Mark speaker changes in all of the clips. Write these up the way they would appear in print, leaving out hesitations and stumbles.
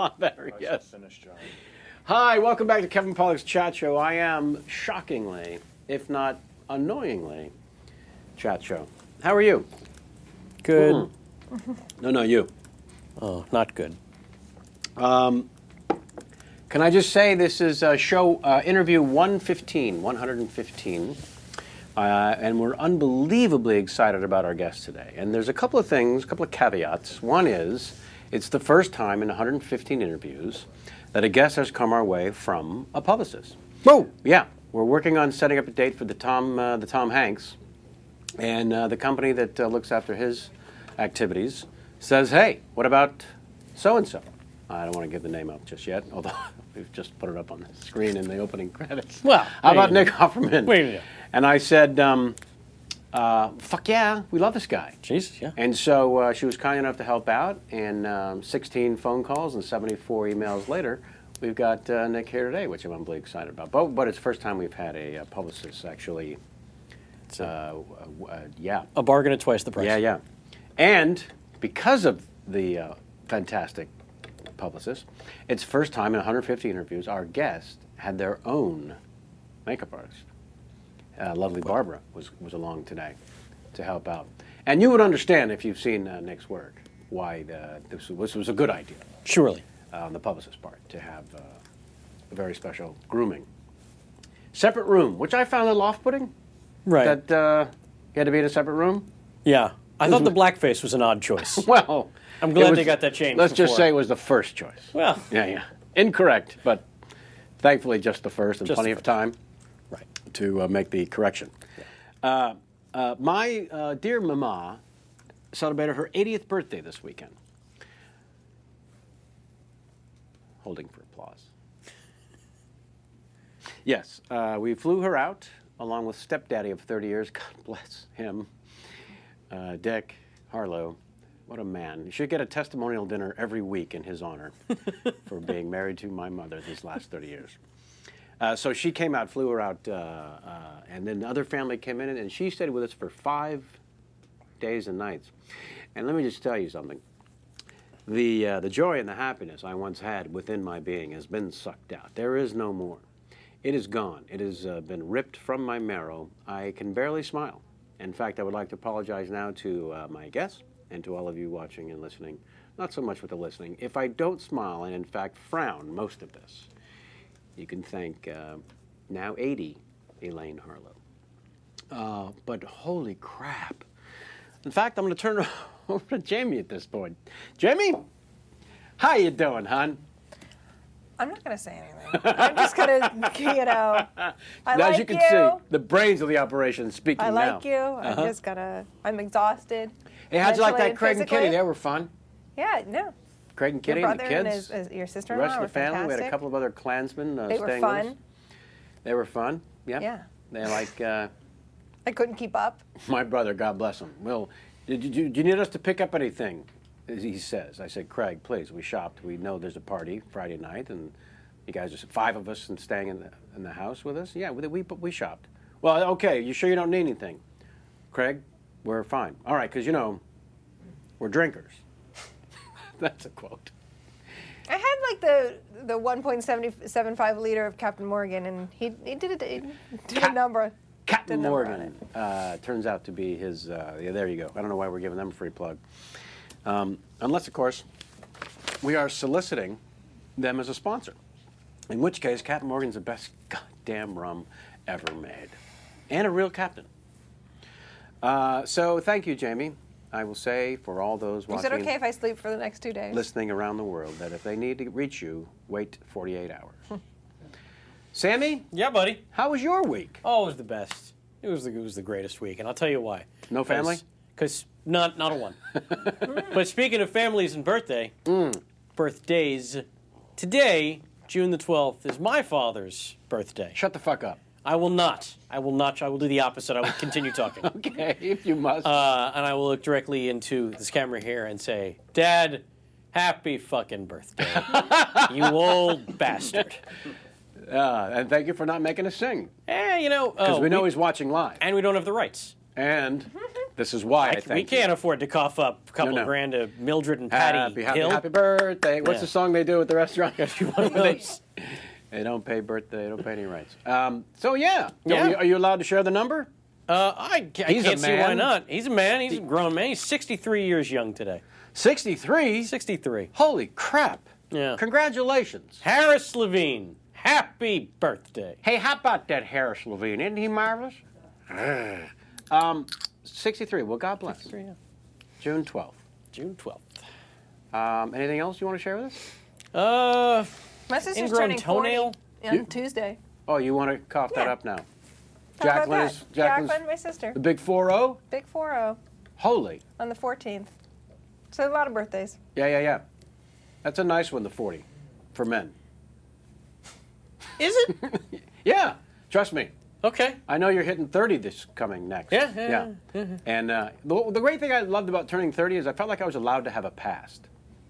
Speaker 1: lot better, yes. Finished, John. Hi, welcome back to Kevin Pollak's Chat Show. I am shockingly, if not annoyingly, Chat Show. How are you?
Speaker 2: Good.
Speaker 1: No, you.
Speaker 2: Oh, not good.
Speaker 1: Can I just say this is show interview 115, and we're unbelievably excited about our guest today. And there's a couple of things, a couple of caveats. One is, it's the first time in 115 interviews that a guest has come our way from a publicist.
Speaker 2: Whoa!
Speaker 1: Yeah, we're working on setting up a date for the Tom Hanks, and the company that looks after his activities says, hey, what about so-and-so? I don't want to give the name up just yet, although we've just put it up on the screen in the opening credits.
Speaker 2: Well,
Speaker 1: how about Nick Offerman?
Speaker 2: Wait a minute.
Speaker 1: And I said, fuck yeah, we love this guy.
Speaker 2: Jesus, yeah.
Speaker 1: And so she was kind enough to help out, and 16 phone calls and 74 emails later, we've got Nick here today, which I'm unbelievably excited about. But it's the first time we've had a publicist actually, yeah.
Speaker 2: A bargain at twice the price.
Speaker 1: Yeah. And because of the fantastic publicist, it's the first time in 150 interviews our guest had their own makeup artist. Lovely Barbara was along today to help out. And you would understand if you've seen Nick's work why this was a good idea.
Speaker 2: Surely.
Speaker 1: On the publicist's part to have a very special grooming. Separate room, which I found a little off-putting.
Speaker 2: Right.
Speaker 1: That you had to be in a separate room.
Speaker 2: Yeah. I thought the blackface was an odd choice.
Speaker 1: Well,
Speaker 2: I'm glad they got that changed.
Speaker 1: Let's
Speaker 2: before.
Speaker 1: just say it was the first choice.
Speaker 2: Well.
Speaker 1: Yeah. Incorrect, but thankfully just the first and
Speaker 2: just
Speaker 1: plenty of time to make the correction.
Speaker 2: Yeah.
Speaker 1: My dear mama celebrated her 80th birthday this weekend. Holding for applause. Yes, we flew her out along with stepdaddy of 30 years. God bless him. Dick Harlow. What a man. You should get a testimonial dinner every week in his honor for being married to my mother these last 30 years. So she came out, flew her out, and then the other family came in, and she stayed with us for 5 days and nights. And let me just tell you something. The joy and the happiness I once had within my being has been sucked out. There is no more. It is gone. It has been ripped from my marrow. I can barely smile. In fact, I would like to apologize now to my guests and to all of you watching and listening. Not so much with the listening. If I don't smile and, in fact, frown most of this, you can thank now 80 Elaine Harlow. But holy crap. In fact, I'm going to turn it over to Jamie at this point. Jamie, how you doing, hon?
Speaker 3: I'm not going to say anything. I'm just going to,
Speaker 1: As you can see, the brains of the operation speaking now.
Speaker 3: I like you. I'm just going to, I'm exhausted.
Speaker 1: Hey, how'd you like that Craig and Kitty? They were fun.
Speaker 3: Yeah, no.
Speaker 1: Craig and Kitty and the kids.
Speaker 3: And your sister-in-law
Speaker 1: the rest of the family.
Speaker 3: fantastic.
Speaker 1: We had a couple of other Klansmen
Speaker 3: They were
Speaker 1: staying
Speaker 3: fun.
Speaker 1: with us. They were fun. Yep.
Speaker 3: Yeah.
Speaker 1: They like...
Speaker 3: I couldn't keep up.
Speaker 1: My brother, God bless him. Well, do you need us to pick up anything? He says. I said, Craig, please. We shopped. We know there's a party Friday night, and you guys are 5 of us and staying in the house with us. Yeah, we shopped. Well, okay. You sure you don't need anything, Craig? We're fine. All right, because we're drinkers. That's a quote.
Speaker 3: I had like the 1.75 liter of Captain Morgan, and he did a number.
Speaker 1: Captain Morgan turns out to be his, there you go. I don't know why we're giving them a free plug. Unless, of course, we are soliciting them as a sponsor. In which case, Captain Morgan's the best goddamn rum ever made. And a real captain. So thank you, Jamie. I will say for all those watching...
Speaker 3: Is it okay if I sleep for the next 2 days?
Speaker 1: Listening around the world, that if they need to reach you, wait 48 hours. Sammy?
Speaker 2: Yeah, buddy.
Speaker 1: How was your week?
Speaker 2: Oh, it was the best. It was the greatest week, and I'll tell you why.
Speaker 1: No family?
Speaker 2: Because not a one. But speaking of families and birthdays, today, June the 12th, is my father's birthday.
Speaker 1: Shut the fuck up.
Speaker 2: I will not. I will do the opposite. I will continue talking.
Speaker 1: Okay, if you must.
Speaker 2: And I will look directly into this camera here and say, Dad, happy fucking birthday. You old bastard.
Speaker 1: And thank you for not making us sing.
Speaker 2: Because
Speaker 1: we know he's watching live.
Speaker 2: And we don't have the rights.
Speaker 1: And This is why I thank
Speaker 2: We can't afford to cough up a couple
Speaker 1: No.
Speaker 2: grand to Mildred and Patty
Speaker 1: Happy,
Speaker 2: Hill.
Speaker 1: happy birthday. What's
Speaker 2: Yeah.
Speaker 1: the song they do at the restaurant?
Speaker 2: One of those.
Speaker 1: They don't pay birthday. They don't pay any rights. So yeah.
Speaker 2: Yeah.
Speaker 1: Are you allowed to share the number?
Speaker 2: I
Speaker 1: He's a
Speaker 2: can't see why
Speaker 1: man.
Speaker 2: not. He's a man. He's a grown man. He's 63 years young today.
Speaker 1: 63.
Speaker 2: 63.
Speaker 1: Holy crap.
Speaker 2: Yeah.
Speaker 1: Congratulations.
Speaker 2: Harris Levine, happy birthday.
Speaker 1: Hey, how about that Harris Levine? Isn't he marvelous? 63. Well, God bless.
Speaker 2: 63, yeah.
Speaker 1: June 12th.
Speaker 2: June 12th.
Speaker 1: Anything else you want to share with us?
Speaker 3: My sister's
Speaker 2: Ingrown
Speaker 3: turning 40
Speaker 2: toenail?
Speaker 3: on Tuesday.
Speaker 1: Oh, you want to cough that
Speaker 3: Yeah.
Speaker 1: up now?
Speaker 3: How about
Speaker 1: Jacqueline
Speaker 3: that?
Speaker 1: is Jacqueline's
Speaker 3: Jacqueline, my sister.
Speaker 1: the big 4-0?
Speaker 3: Big 4-0
Speaker 1: Holy.
Speaker 3: on the 14th. So a lot of birthdays.
Speaker 1: Yeah. That's a nice one, the 40, for men.
Speaker 2: Is it?
Speaker 1: Yeah, trust me.
Speaker 2: Okay.
Speaker 1: I know you're hitting 30 this coming next.
Speaker 2: Yeah.
Speaker 1: And the great thing I loved about turning 30 is I felt like I was allowed to have a past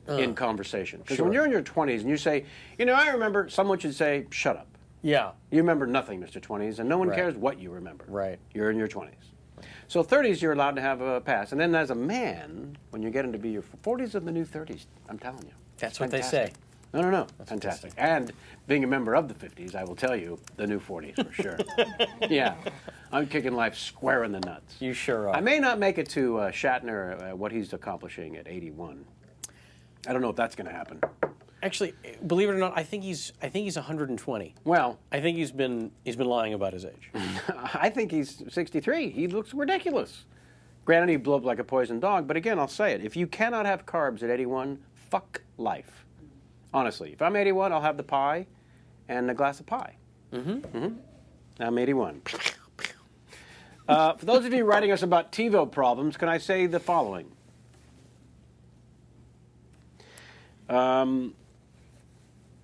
Speaker 1: in conversation. Because when
Speaker 2: Sure.
Speaker 1: you're in your 20s and you say, I remember, someone should say, shut up.
Speaker 2: Yeah.
Speaker 1: You remember nothing, Mr. 20s, and no one
Speaker 2: Right.
Speaker 1: cares what you remember.
Speaker 2: Right.
Speaker 1: You're in your 20s. So 30s, you're allowed to have a past. And then as a man, when you're getting to be your 40s are the new 30s, I'm telling you.
Speaker 2: That's
Speaker 1: It's
Speaker 2: what they
Speaker 1: fantastic.
Speaker 2: say.
Speaker 1: No. Fantastic. And being a member of the 50s, I will tell you, the new 40s for sure. Yeah. I'm kicking life square in the nuts.
Speaker 2: You sure are.
Speaker 1: I may not make it to Shatner, what he's accomplishing at 81. I don't know if that's going to happen.
Speaker 2: Actually, believe it or not, I think he's 120.
Speaker 1: Well,
Speaker 2: I think he's been lying about his age.
Speaker 1: I think he's 63. He looks ridiculous. Granted, he blew up like a poisoned dog, but again, I'll say it. If you cannot have carbs at 81, fuck life. Honestly, if I'm 81, I'll have the pie and a glass of pie. I'm 81. For those of you writing us about TiVo problems, can I say the following?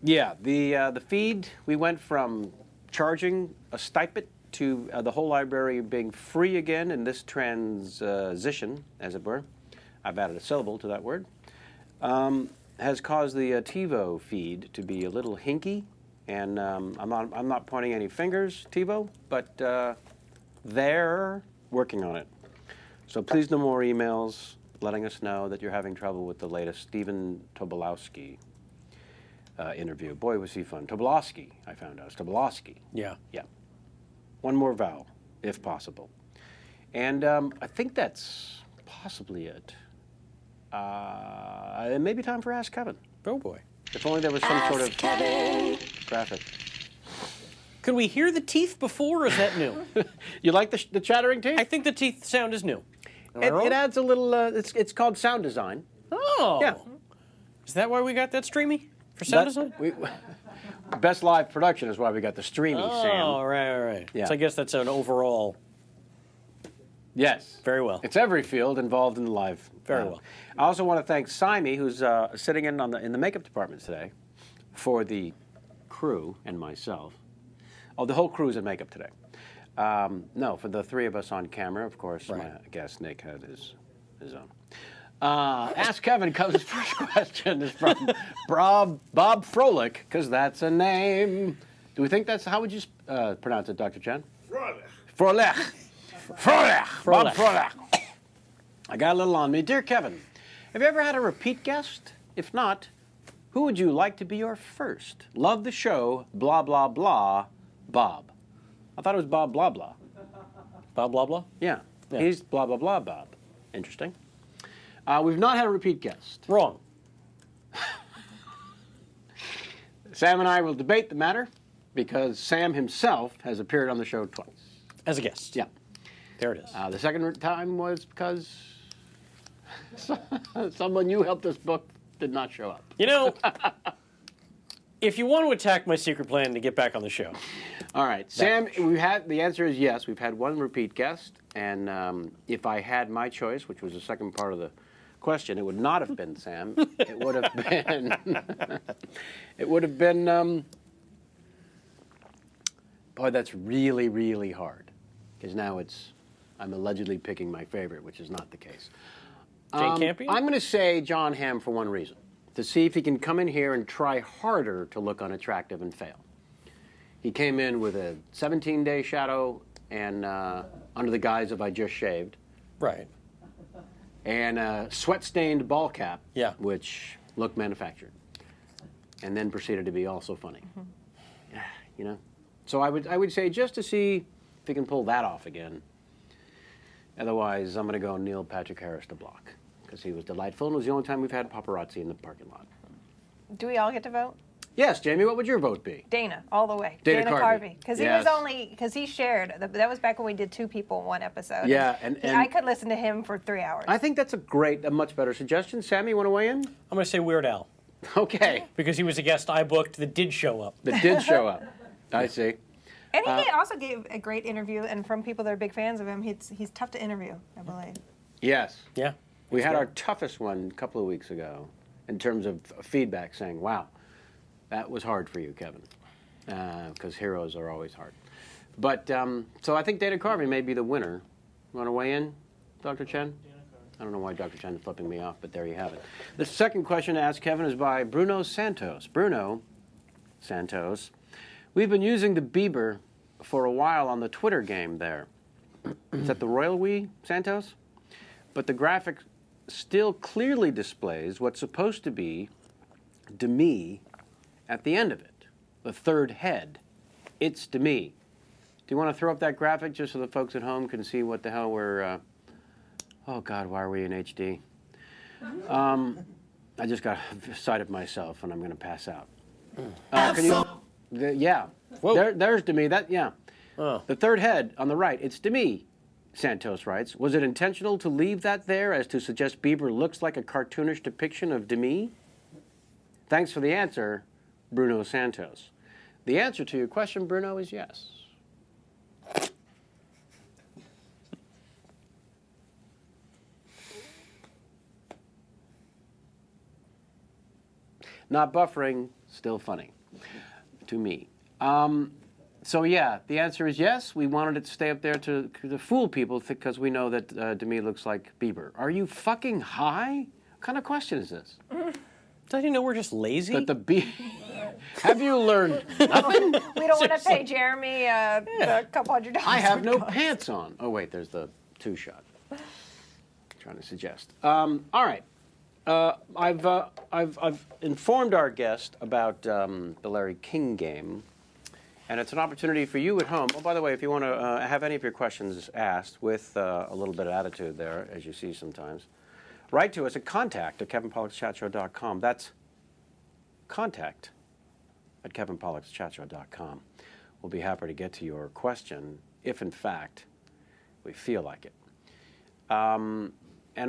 Speaker 1: The feed, we went from charging a stipend to the whole library being free again in this transition, as it were. I've added a syllable to that word. Has caused the TiVo feed to be a little hinky, and I'm not pointing any fingers, TiVo, but they're working on it. So please no more emails letting us know that you're having trouble with the latest Stephen Tobolowsky interview. Boy, was he fun. Tobolowsky, I found out. Tobolowsky.
Speaker 2: Yeah.
Speaker 1: Yeah. One more vowel, if possible. And I think that's possibly it. It may be time for Ask Kevin.
Speaker 2: Oh boy.
Speaker 1: If only there was some sort of graphic.
Speaker 2: Could we hear the teeth before, or is that new?
Speaker 1: You like the chattering teeth?
Speaker 2: I think the teeth sound is new.
Speaker 1: It adds a little. It's called sound design.
Speaker 2: Oh.
Speaker 1: Yeah.
Speaker 2: Is that why we got that streamy? For sound design?
Speaker 1: Best live production is why we got the streamy,
Speaker 2: Oh,
Speaker 1: Sam.
Speaker 2: right.
Speaker 1: Yeah.
Speaker 2: So I guess that's an overall.
Speaker 1: Yes.
Speaker 2: Very well.
Speaker 1: It's every field involved in the live.
Speaker 2: Very well.
Speaker 1: I also want to thank Simi, who's sitting in the makeup department today, for the crew and myself. Oh, the whole crew's in makeup today. No, for the three of us on camera, of course.
Speaker 2: Right.
Speaker 1: My guest Nick had his own. Ask Kevin comes first question is from Bob Froelich, because that's a name. Do we think that's how would you pronounce it, Dr. Chen? Froelich. Bob Froelich. I got a little on me. Dear Kevin, have you ever had a repeat guest? If not, who would you like to be your first? Love the show, blah, blah, blah, Bob. I thought it was Bob, blah, blah.
Speaker 2: Blah, blah, blah?
Speaker 1: Yeah.
Speaker 2: Yeah.
Speaker 1: He's blah, blah, blah, Bob. Interesting. We've not had a repeat guest.
Speaker 2: Wrong.
Speaker 1: Sam and I will debate the matter because Sam himself has appeared on the show twice.
Speaker 2: As a guest.
Speaker 1: Yeah.
Speaker 2: There it is.
Speaker 1: The second time was because someone you helped us book did not show up.
Speaker 2: You know, if you want to attack my secret plan to get back on the show.
Speaker 1: All right, Sam, the answer is yes. We've had one repeat guest, and if I had my choice, which was the second part of the question, it would not have been Sam. It would have been, boy, that's really, really hard. Because now I'm allegedly picking my favorite, which is not the case.
Speaker 2: Jane Campion?
Speaker 1: I'm going to say John Hamm for one reason. To see if he can come in here and try harder to look unattractive and fail. He came in with a 17-day shadow and under the guise of I just shaved.
Speaker 2: Right.
Speaker 1: and a sweat-stained ball cap,
Speaker 2: Yeah.
Speaker 1: which looked manufactured, and then proceeded to be also funny. Yeah, you know. So I would say just to see if he can pull that off again. Otherwise, I'm going to go Neil Patrick Harris to block because he was delightful and it was the only time we've had paparazzi in the parking lot.
Speaker 3: Do we all get to vote?
Speaker 1: Yes, Jamie, what would your vote be?
Speaker 3: Dana, all the way.
Speaker 1: Dana Carvey.
Speaker 3: Because
Speaker 1: Yes.
Speaker 3: he shared, that was back when we did 2 people in one episode.
Speaker 1: Yeah, and
Speaker 3: I could listen to him for 3 hours.
Speaker 1: I think that's a much better suggestion. Sammy, you want to weigh in?
Speaker 2: I'm going to say Weird Al.
Speaker 1: Okay.
Speaker 2: Because he was a guest I booked that did show up.
Speaker 1: That did show up. I see.
Speaker 3: And he also gave a great interview, and from people that are big fans of him, he's tough to interview, I believe.
Speaker 1: Yes.
Speaker 2: Yeah.
Speaker 1: We had our toughest one a couple of weeks ago in terms of feedback saying, wow, that was hard for you, Kevin, because heroes are always hard. But, so I think Dana Carvey may be the winner. You want to weigh in, Dr. Chen? I don't know why Dr. Chen is flipping me off, but there you have it. The second question to ask Kevin is by Bruno Santos. Bruno Santos. We've been using the Bieber for a while on the Twitter game there. Is that the royal we, Santos? But the graphic still clearly displays what's supposed to be Demi at the end of it, the third head. It's Demi. Do you want to throw up that graphic just so the folks at home can see what the hell we're... oh, God, why are we in HD? I just got a sight of myself, and I'm going to pass out. Can you... yeah. There's Demi. Yeah.
Speaker 2: Oh.
Speaker 1: The third head on the right, it's Demi, Santos writes. Was it intentional to leave that there as to suggest Bieber looks like a cartoonish depiction of Demi? Thanks for the answer, Bruno Santos. The answer to your question, Bruno, is yes. Not buffering, still funny to me. So yeah, the answer is yes. We wanted it to stay up there to fool people because we know that Demi looks like Bieber. Are you fucking high? What kind of question is this?
Speaker 2: Don't you know we're just lazy?
Speaker 1: Have you learned nothing?
Speaker 3: We don't want to pay Jeremy a couple $100.
Speaker 1: I have no pants on. Oh wait, there's the 2-shot. Trying to suggest. All right. I've informed our guest about the Larry King game, and it's an opportunity for you at home. Oh, by the way, if you want to have any of your questions asked with a little bit of attitude there, as you see sometimes, write to us at contact@kevinpollak'schatshow.com. That's contact@kevinpollak'schatshow.com. We'll be happy to get to your question if, in fact, we feel like it. And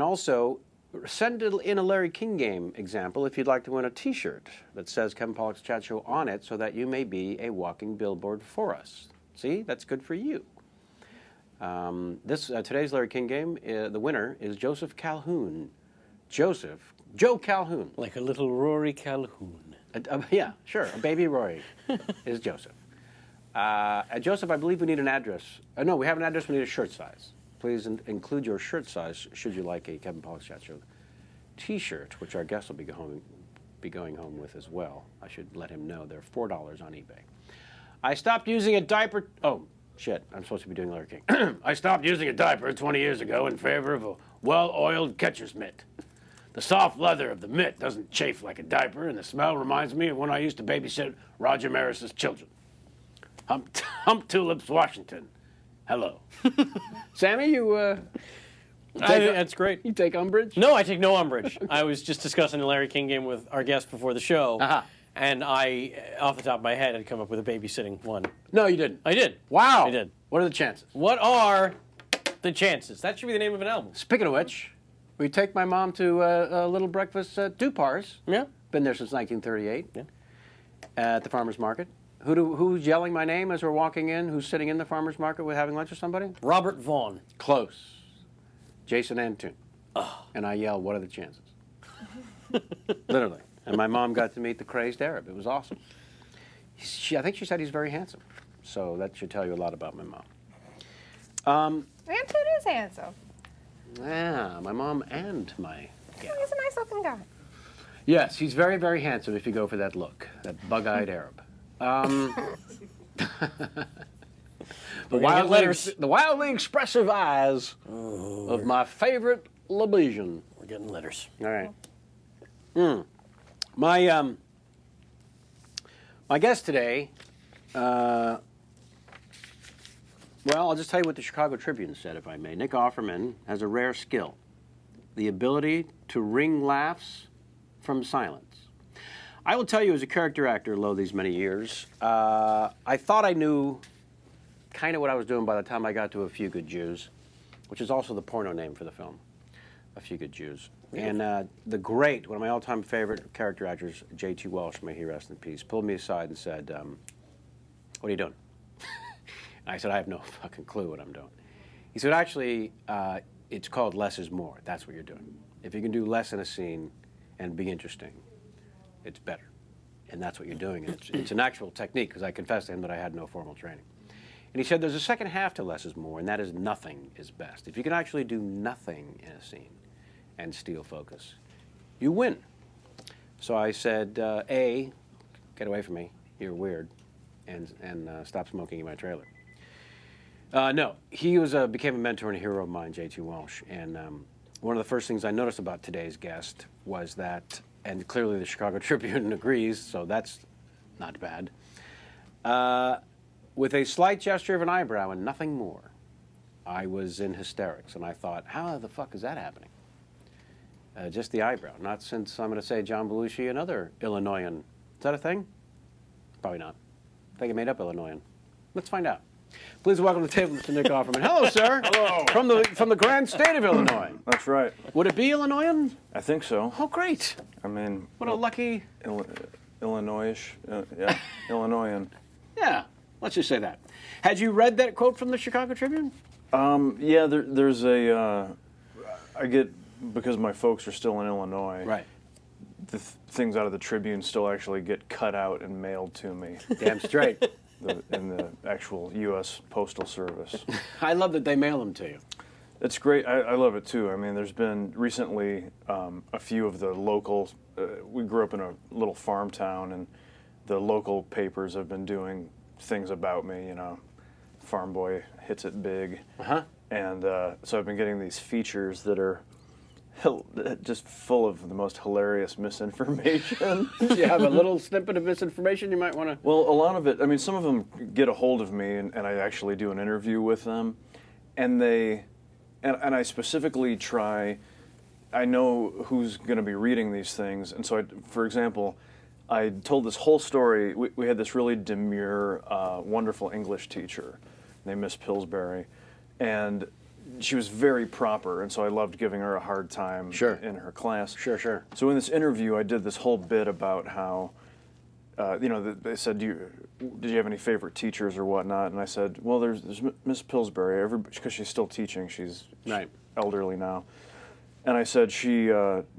Speaker 1: also, send in a Larry King game example if you'd like to win a T-shirt that says Kevin Pollak's Chat Show on it so that you may be a walking billboard for us. See, that's good for you. Today's Larry King game, the winner is Joseph Calhoun. Joe Calhoun.
Speaker 2: Like a little Rory Calhoun.
Speaker 1: Yeah, sure. A baby Rory is Joseph. Joseph, I believe we need an address. No, we have an address. We need a shirt size. Please include your shirt size should you like a Kevin Pollak's Chat Show T-shirt, which our guest will be going home with as well. I should let him know they're $4 on eBay. I stopped using a diaper. Oh, shit. I'm supposed to be doing Larry King. I stopped using a diaper 20 years ago in favor of a well-oiled catcher's mitt. The soft leather of the mitt doesn't chafe like a diaper, and the smell reminds me of when I used to babysit Roger Maris's children. Hump Tulips, Washington. Hello. Sammy, you...
Speaker 2: That's great.
Speaker 1: You take umbrage?
Speaker 2: No, I take no umbrage. I was just discussing the Larry King game with our guest before the show, and I, off the top of my head, had come up with a babysitting one.
Speaker 1: No, you didn't.
Speaker 2: I did.
Speaker 1: Wow.
Speaker 2: I did.
Speaker 1: What are the chances?
Speaker 2: What are the chances? That should be the name of an album.
Speaker 1: Speaking of which, we take my mom to a little breakfast at Dupar's.
Speaker 2: Yeah.
Speaker 1: Been there since 1938.
Speaker 2: Yeah.
Speaker 1: At the farmer's market. Who's yelling my name as we're walking in? Who's sitting in the farmer's market with having lunch with somebody?
Speaker 2: Robert Vaughn.
Speaker 1: Close. Jason Antoon. Oh. And I yell, what are the chances? Literally. And my mom got to meet the crazed Arab. It was awesome. I think she said he's very handsome. So that should tell you a lot about my mom.
Speaker 3: Antoon is handsome.
Speaker 1: Yeah, my mom and my gal.
Speaker 3: He's a nice looking guy.
Speaker 1: Yes, he's very, very handsome if you go for that look, that bug-eyed Arab. The wildly expressive eyes of my favorite television.
Speaker 2: We're getting letters.
Speaker 1: All right. My my guest today. Well, I'll just tell you what the Chicago Tribune said, if I may. Nick Offerman has a rare skill: the ability to wring laughs from silence. I will tell you, as a character actor, lo these many years, I thought I knew kind of what I was doing by the time I got to A Few Good Jews, which is also the porno name for the film, A Few Good Jews. And the great, one of my all-time favorite character actors, J.T. Welsh, may he rest in peace, pulled me aside and said, what are you doing? And I said, I have no fucking clue what I'm doing. He said, actually, it's called less is more. That's what you're doing. If you can do less in a scene and be interesting, it's better. And that's what you're doing. And it's an actual technique, because I confessed to him that I had no formal training. And he said there's a second half to less is more, and that is nothing is best. If you can actually do nothing in a scene and steal focus, you win. So I said, A, get away from me, you're weird, and stop smoking in my trailer. No, he became a mentor and a hero of mine, J.T. Welsh. And one of the first things I noticed about today's guest was that, and clearly the Chicago Tribune agrees, so that's not bad, with a slight gesture of an eyebrow and nothing more, I was in hysterics. And I thought, how the fuck is that happening? Just the eyebrow. Not since, I'm going to say, John Belushi, another Illinoisan. Is that a thing? Probably not. I think I made up Illinoisan. Let's find out. Please welcome to the table Mr. Nick Offerman. Hello, sir.
Speaker 4: Hello.
Speaker 1: From the grand state of Illinois.
Speaker 4: That's right.
Speaker 1: Would it be Illinoisan?
Speaker 4: I think so.
Speaker 1: Oh, great.
Speaker 4: I mean,
Speaker 1: What a lucky...
Speaker 4: Illinois-ish. Yeah, Illinoisan.
Speaker 1: Yeah, let's just say that. Had you read that quote from the Chicago Tribune?
Speaker 4: Yeah, there's a. I get, because my folks are still in Illinois.
Speaker 1: Right.
Speaker 4: The things out of the Tribune still actually get cut out and mailed to me.
Speaker 1: Damn straight.
Speaker 4: In the actual U.S. Postal Service.
Speaker 1: I love that they mail them to you.
Speaker 4: It's great. I love it too. I mean, there's been recently a few of the local. We grew up in a little farm town, and the local papers have been doing things about me. You know, farm boy hits it big. And so I've been getting these features that are just full of the most hilarious misinformation.
Speaker 1: You have a little snippet of misinformation you might want to...
Speaker 4: Well, a lot of it, I mean, some of them get a hold of me, and I actually do an interview with them, and I specifically try, I know who's going to be reading these things, and so, for example, I told this whole story. We had this really demure, wonderful English teacher named Miss Pillsbury, and she was very proper, and so I loved giving her a hard time in her class. Sure. So in this interview, I did this whole bit about how, they said, did you have any favorite teachers or whatnot? And I said, well, there's Miss Pillsbury, because she's still teaching. She's elderly now. And I said she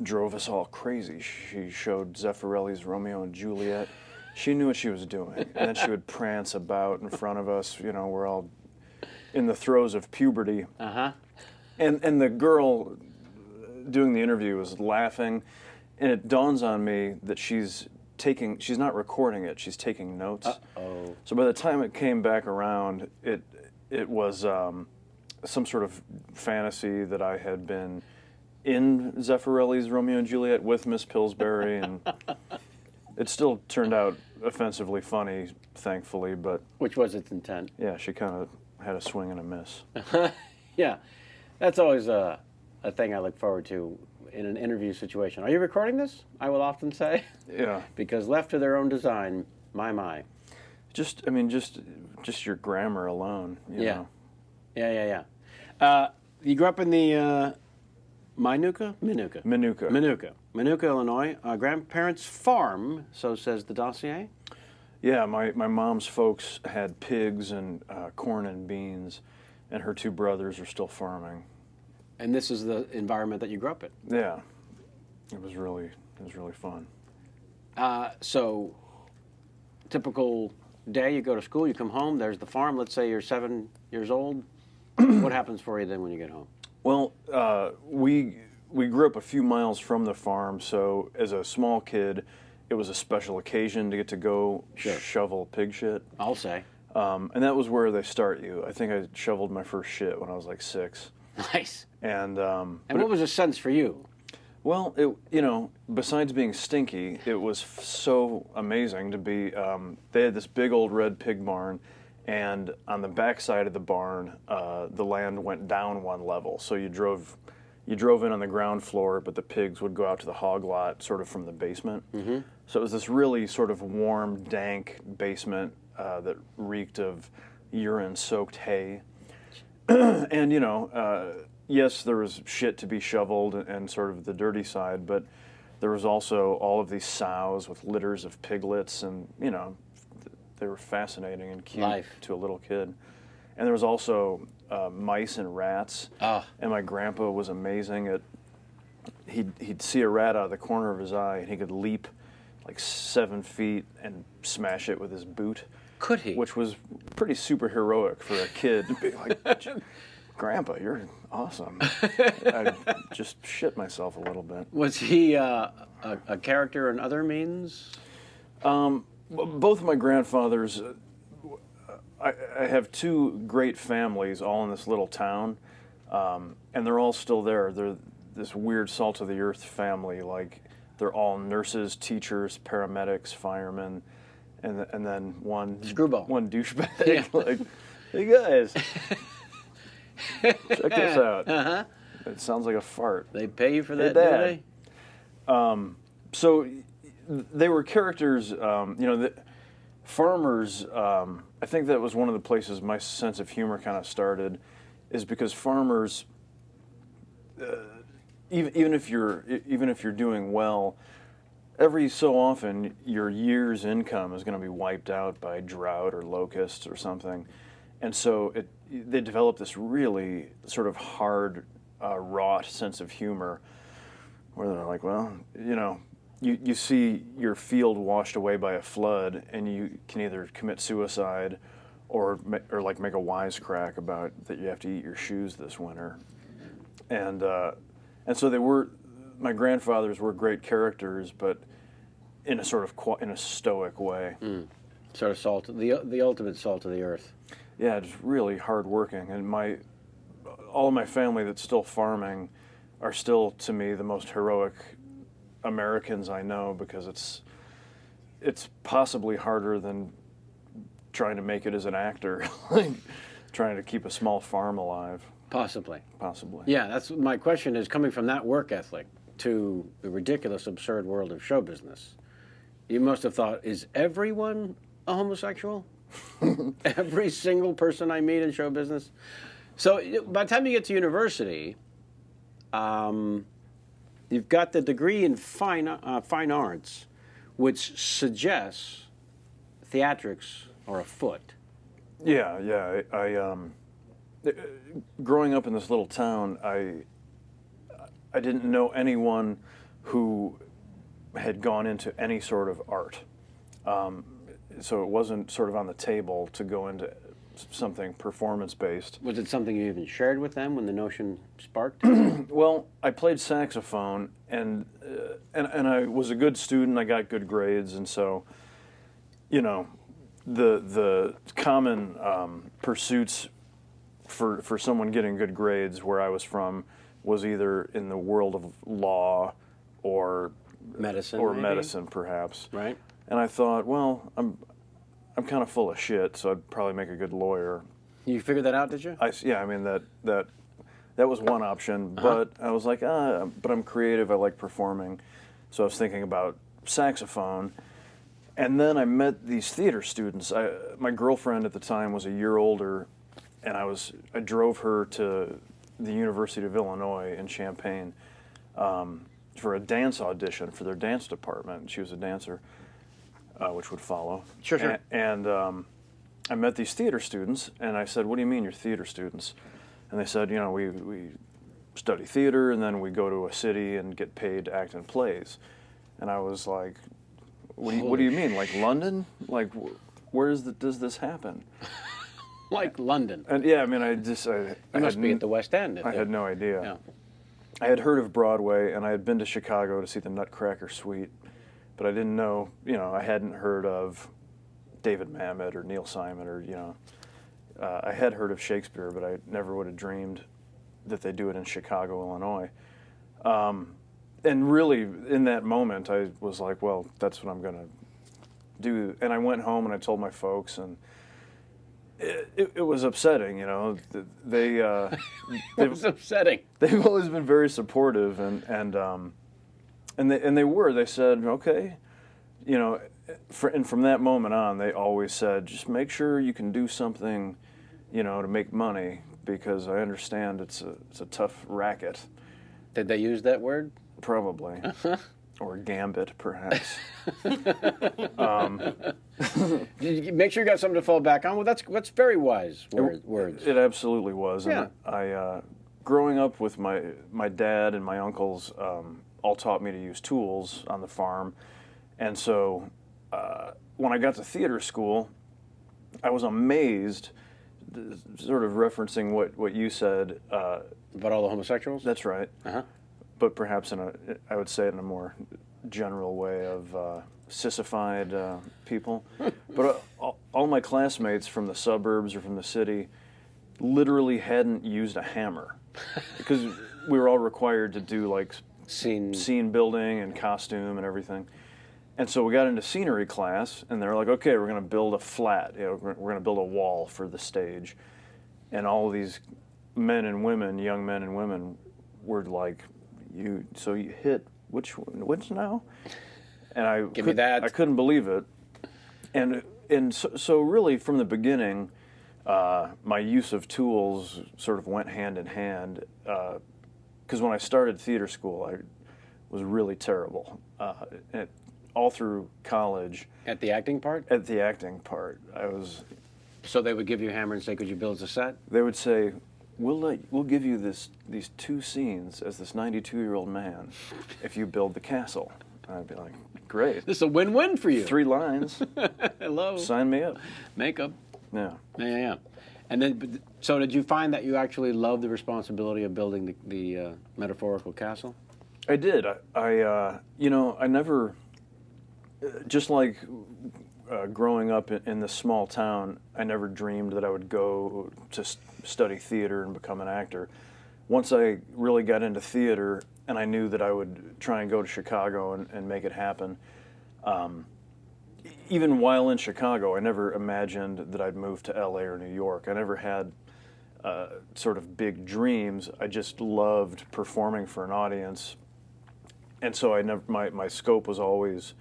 Speaker 4: drove us all crazy. She showed Zeffirelli's Romeo and Juliet. She knew what she was doing. And then she would prance about in front of us. You know, we're all in the throes of puberty. And the girl doing the interview was laughing, and it dawns on me that she's not recording it, she's taking notes. So by the time it came back around, it was some sort of fantasy that I had been in Zeffirelli's Romeo and Juliet with Miss Pillsbury, and it still turned out offensively funny, thankfully, but...
Speaker 1: Which was its intent.
Speaker 4: Yeah, she kind of had a swing and a miss.
Speaker 1: Yeah, that's always a thing I look forward to in an interview situation. Are you recording this? I will often say.
Speaker 4: Yeah.
Speaker 1: Because left to their own design, my.
Speaker 4: Just your grammar alone. You know.
Speaker 1: Yeah. You grew up in the Minooka, Illinois. Grandparents' farm, so says the dossier.
Speaker 4: Yeah, my mom's folks had pigs and corn and beans, and her two brothers are still farming.
Speaker 1: And this is the environment that you grew up in.
Speaker 4: Yeah, it was really fun.
Speaker 1: So, typical day, you go to school, you come home, there's the farm. Let's say you're 7 years old. What happens for you then when you get home?
Speaker 4: Well, we grew up a few miles from the farm, so as a small kid, it was a special occasion to get to go shovel pig shit.
Speaker 1: I'll say.
Speaker 4: And that was where they start you. I think I shoveled my first shit when I was like 6.
Speaker 1: Nice.
Speaker 4: And
Speaker 1: And what was the sense for you?
Speaker 4: well, besides being stinky, it was so amazing to be. They had this big old red pig barn, and on the back side of the barn, the land went down one level. So you drove in on the ground floor, but the pigs would go out to the hog lot, sort of from the basement. Mm-hmm. So it was this really sort of warm, dank basement that reeked of urine-soaked hay. And yes, there was shit to be shoveled and sort of the dirty side, but there was also all of these sows with litters of piglets, and they were fascinating and cute to a little kid. And there was also mice and rats. And my grandpa was amazing he'd see a rat out of the corner of his eye, and he could leap like 7 feet and smash it with his boot.
Speaker 1: Could he?
Speaker 4: Which was pretty superheroic for a kid to be like, Grandpa, you're awesome. I just shit myself a little bit.
Speaker 1: Was he a character in other means?
Speaker 4: Both of my grandfathers, I have two great families all in this little town, and they're all still there. They're this weird salt of the earth family. Like, they're all nurses, teachers, paramedics, firemen, and then one douchebag. Yeah. Like, hey guys, check this out. Uh-huh. It sounds like a fart.
Speaker 1: They pay you for that,
Speaker 4: Dad.
Speaker 1: do they?
Speaker 4: So they were characters. Farmers. I think that was one of the places my sense of humor kind of started, is because farmers. Even if you're doing well, every so often your year's income is going to be wiped out by drought or locusts or something, and so they develop this really sort of hard, wrought sense of humor, where they're like, well, you see your field washed away by a flood, and you can either commit suicide, or like make a wisecrack about that you have to eat your shoes this winter, and so my grandfathers were great characters, but in a sort of in a stoic way.
Speaker 1: Sort of the ultimate salt of the earth.
Speaker 4: Yeah, just really hardworking, and all of my family that's still farming are still, to me, the most heroic Americans I know, because it's possibly harder than trying to make it as an actor, like trying to keep a small farm alive.
Speaker 1: Possibly.
Speaker 4: Yeah,
Speaker 1: that's my question, is coming from that work ethic to the ridiculous, absurd world of show business. You must have thought, is everyone a homosexual? Every single person I meet in show business? So by the time you get to university, you've got the degree in fine arts, which suggests theatrics are afoot.
Speaker 4: Yeah. Growing up in this little town, I didn't know anyone who had gone into any sort of art. So it wasn't sort of on the table to go into something performance-based.
Speaker 1: Was it something you even shared with them when the notion sparked?
Speaker 4: Well, I played saxophone, and I was a good student. I got good grades, and so, the common pursuits for someone getting good grades where I was from was either in the world of law or medicine, perhaps.
Speaker 1: Right.
Speaker 4: And I thought, well, I'm kind of full of shit, so I'd probably make a good lawyer.
Speaker 1: You figured that out, did you?
Speaker 4: Yeah, I mean, that was one option, but I was like, but I'm creative, I like performing, so I was thinking about saxophone. And then I met these theater students. My girlfriend at the time was a year older, and I drove her to the University of Illinois in Champaign for a dance audition for their dance department. She was a dancer, which would follow.
Speaker 1: Sure.
Speaker 4: And I met these theater students, and I said, "What do you mean you're theater students?" And they said, we study theater, and then we go to a city and get paid to act in plays. And I was like, what do you mean? Like London? Like, where does this happen?
Speaker 1: Like London.
Speaker 4: And yeah, I mean, I
Speaker 1: must be at the West End.
Speaker 4: I had no idea.
Speaker 1: Yeah.
Speaker 4: I had heard of Broadway, and I had been to Chicago to see the Nutcracker Suite, but I didn't know, I hadn't heard of David Mamet or Neil Simon or, I had heard of Shakespeare, but I never would have dreamed that they do it in Chicago, Illinois. And really, in that moment, I was like, well, that's what I'm going to do. And I went home and I told my folks, and it was upsetting, you know.
Speaker 1: It was upsetting.
Speaker 4: They've always been very supportive, and they were. They said, okay, you know, and from that moment on, they always said, just make sure you can do something, you know, to make money, because I understand it's a tough racket.
Speaker 1: Did they use that word?
Speaker 4: Probably. Or gambit, perhaps.
Speaker 1: Did you make sure you got something to fall back on? Well, that's very wise words.
Speaker 4: It absolutely was.
Speaker 1: Yeah.
Speaker 4: And I growing up with my dad and my uncles, all taught me to use tools on the farm. And so when I got to theater school, I was amazed, sort of referencing what you said.
Speaker 1: About all the homosexuals?
Speaker 4: That's right.
Speaker 1: Uh-huh.
Speaker 4: But perhaps I would say it in a more general way of sissified people. But all my classmates from the suburbs or from the city literally hadn't used a hammer, because we were all required to do like scene building and costume and everything. And so we got into scenery class, and they were like, okay, we're going to build a flat. You know, we're going to build a wall for the stage. And all of these men and women, young men and women, were like, so you hit which now? And I
Speaker 1: Give me that.
Speaker 4: I couldn't believe it. And so really from the beginning, my use of tools sort of went hand in hand. Because when I started theater school, I was really terrible. All through college.
Speaker 1: At the acting part?
Speaker 4: At the acting part, I was.
Speaker 1: So they would give you a hammer and say, could you build us a set?
Speaker 4: They would say, we'll give you these 2 scenes as this 92-year-old man if you build the castle. And I'd be like, great.
Speaker 1: This is a win-win for you.
Speaker 4: 3 lines.
Speaker 1: Hello.
Speaker 4: Sign me up.
Speaker 1: Makeup.
Speaker 4: Yeah.
Speaker 1: Yeah. And then, so did you find that you actually loved the responsibility of building the metaphorical castle?
Speaker 4: I did. I never, just like growing up in this small town, I never dreamed that I would go to study theater and become an actor. Once I really got into theater, and I knew that I would try and go to Chicago and make it happen, even while in Chicago, I never imagined that I'd move to LA or New York. I never had sort of big dreams. I just loved performing for an audience. And so my scope was always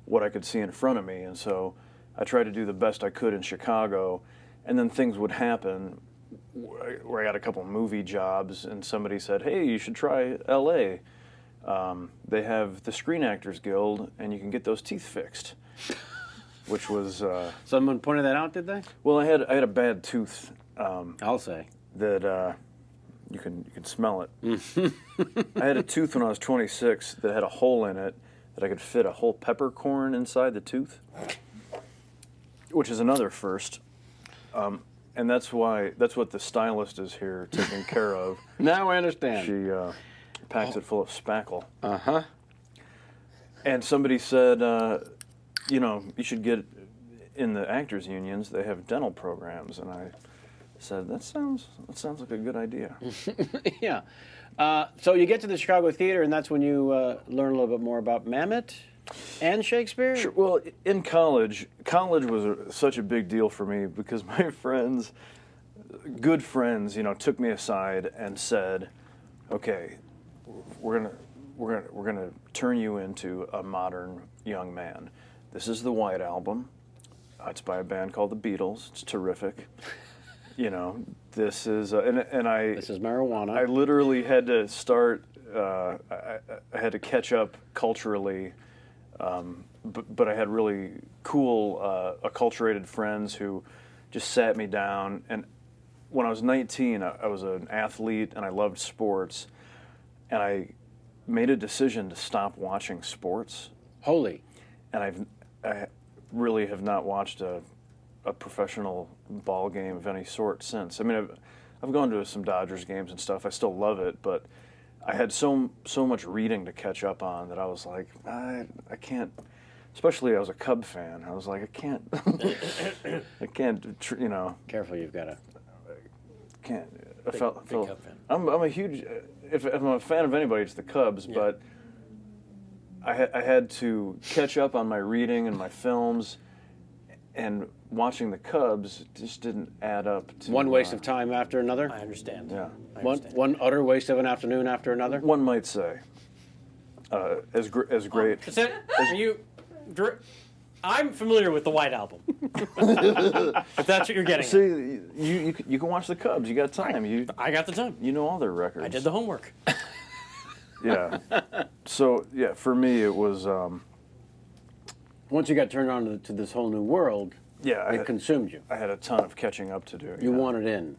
Speaker 4: what I could see in front of me. And so I tried to do the best I could in Chicago. And then things would happen where I got a couple movie jobs, and somebody said, hey, you should try LA. They have the Screen Actors Guild, and you can get those teeth fixed. Which was...
Speaker 1: Someone pointed that out, did they?
Speaker 4: Well, I had a bad tooth.
Speaker 1: I'll say.
Speaker 4: That you can smell it. I had a tooth when I was 26 that had a hole in it that I could fit a whole peppercorn inside the tooth, which is another first. And that's what the stylist is here taking care of.
Speaker 1: Now I understand.
Speaker 4: She packs it full of spackle.
Speaker 1: Uh-huh.
Speaker 4: And somebody said, you should get in the actors unions. They have dental programs, and I said that sounds like a good idea.
Speaker 1: Yeah. So you get to the Chicago Theater, and that's when you learn a little bit more about Mamet and Shakespeare?
Speaker 4: Sure. Well, in college was such a big deal for me because my friends, good friends, took me aside and said, "Okay, we're gonna turn you into a modern young man. This is the White Album. It's by a band called the Beatles. It's terrific. This is
Speaker 1: This is marijuana.
Speaker 4: I literally had to start. I had to catch up culturally." But I had really cool, acculturated friends who just sat me down. And when I was 19, I was an athlete and I loved sports. And I made a decision to stop watching sports.
Speaker 1: Holy.
Speaker 4: And I really have not watched a professional ball game of any sort since. I mean, I've gone to some Dodgers games and stuff. I still love it, but I had so much reading to catch up on that I was like, I can't. Especially I was a Cub fan. I was like, I can't.
Speaker 1: Careful, you've got to.
Speaker 4: Can't.
Speaker 2: Big Cub fan.
Speaker 4: I'm a huge. If I'm a fan of anybody, it's the Cubs.
Speaker 2: Yeah.
Speaker 4: But I had to catch up on my reading and my films, and watching the Cubs just didn't add up to
Speaker 1: One waste of time after another.
Speaker 2: I understand.
Speaker 4: Yeah.
Speaker 2: I
Speaker 1: One
Speaker 2: understand.
Speaker 1: one utter waste of an afternoon after another.
Speaker 4: One might say. As great.
Speaker 2: Is that, are you? I'm familiar with the White Album. If that's what you're getting.
Speaker 4: See, you can watch the Cubs. You got time.
Speaker 2: I got the time.
Speaker 4: You know all their records.
Speaker 2: I did the homework.
Speaker 4: Yeah. So yeah, for me it was.
Speaker 1: Once you got turned on to this whole new world,
Speaker 4: Yeah.
Speaker 1: it consumed you.
Speaker 4: I had a ton of catching up to do.
Speaker 1: You
Speaker 4: yeah.
Speaker 1: wanted in.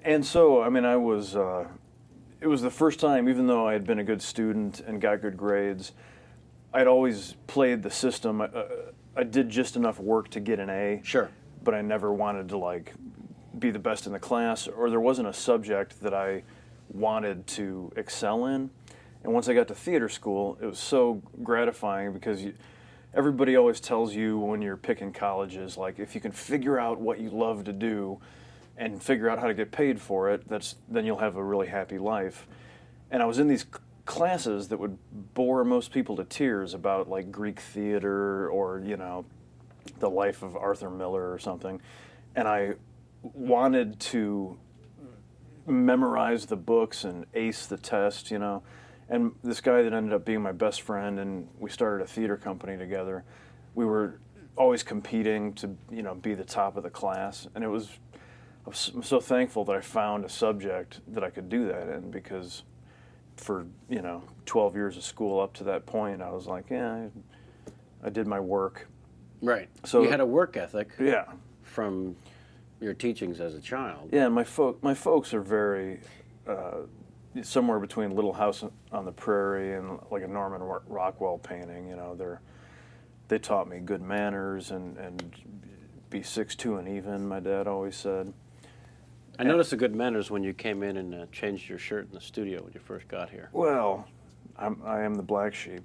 Speaker 4: And so, I mean, I was, it was the first time, even though I had been a good student and got good grades, I'd always played the system. I did just enough work to get an A.
Speaker 1: Sure.
Speaker 4: But I never wanted to, like, be the best in the class, or there wasn't a subject that I wanted to excel in. And once I got to theater school, it was so gratifying because everybody always tells you when you're picking colleges, like, if you can figure out what you love to do and figure out how to get paid for it, then you'll have a really happy life. And I was in these classes that would bore most people to tears about, like, Greek theater or, you know, the life of Arthur Miller or something. And I wanted to memorize the books and ace the test, you know. And this guy that ended up being my best friend, and we started a theater company together, we were always competing to, you know, be the top of the class. And I'm so thankful that I found a subject that I could do that in, because for, you know, 12 years of school up to that point, I was like, yeah, I did my work.
Speaker 1: Right.
Speaker 4: So
Speaker 1: you had a work ethic.
Speaker 4: Yeah.
Speaker 1: From your teachings as a child.
Speaker 4: Yeah, and my folks are very somewhere between Little House on the Prairie and like a Norman Rockwell painting. You know, they taught me good manners and be 6'2" and even. My dad always said.
Speaker 1: I noticed the good manners when you came in and changed your shirt in the studio when you first got here.
Speaker 4: Well, I am the black sheep.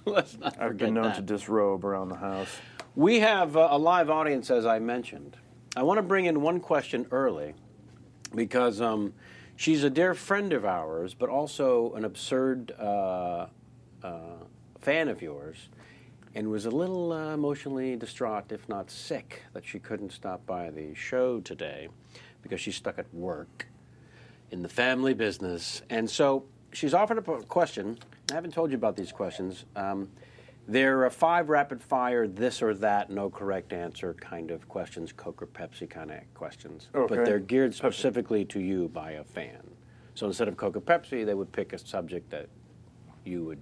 Speaker 1: Let's not forget
Speaker 4: I've been known
Speaker 1: that.
Speaker 4: to disrobe around the house.
Speaker 1: We have a live audience, as I mentioned. I want to bring in one question early because she's a dear friend of ours, but also an absurd fan of yours, and was a little emotionally distraught, if not sick, that she couldn't stop by the show today because she's stuck at work in the family business. And so she's offered up a question. I haven't told you about these questions. They're 5 rapid-fire, this or that, no correct answer kind of questions, Coke or Pepsi kind of questions.
Speaker 4: Okay.
Speaker 1: But they're geared specifically to you by a fan. So instead of Coke or Pepsi, they would pick a subject that you would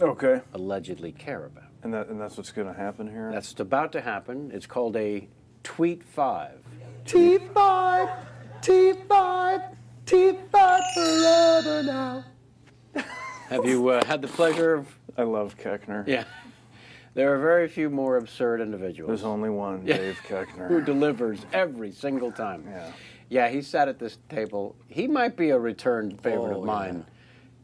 Speaker 4: Okay.
Speaker 1: allegedly care about.
Speaker 4: And that's what's going to happen here?
Speaker 1: That's about to happen. It's called a Tweet 5.
Speaker 5: T5, T5, T5 forever now.
Speaker 1: Have you had the pleasure of...
Speaker 4: I love Keckner.
Speaker 1: Yeah. There are very few more absurd individuals.
Speaker 4: There's only one, Dave Keckner.
Speaker 1: Who delivers every single time.
Speaker 4: Yeah.
Speaker 1: Yeah, he sat at this table. He might be a returned favorite of mine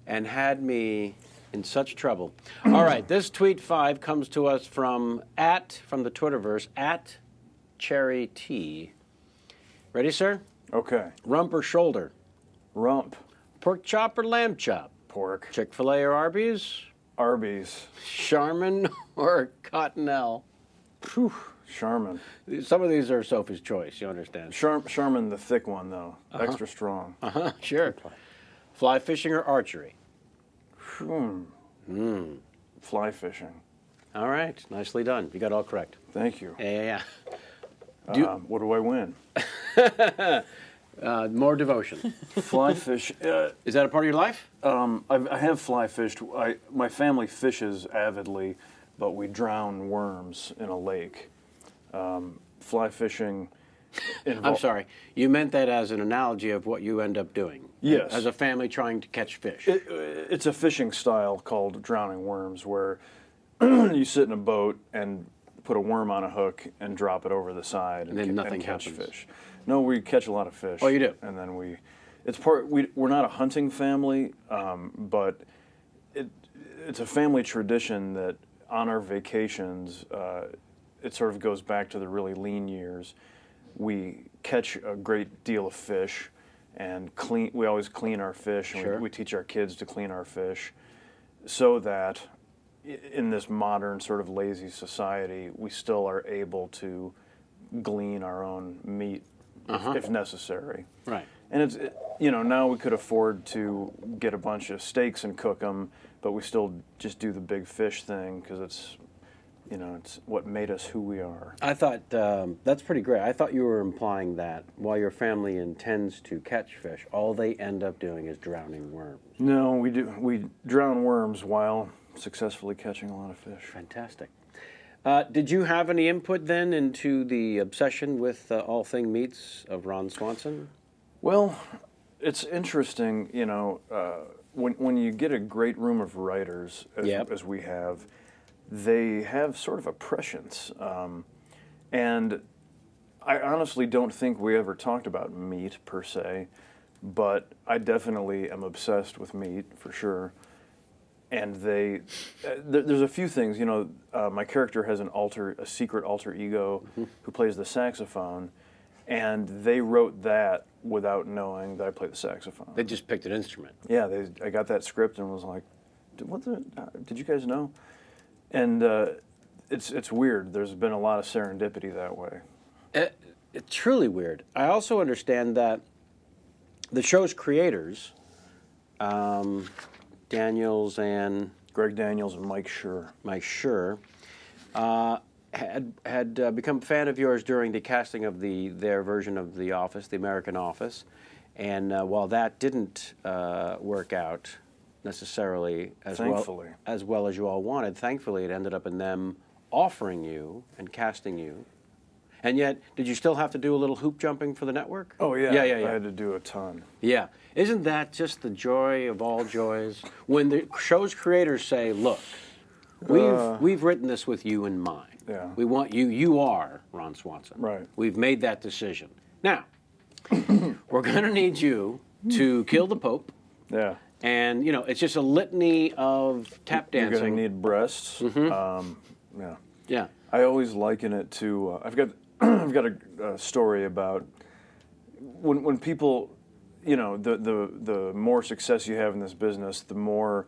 Speaker 1: and had me in such trouble. All right, this Tweet 5 comes to us from the Twitterverse, at Cherry T. Ready, sir?
Speaker 4: Okay.
Speaker 1: Rump or shoulder?
Speaker 4: Rump.
Speaker 1: Pork chop or lamb chop?
Speaker 4: Pork.
Speaker 1: Chick-fil-A or Arby's?
Speaker 4: Arby's.
Speaker 1: Charmin or Cottonelle?
Speaker 4: Whew. Charmin.
Speaker 1: Some of these are Sophie's choice, you understand.
Speaker 4: Charmin, the thick one, though. Extra strong.
Speaker 1: Sure. Fly fishing or archery?
Speaker 4: Fly fishing.
Speaker 1: All right, nicely done. You got it all correct.
Speaker 4: Thank you.
Speaker 1: Yeah.
Speaker 4: What do I win?
Speaker 1: More devotion.
Speaker 4: Fly fish.
Speaker 1: Is that a part of your life?
Speaker 4: I have fly fished. My family fishes avidly, but we drown worms in a lake. Fly fishing.
Speaker 1: I'm sorry. You meant that as an analogy of what you end up doing.
Speaker 4: Yes.
Speaker 1: As a family trying to catch fish.
Speaker 4: It's a fishing style called drowning worms, where you sit in a boat and put a worm on a hook and drop it over the side and
Speaker 1: then nothing
Speaker 4: catch
Speaker 1: happens.
Speaker 4: fish. No, we catch a lot of fish.
Speaker 1: Oh, you do?
Speaker 4: And then we're not a hunting family, but it's a family tradition that on our vacations, it sort of goes back to the really lean years. We catch a great deal of fish, and clean. We always clean our fish, and
Speaker 1: Sure.
Speaker 4: we teach our kids to clean our fish, so that in this modern sort of lazy society, we still are able to glean our own meat if necessary.
Speaker 1: Right.
Speaker 4: And it's, now we could afford to get a bunch of steaks and cook them, but we still just do the big fish thing because it's what made us who we are.
Speaker 1: I thought that's pretty great. I thought you were implying that while your family intends to catch fish, all they end up doing is drowning worms.
Speaker 4: No, we do. We drown worms while successfully catching a lot of fish.
Speaker 1: Fantastic. Did you have any input then into the obsession with all thing meats of Ron Swanson?
Speaker 4: Well, it's interesting, when you get a great room of writers, as we have, they have sort of a prescience. And I honestly don't think we ever talked about meat per se, but I definitely am obsessed with meat for sure. And there's a few things, my character has a secret alter ego who plays the saxophone, and they wrote that without knowing that I play the saxophone.
Speaker 1: They just picked an instrument.
Speaker 4: Yeah, I got that script and was like, did you guys know? And it's weird. There's been a lot of serendipity that way.
Speaker 1: It's truly weird. I also understand that the show's creators, Daniels and
Speaker 4: Greg Daniels and Mike Schur,
Speaker 1: had become a fan of yours during the casting of their version of The Office, The American Office, and while that didn't work out necessarily as well as you all wanted, thankfully it ended up in them offering you and casting you. And yet, did you still have to do a little hoop jumping for the network?
Speaker 4: Oh yeah,
Speaker 1: yeah.
Speaker 4: I had to do a ton.
Speaker 1: Yeah, isn't that just the joy of all joys when the show's creators say, "Look, we've written this with you in mind.
Speaker 4: Yeah.
Speaker 1: We want you. You are Ron Swanson.
Speaker 4: Right.
Speaker 1: We've made that decision. Now, we're going to need you to kill the Pope."
Speaker 4: Yeah.
Speaker 1: And it's just a litany of tap dancing.
Speaker 4: You're going to need breasts. Yeah.
Speaker 1: Yeah.
Speaker 4: I always liken it to. I've got a story about when people, the more success you have in this business, the more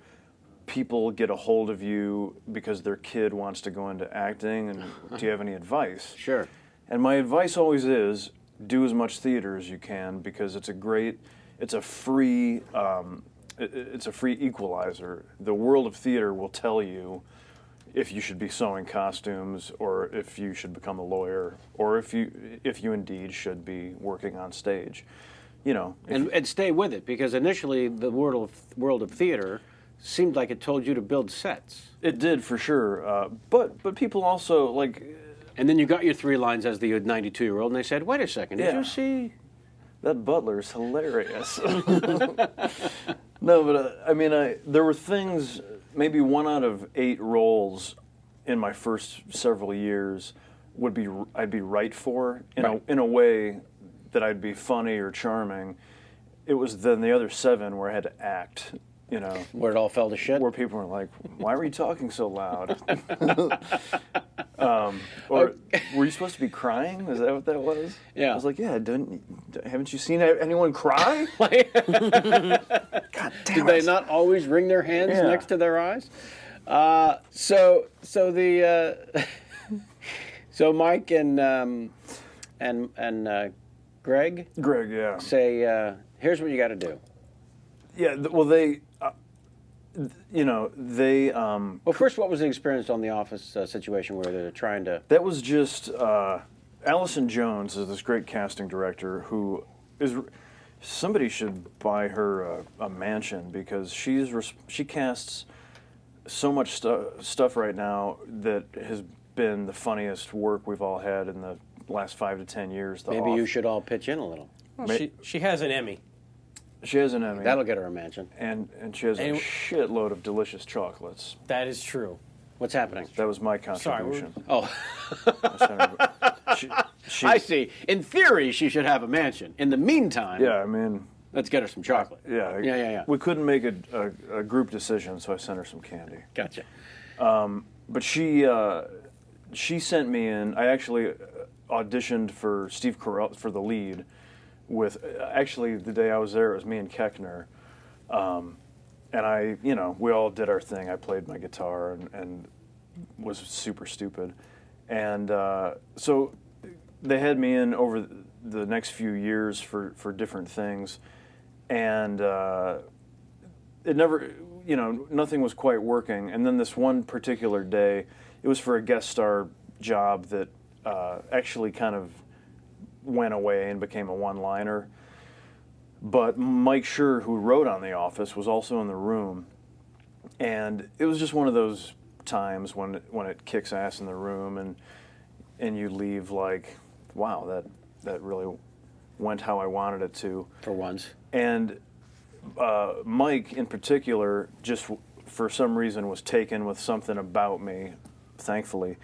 Speaker 4: people get a hold of you because their kid wants to go into acting. And do you have any advice?
Speaker 1: Sure.
Speaker 4: And my advice always is do as much theater as you can because it's a free equalizer. The world of theater will tell you if you should be sewing costumes, or if you should become a lawyer, or if you indeed should be working on stage,
Speaker 1: And stay with it, because initially the world of theater seemed like it told you to build sets.
Speaker 4: It did for sure, but people also like.
Speaker 1: And then you got your 3 lines as the 92-year-old, and they said, "Wait a second, did you see
Speaker 4: that butler's hilarious?" No, but there were things. Maybe 1 out of 8 roles in my first several years I'd be right for in a way that I'd be funny or charming. It was then the other 7 where I had to act.
Speaker 1: where it all fell to shit?"
Speaker 4: Where people were like, "Why were you talking so loud?" Or were you supposed to be crying? Is that what that was?
Speaker 1: Yeah.
Speaker 4: I was like, "Yeah, haven't you seen anyone cry?" God damn
Speaker 1: Did they not always wring their hands next to their eyes? So Mike and Greg
Speaker 4: yeah.
Speaker 1: say, "Here's what you got to do."
Speaker 4: Yeah, well, they.
Speaker 1: Well, first, what was the experience on the Office situation where they're trying to?
Speaker 4: That was just Allison Jones is this great casting director who is. Somebody should buy her a mansion because she casts so much stuff right now that has been the funniest work we've all had in the last 5 to 10 years.
Speaker 1: Maybe you should all pitch in a little.
Speaker 2: Well, she has an Emmy.
Speaker 4: She has an Emmy.
Speaker 1: That'll get her a mansion.
Speaker 4: And she has a shitload of delicious chocolates.
Speaker 2: That is true.
Speaker 1: What's happening?
Speaker 4: That was my contribution.
Speaker 1: I see. In theory, she should have a mansion. In the meantime, let's get her some chocolate.
Speaker 4: Yeah. We couldn't make a group decision, so I sent her some candy.
Speaker 1: Gotcha.
Speaker 4: But she sent me in. I actually auditioned for Steve Carell for the lead with, actually the day I was there, it was me and Keckner. And I, we all did our thing. I played my guitar and was super stupid. And so they had me in over the next few years for different things. And it never, nothing was quite working. And then this one particular day, it was for a guest star job that actually kind of went away and became a one-liner. But Mike Schur, who wrote on The Office, was also in the room. And it was just one of those times when it kicks ass in the room and you leave like, wow, that really went how I wanted it to.
Speaker 1: For once.
Speaker 4: And Mike, in particular, just for some reason was taken with something about me, thankfully.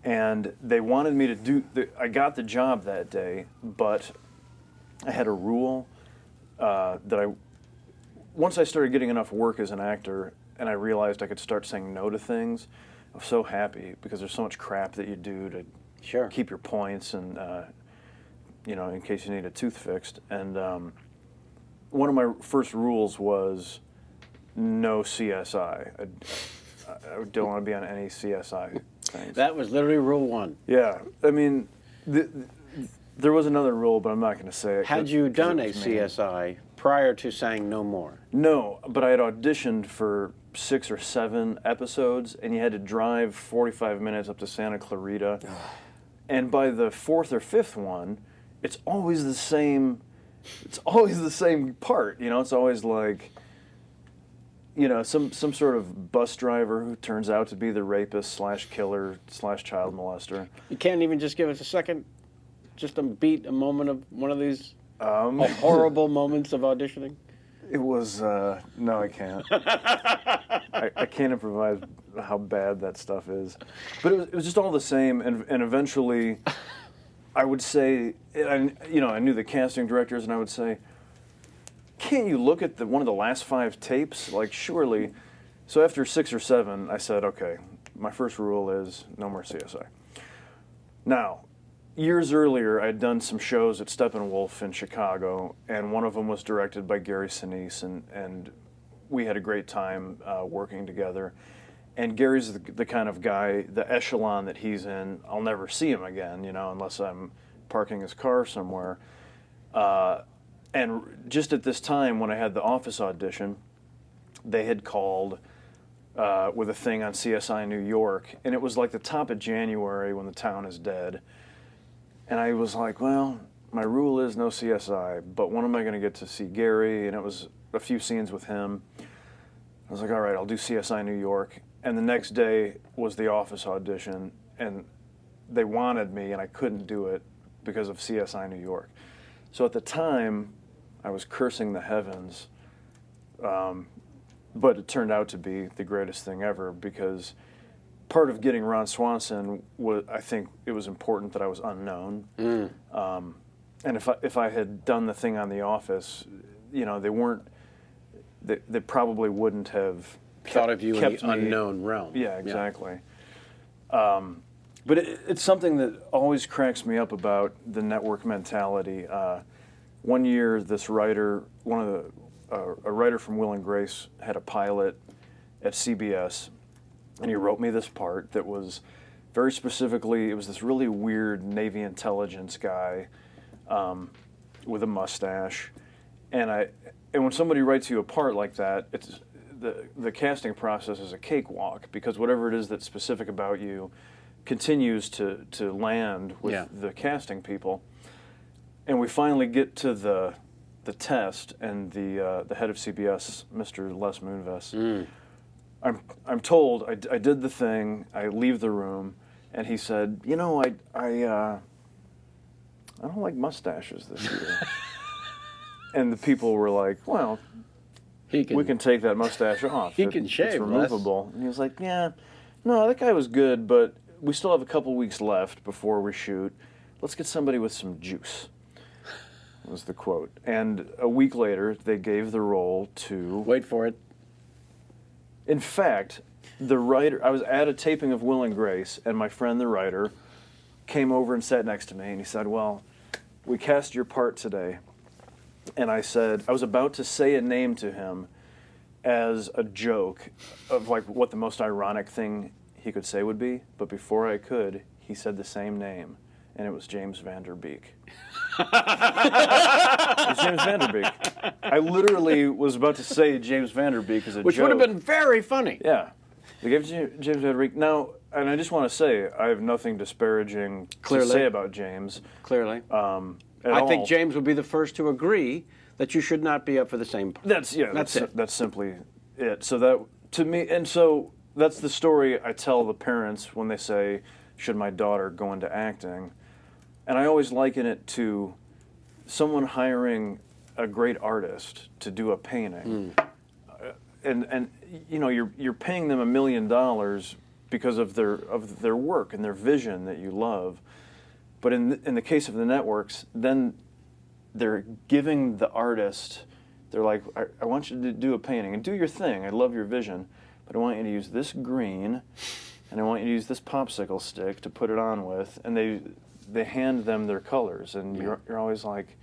Speaker 4: And they wanted me to do, I got the job that day, but I had a rule that once I started getting enough work as an actor and I realized I could start saying no to things, I was so happy because there's so much crap that you do to keep your points and, in case you need a tooth fixed. And one of my first rules was no CSI. I don't want to be on any CSI things.
Speaker 1: That was literally rule 1.
Speaker 4: Yeah. I mean, there was another rule, but I'm not going to say it.
Speaker 1: Had you done a CSI prior to saying no more?
Speaker 4: No, but I had auditioned for 6 or 7 episodes, and you had to drive 45 minutes up to Santa Clarita. And by the 4th or 5th one, it's always the same. It's always the same part. It's always like, some sort of bus driver who turns out to be the rapist / killer / child molester.
Speaker 1: You can't even just give us a second, just a moment of one of these horrible moments of auditioning?
Speaker 4: It was, no, I can't. I can't improvise how bad that stuff is. But it was just all the same, and eventually I would say, I knew the casting directors, and I would say, can't you look at one of the last 5 tapes? Like, surely. So after 6 or 7, I said, okay, my first rule is no more CSI. Now, years earlier, I had done some shows at Steppenwolf in Chicago, and one of them was directed by Gary Sinise, and we had a great time working together. And Gary's the kind of guy, the echelon that he's in, I'll never see him again, unless I'm parking his car somewhere. And just at this time, when I had the Office audition, they had called with a thing on CSI New York, and it was like the top of January when the town is dead. And I was like, well, my rule is no CSI, but when am I going to get to see Gary? And it was a few scenes with him. I was like, all right, I'll do CSI New York. And the next day was the Office audition, and they wanted me, and I couldn't do it because of CSI New York. So at the time, I was cursing the heavens, but it turned out to be the greatest thing ever because part of getting Ron Swanson was, I think it was important that I was unknown. And if I had done the thing on The Office, they probably wouldn't have
Speaker 1: thought of you in the unknown realm.
Speaker 4: Yeah, exactly. Yeah. But it's something that always cracks me up about the network mentality. One year, this writer, a writer from Will and Grace, had a pilot at CBS, and he wrote me this part that was very specifically, it was this really weird Navy intelligence guy with a mustache. And when somebody writes you a part like that, it's the casting process is a cakewalk because whatever it is that's specific about you continues to land with the casting people. And we finally get to the test, and the head of CBS, Mr. Les Moonves, I'm told I did the thing. I leave the room, and he said, I don't like mustaches this year. And the people were like, well, we can take that mustache off.
Speaker 1: He can shave.
Speaker 4: It's removable. And he was like, yeah, no, that guy was good, but we still have a couple weeks left before we shoot. Let's get somebody with some juice. Was the quote. And a week later, they gave the role to...
Speaker 1: Wait for it.
Speaker 4: In fact, the writer... I was at a taping of Will and Grace, and my friend, the writer, came over and sat next to me, and he said, well, we cast your part today, and I said, I was about to say a name to him as a joke of like what the most ironic thing he could say would be, but before I could, he said the same name, and it was James Van Der Beek. It was James Van Der Beek. I literally was about to say James Van Der Beek as a joke.
Speaker 1: Which would have been very funny.
Speaker 4: Yeah. They gave James Van Der Beek. Now, and I just want to say, I have nothing disparaging to say about James.
Speaker 1: Clearly.
Speaker 4: At
Speaker 1: I
Speaker 4: all.
Speaker 1: think James would be the first to agree that you should not be up for the same part.
Speaker 4: That's
Speaker 1: it.
Speaker 4: That's simply it. So that to me, and so that's the story I tell the parents when they say, "Should my daughter go into acting?" And I always liken it to someone hiring a great artist to do a painting, and you know you're paying them $1 million because of their work and their vision that you love. But in the case of the networks, then they're giving the artist, they're like, I want you to do a painting and do your thing. I love your vision, but I want you to use this green, and I want you to use this popsicle stick to put it on with. And they hand them their colors, and you're always like,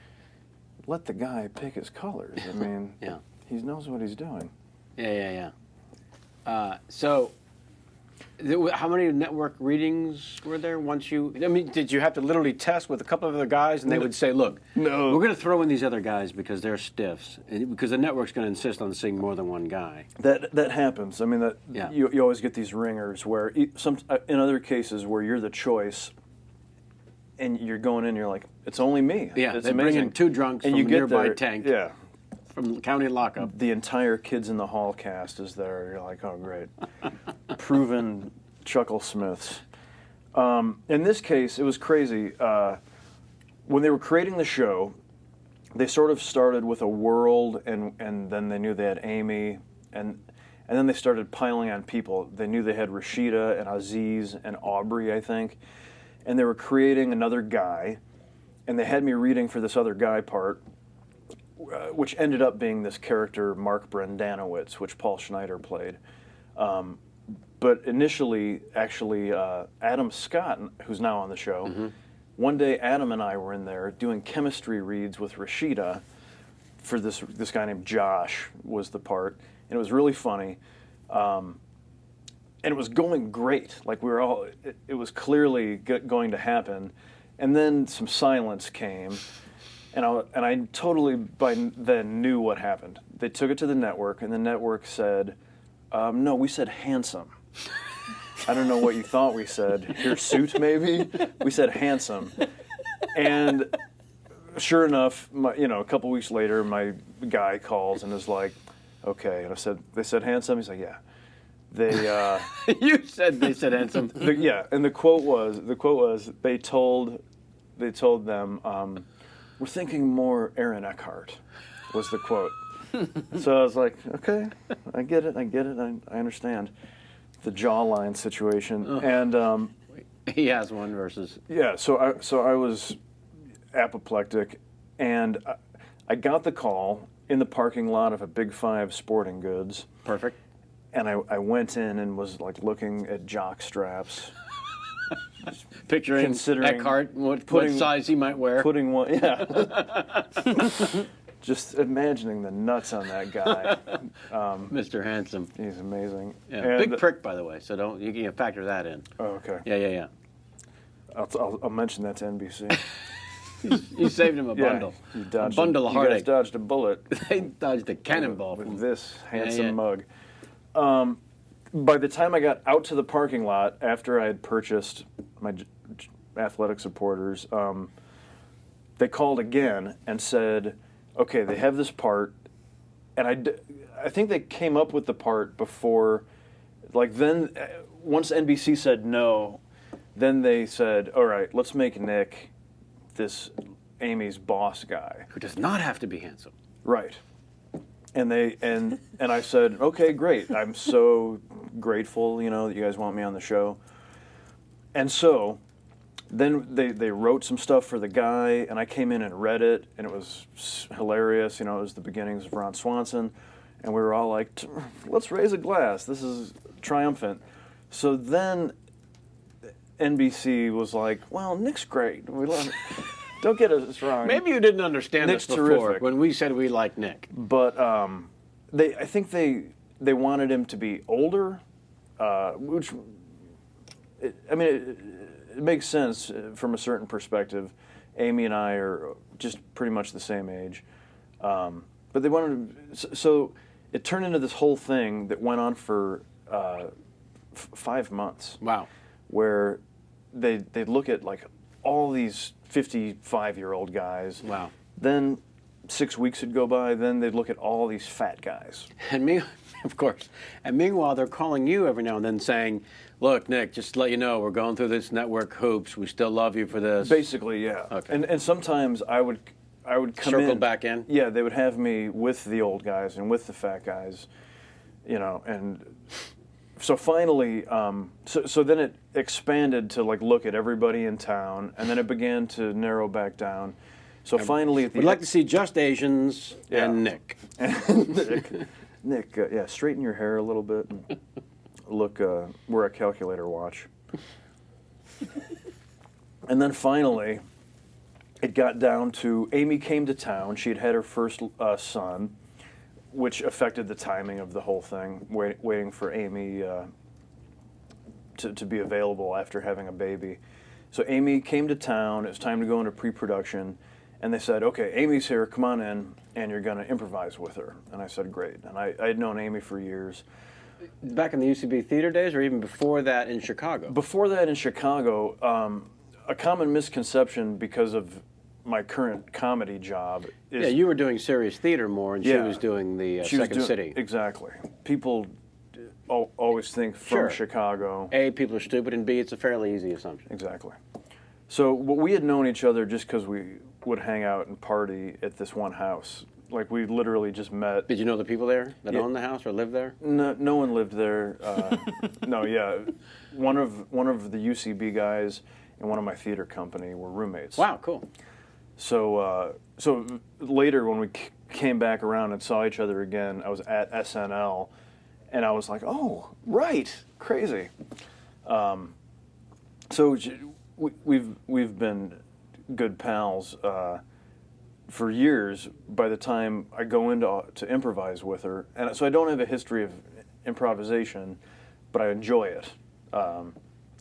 Speaker 4: let the guy pick his colors. I mean,
Speaker 1: Yeah.
Speaker 4: he knows what he's doing.
Speaker 1: Yeah. So, how many network readings were there once you? I mean, did you have to literally test with a couple of other guys, and they would say, "Look,
Speaker 4: No.
Speaker 1: we're going to throw in these other guys because they're stiffs, because the network's going to insist on seeing more than one guy."
Speaker 4: That happens. I mean,
Speaker 1: Yeah.
Speaker 4: you always get these ringers where in other cases where you're the choice, and you're going in, you're like, it's only me.
Speaker 1: Yeah,
Speaker 4: it's
Speaker 1: they bring
Speaker 4: amazing.
Speaker 1: in 2 drunks
Speaker 4: and
Speaker 1: from
Speaker 4: you
Speaker 1: a
Speaker 4: get
Speaker 1: nearby
Speaker 4: there,
Speaker 1: tank.
Speaker 4: Yeah,
Speaker 1: From county lockup.
Speaker 4: the entire Kids in the Hall cast is there. You're like, oh great, proven chucklesmiths. In this case, it was crazy. When they were creating the show, they sort of started with a world, and then they knew they had Amy, and then they started piling on people. They knew they had Rashida and Aziz and Aubrey, I think, and they were creating another guy, and they had me reading for this other guy part, which ended up being this character, Mark Brendanowitz, which Paul Schneider played. But initially, actually, Adam Scott, who's now on the show, one day Adam and I were in there doing chemistry reads with Rashida for this guy named Josh was the part, and it was really funny. And it was going great. Like we were all, it was clearly going to happen. And then some silence came, and I totally by then knew what happened. They took it to the network, and the network said, no, we said handsome. I don't know what you thought we said. Hirsute, maybe? We said handsome. And sure enough, a couple weeks later, my guy calls and is like, okay. And they said handsome? He's like, yeah. They
Speaker 1: You said they said handsome.
Speaker 4: yeah, and the quote was they told them we're thinking more Aaron Eckhart was the quote. So I was like, okay, I get it, I understand the jawline situation. And
Speaker 1: He has one versus.
Speaker 4: yeah, so I was apoplectic, and I got the call in the parking lot of a Big Five Sporting Goods.
Speaker 1: Perfect.
Speaker 4: And I went in and was like looking at jock straps,
Speaker 1: Picturing
Speaker 4: considering
Speaker 1: Eckhart, what
Speaker 4: putting-
Speaker 1: size he might wear.
Speaker 4: putting one, yeah. Just imagining the nuts on that guy.
Speaker 1: Mr. Handsome.
Speaker 4: He's amazing.
Speaker 1: Yeah.
Speaker 4: And-
Speaker 1: Big prick, by the way, so you can factor that in.
Speaker 4: Oh, okay.
Speaker 1: Yeah.
Speaker 4: I'll mention that to NBC.
Speaker 1: You saved him a
Speaker 4: Yeah,
Speaker 1: bundle.
Speaker 4: you dodged
Speaker 1: A bundle of
Speaker 4: you guys
Speaker 1: heartache.
Speaker 4: dodged a bullet
Speaker 1: They dodged a cannonball
Speaker 4: with
Speaker 1: from
Speaker 4: this handsome
Speaker 1: yeah.
Speaker 4: mug. By the time I got out to the parking lot after I had purchased my athletic supporters, they called again and said, okay, they have this part, and I think they came up with the part before, like then, once NBC said no, then they said, all right, let's make Nick this Amy's boss guy.
Speaker 1: who does not have to be handsome.
Speaker 4: Right. And I said, okay, great. I'm so grateful, that you guys want me on the show. And so then they wrote some stuff for the guy, and I came in and read it, and it was hilarious. It was the beginnings of Ron Swanson, and we were all like, let's raise a glass. This is triumphant. So then NBC was like, well, Nick's great. We love it. Don't get us wrong.
Speaker 1: Maybe you didn't understand
Speaker 4: Nick's
Speaker 1: this before
Speaker 4: terrific.
Speaker 1: when we said we like Nick.
Speaker 4: But I think they wanted him to be older, which it makes sense from a certain perspective. Amy and I are just pretty much the same age, but they wanted so it turned into this whole thing that went on for 5 months.
Speaker 1: Wow.
Speaker 4: Where they'd look at like all these 55-year-old guys.
Speaker 1: Wow.
Speaker 4: Then 6 weeks would go by. Then they'd look at all these fat guys.
Speaker 1: And me, of course. And meanwhile, they're calling you every now and then saying, "Look, Nick, just to let you know, we're going through this network hoops. We still love you for this."
Speaker 4: Basically, yeah.
Speaker 1: Okay.
Speaker 4: And sometimes I would come
Speaker 1: Circle
Speaker 4: in,
Speaker 1: back in?
Speaker 4: Yeah, they would have me with the old guys and with the fat guys, and so finally, so then it expanded to like look at everybody in town, and then it began to narrow back down. So finally, at the
Speaker 1: We'd like to see just Asians and Nick.
Speaker 4: Nick, yeah, straighten your hair a little bit and look, wear a calculator watch. And then finally, it got down to Amy came to town. She had her first son, which affected the timing of the whole thing, waiting for Amy to be available after having a baby. So Amy came to town. It was time to go into pre-production. And they said, "Okay, Amy's here, come on in, and you're going to improvise with her." And I said, "Great." And I had known Amy for years.
Speaker 1: Back in the UCB theater days, or even before that in Chicago?
Speaker 4: Before that in Chicago, a common misconception because of my current comedy job is...
Speaker 1: Yeah, you were doing serious theater more, and she was doing the Second City.
Speaker 4: Exactly. People always think from Chicago.
Speaker 1: A, people are stupid, and B, it's a fairly easy assumption.
Speaker 4: Exactly. So we had known each other just because we would hang out and party at this one house. Like, we literally just met.
Speaker 1: Did you know the people there that owned the house or lived there?
Speaker 4: No one lived there. No, yeah. One of the UCB guys and one of my theater company were roommates.
Speaker 1: Wow, cool.
Speaker 4: So later when we came back around and saw each other again, I was at SNL, and I was like, "Oh, right, crazy." So we've been good pals for years. By the time I go into to improvise with her, and so I don't have a history of improvisation, but I enjoy it.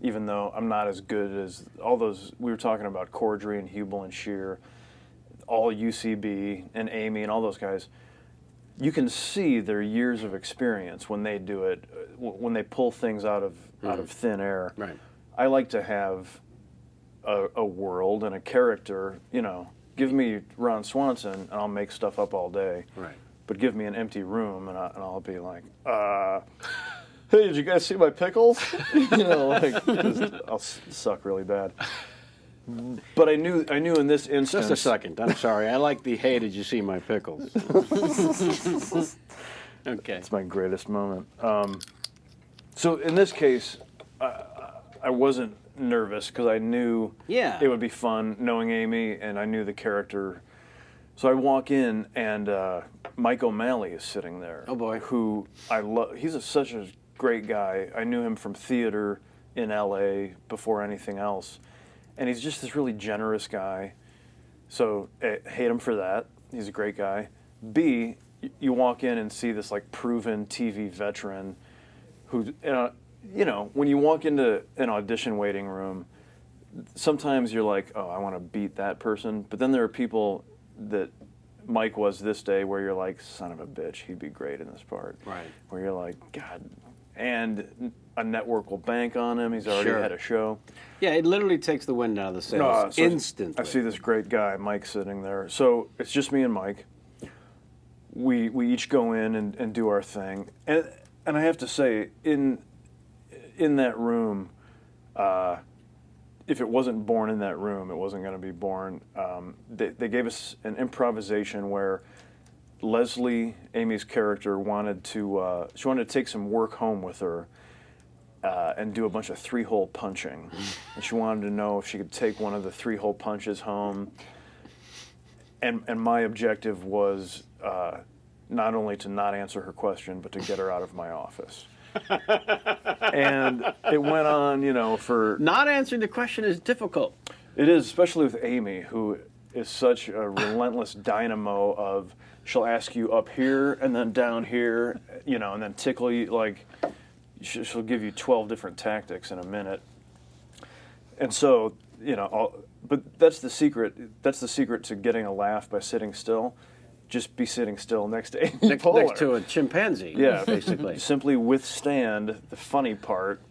Speaker 4: Even though I'm not as good as all those, we were talking about Cordry and Hubel and Shear, all UCB and Amy and all those guys, you can see their years of experience when they do it, when they pull things out of thin air.
Speaker 1: Right.
Speaker 4: I like to have a world and a character, give me Ron Swanson and I'll make stuff up all day.
Speaker 1: Right.
Speaker 4: But give me an empty room and I'll be like, "Hey, did you guys see my pickles?" I'll suck really bad. But I knew in this instance.
Speaker 1: Just a second. I'm sorry. I like the "Hey, did you see my pickles?" Okay.
Speaker 4: It's my greatest moment. So in this case, I wasn't nervous because I knew it would be fun knowing Amy, and I knew the character. So I walk in, and Mike O'Malley is sitting there.
Speaker 1: Oh, boy.
Speaker 4: Who I love. He's such a great guy. I knew him from theater in LA before anything else. And he's just this really generous guy. So I hate him for that. He's a great guy. B, you walk in and see this like proven TV veteran who, when you walk into an audition waiting room, sometimes you're like, "Oh, I want to beat that person." But then there are people that Mike was this day where you're like, "Son of a bitch, he'd be great in this part."
Speaker 1: Right.
Speaker 4: Where you're like, "God," and a network will bank on him. He's already had a show.
Speaker 1: Yeah, it literally takes the wind out of the sails instantly.
Speaker 4: I see this great guy, Mike, sitting there. So it's just me and Mike. We each go in and do our thing. And I have to say, in that room, if it wasn't born in that room, it wasn't going to be born. They gave us an improvisation where Leslie, Amy's character, wanted to take some work home with her and do a bunch of three-hole punching. And she wanted to know if she could take one of the three-hole punches home. And my objective was not only to not answer her question, but to get her out of my office. And it went on, for...
Speaker 1: Not answering the question is difficult.
Speaker 4: It is, especially with Amy, who is such a relentless dynamo of, she'll ask you up here and then down here, you know, and then tickle you, like, she'll give you 12 different tactics in a minute. And so, you know, but that's the secret. That's the secret to getting a laugh by sitting still. Just be sitting still next to Amy Poehler.
Speaker 1: Next to a chimpanzee,
Speaker 4: Yeah,
Speaker 1: basically.
Speaker 4: Simply withstand the funny part,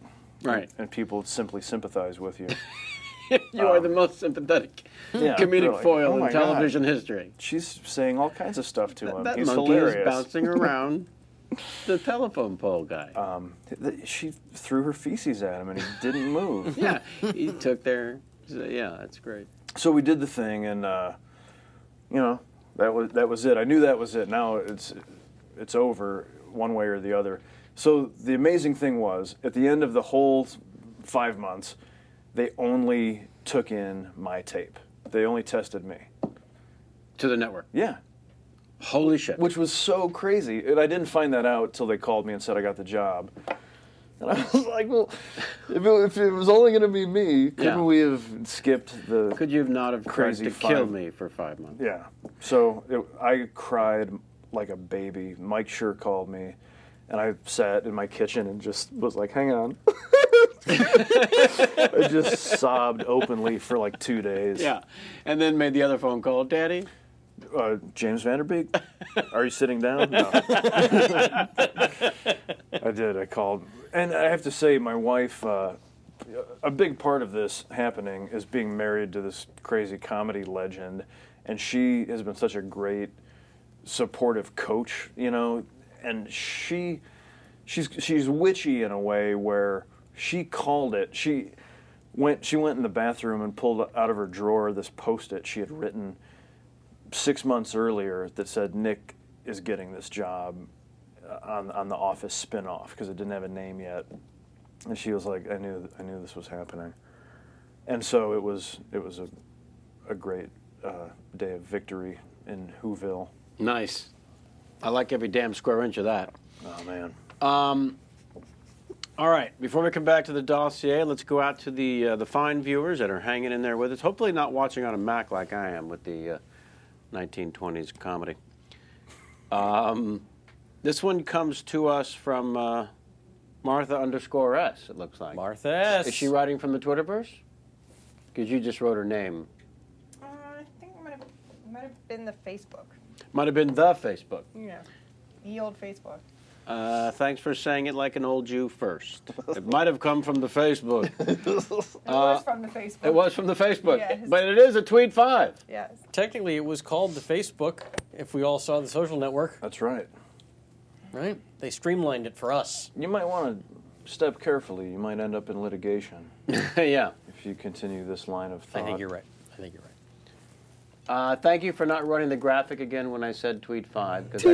Speaker 1: Right.
Speaker 4: and people simply sympathize with you.
Speaker 1: You are the most sympathetic comedic
Speaker 4: really.
Speaker 1: foil
Speaker 4: Oh my
Speaker 1: in television history.
Speaker 4: She's saying all kinds of stuff to him.
Speaker 1: That
Speaker 4: He's
Speaker 1: monkey
Speaker 4: hilarious.
Speaker 1: is bouncing around the telephone pole guy.
Speaker 4: She threw her feces at him, and he didn't move.
Speaker 1: Yeah, he took their. Yeah, that's great.
Speaker 4: So we did the thing, and you know, that was it. I knew that was it. Now it's over one way or the other. So the amazing thing was, at the end of the whole 5 months, they only took in my tape. They only tested me.
Speaker 1: To the network.
Speaker 4: Yeah.
Speaker 1: Holy shit.
Speaker 4: Which was so crazy. And I didn't find that out till they called me and said I got the job. And I was like, well, if it was only going to be me, couldn't we have skipped the
Speaker 1: Could you not have tried
Speaker 4: crazy
Speaker 1: to kill me for 5 months?
Speaker 4: Yeah. So I cried like a baby. Mike Schur called me, and I sat in my kitchen and just was like, hang on. I just sobbed openly for like 2 days.
Speaker 1: Yeah. And then made the other phone call. Daddy?
Speaker 4: James Vanderbeek, are you sitting down? No. I did. I called. And I have to say, my wife, a big part of this happening is being married to this crazy comedy legend. And she has been such a great supportive coach, you know. And she's witchy in a way where she called it. She went in the bathroom and pulled out of her drawer this Post-it she had written 6 months earlier that said Nick is getting this job on the Office spinoff, because it didn't have a name yet. And she was like, I knew this was happening. And so it was a great day of victory in Whoville.
Speaker 1: Nice. I like every damn square inch of that.
Speaker 4: Oh man.
Speaker 1: All right. Before we come back to the dossier, let's go out to the fine viewers that are hanging in there with us. Hopefully not watching on a Mac like I am with the 1920s comedy. This one comes to us from Martha_S, it looks like.
Speaker 2: Martha S.
Speaker 1: Is she writing from the Twitterverse? Because you just wrote her name.
Speaker 3: I think it might have been the Facebook.
Speaker 1: Might have been the Facebook.
Speaker 3: Yeah, the old Facebook.
Speaker 1: Thanks for saying it like an old Jew first. It might have come from the Facebook.
Speaker 3: It was from the Facebook.
Speaker 1: It was from the Facebook.
Speaker 3: Yes.
Speaker 1: But it is a Tweet 5.
Speaker 3: Yes.
Speaker 2: Technically, it was called the Facebook, if we all saw the social network,
Speaker 4: That's right.
Speaker 2: right? They streamlined it for us.
Speaker 4: You might want to step carefully. You might end up in litigation
Speaker 1: Yeah.
Speaker 4: if you continue this line of thought.
Speaker 2: I think you're right.
Speaker 1: Thank you for not running the graphic again when I said Tweet 5, because I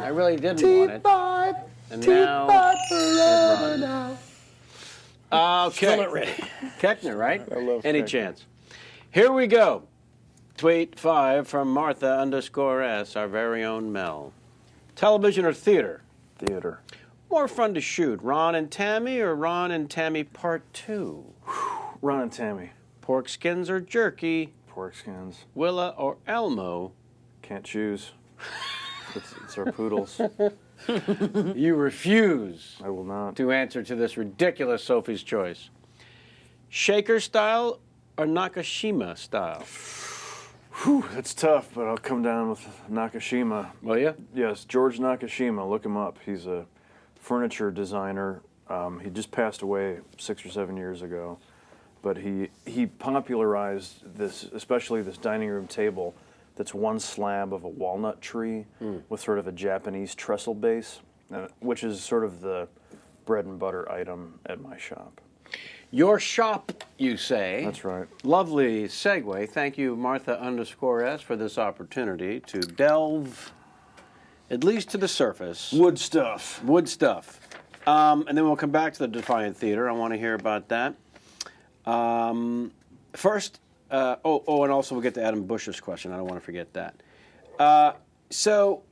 Speaker 1: really didn't want it.
Speaker 5: T5,
Speaker 1: And
Speaker 5: T5
Speaker 1: now
Speaker 5: forever
Speaker 1: it
Speaker 5: now.
Speaker 1: Okay.
Speaker 2: Still not ready.
Speaker 1: Keckner, right?
Speaker 4: I love
Speaker 1: Any
Speaker 4: Keckner.
Speaker 1: chance. Here we go. Tweet 5 from Martha_S, our very own Mel. Television or theater?
Speaker 4: Theater.
Speaker 1: More fun to shoot, Ron and Tammy or Ron and Tammy Part 2?
Speaker 4: Ron and Tammy.
Speaker 1: Pork skins or jerky?
Speaker 4: Pork skins.
Speaker 1: Willa or Elmo?
Speaker 4: Can't choose. It's our poodles.
Speaker 1: You refuse
Speaker 4: I will not.
Speaker 1: to answer to this ridiculous Sophie's Choice. Shaker style or Nakashima style?
Speaker 4: Whew, that's tough, but I'll come down with Nakashima.
Speaker 1: Will you?
Speaker 4: Yes, George Nakashima. Look him up. He's a furniture designer. He just passed away 6 or 7 years ago. But he popularized this, especially this dining room table that's one slab of a walnut tree with sort of a Japanese trestle base, which is sort of the bread and butter item at my shop.
Speaker 1: Your shop, you say.
Speaker 4: That's right.
Speaker 1: Lovely segue. Thank you, Martha_S, for this opportunity to delve, at least to the surface.
Speaker 4: Wood stuff.
Speaker 1: Wood stuff. And then we'll come back to the Defiant Theater. I want to hear about that. First, and also we'll get to Adam Bush's question. I don't want to forget that. So,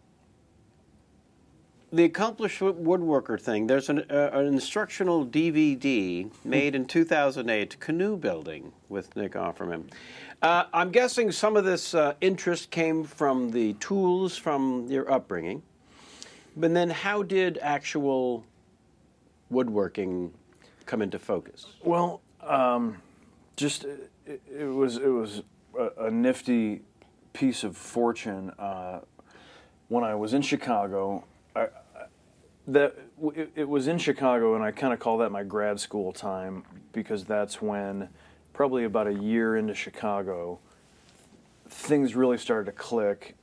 Speaker 1: the accomplished woodworker thing. There's an instructional DVD made in 2008, Canoe Building with Nick Offerman. I'm guessing some of this interest came from the tools from your upbringing, but then how did actual woodworking come into focus?
Speaker 4: Well, just it was a nifty piece of fortune. When I was in Chicago, it was in Chicago, and I kind of call that my grad school time, because that's when, probably about a year into Chicago, things really started to click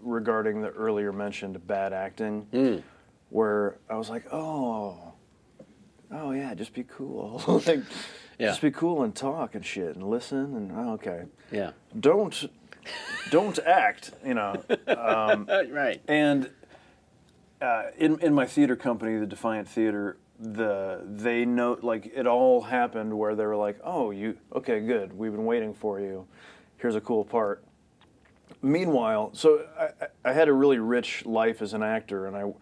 Speaker 4: regarding the earlier mentioned bad acting, where I was like, oh yeah, just be cool. Like, just be cool and talk and shit and listen and okay.
Speaker 1: Yeah.
Speaker 4: Don't act,
Speaker 1: Right.
Speaker 4: And in my theater company, the Defiant Theater, they know, like, it all happened where they were like, oh, okay, good, we've been waiting for you. Here's a cool part. Meanwhile, so I had a really rich life as an actor, and I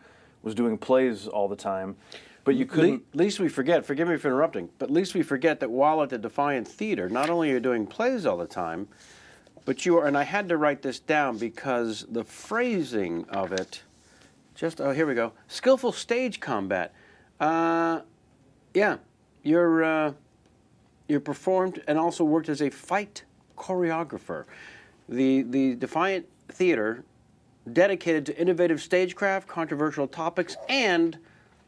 Speaker 4: was doing plays all the time. But you couldn't.
Speaker 1: Least we forget, forgive me for interrupting, but least we forget that while at the Defiant Theater, not only are you doing plays all the time, but you are, and I had to write this down because the phrasing of it, here we go, skillful stage combat. Yeah, you're performed and also worked as a fight choreographer. The Defiant Theater, dedicated to innovative stagecraft, controversial topics, and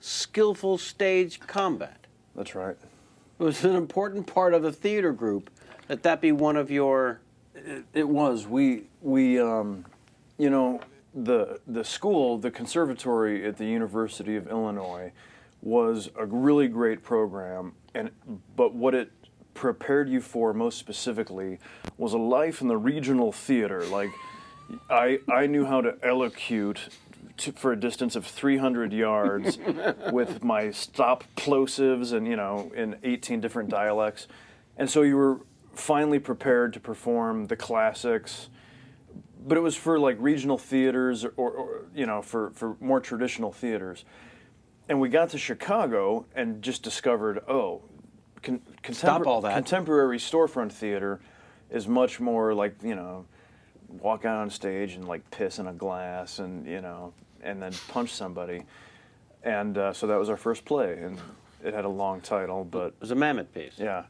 Speaker 1: skillful stage combat.
Speaker 4: That's right.
Speaker 1: It was an important part of the theater group that be one of your...
Speaker 4: It was. We the school, the conservatory at the University of Illinois, was a really great program, but what it prepared you for most specifically was a life in the regional theater. Like, I knew how to elocute for a distance of 300 yards with my stop plosives and, in 18 different dialects. And so you were finally prepared to perform the classics, but it was for like regional theaters or for more traditional theaters. And we got to Chicago and just discovered,
Speaker 1: stop all that.
Speaker 4: Contemporary storefront theater is much more like, walk out on stage and like piss in a glass and, and then punch somebody. And so that was our first play, and it had a long title, but...
Speaker 1: It was a mammoth piece.
Speaker 4: Yeah.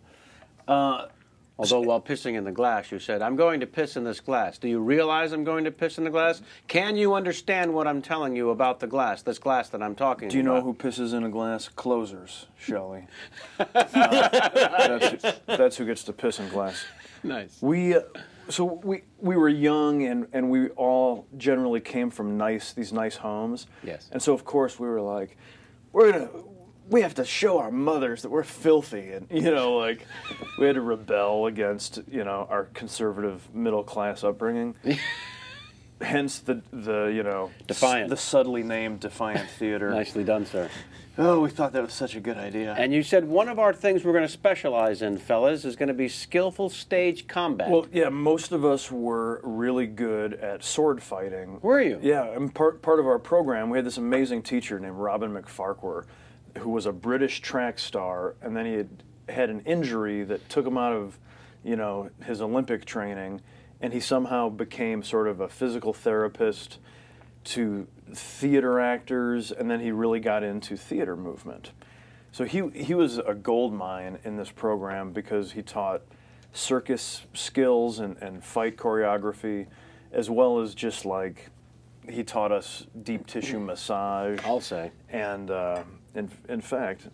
Speaker 1: Although while pissing in the glass, you said, I'm going to piss in this glass. Do you realize I'm going to piss in the glass? Can you understand what I'm telling you about the glass, this glass that I'm talking about?
Speaker 4: Do you know who pisses in a glass? Closers, Shelley. That's who gets to piss in glass.
Speaker 1: Nice.
Speaker 4: We were young, and we all generally came from these nice homes.
Speaker 1: Yes.
Speaker 4: And so, of course, we were like, we have to show our mothers that we're filthy, and we had to rebel against our conservative middle class upbringing. Hence the
Speaker 1: Defiant.
Speaker 4: the subtly named Defiant Theater.
Speaker 1: Nicely done, sir.
Speaker 4: Oh, we thought that was such a good idea.
Speaker 1: And you said one of our things we're going to specialize in, fellas, is going to be skillful stage combat.
Speaker 4: Well, yeah, most of us were really good at sword fighting.
Speaker 1: Were you?
Speaker 4: Yeah, and part of our program, we had this amazing teacher named Robin McFarquhar, who was a British track star, and then he had an injury that took him out of, his Olympic training, and he somehow became sort of a physical therapist to theater actors, and then he really got into theater movement. So he was a gold mine in this program because he taught circus skills and fight choreography, as well as just like he taught us deep tissue massage.
Speaker 1: I'll say.
Speaker 4: And in fact,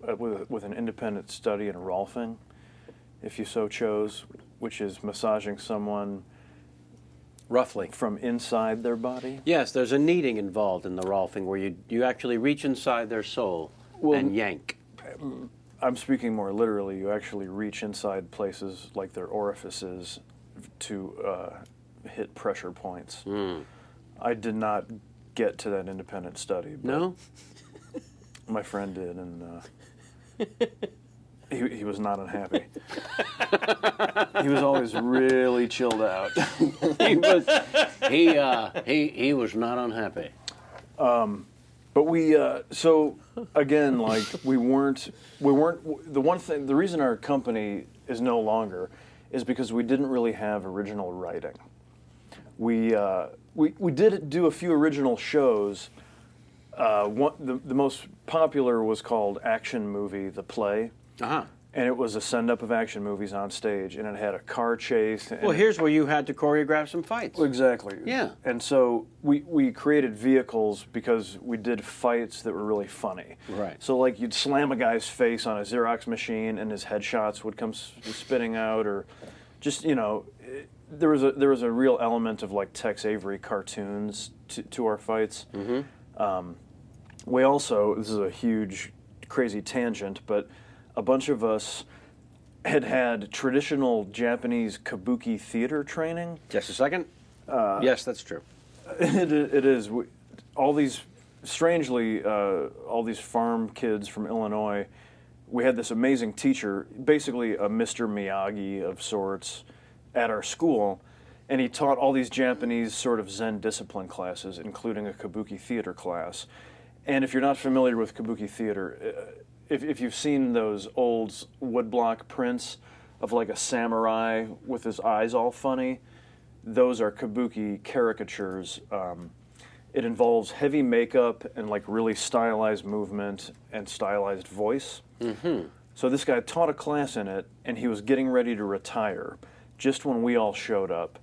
Speaker 4: with an independent study in Rolfing, if you so chose, which is massaging someone
Speaker 1: Roughly.
Speaker 4: from inside their body.
Speaker 1: Yes, there's a kneading involved in the Rolfing where you actually reach inside their soul and yank.
Speaker 4: I'm speaking more literally. You actually reach inside places like their orifices to hit pressure points. I did not get to that independent study. But
Speaker 1: No?
Speaker 4: my friend did, and he was not unhappy. He was always really chilled out.
Speaker 1: He was not unhappy.
Speaker 4: But we, so again, like we weren't, the one thing, the reason our company is no longer is because we didn't really have original writing. We did do a few original shows. The most popular was called Action Movie, the play.
Speaker 1: Uh-huh.
Speaker 4: And it was a send-up of action movies on stage, and it had a car chase. And
Speaker 1: Well, here's where you had to choreograph some fights.
Speaker 4: exactly.
Speaker 1: Yeah.
Speaker 4: And so we created vehicles because we did fights that were really funny.
Speaker 1: Right.
Speaker 4: So like you'd slam a guy's face on a Xerox machine, and his headshots would come spitting out, or just there was a real element of like Tex Avery cartoons to our fights. Mm-hmm. We also, this is a huge, crazy tangent, but a bunch of us had traditional Japanese kabuki theater training.
Speaker 1: Just a second. Yes, that's true.
Speaker 4: It is. All these, strangely, all these farm kids from Illinois, we had this amazing teacher, basically a Mr. Miyagi of sorts, at our school, and he taught all these Japanese sort of Zen discipline classes, including a kabuki theater class. And if you're not familiar with kabuki theater, if you've seen those old woodblock prints of like a samurai with his eyes all funny, those are kabuki caricatures. It involves heavy makeup and like really stylized movement and stylized voice. Mm-hmm. So this guy taught a class in it, and he was getting ready to retire just when we all showed up.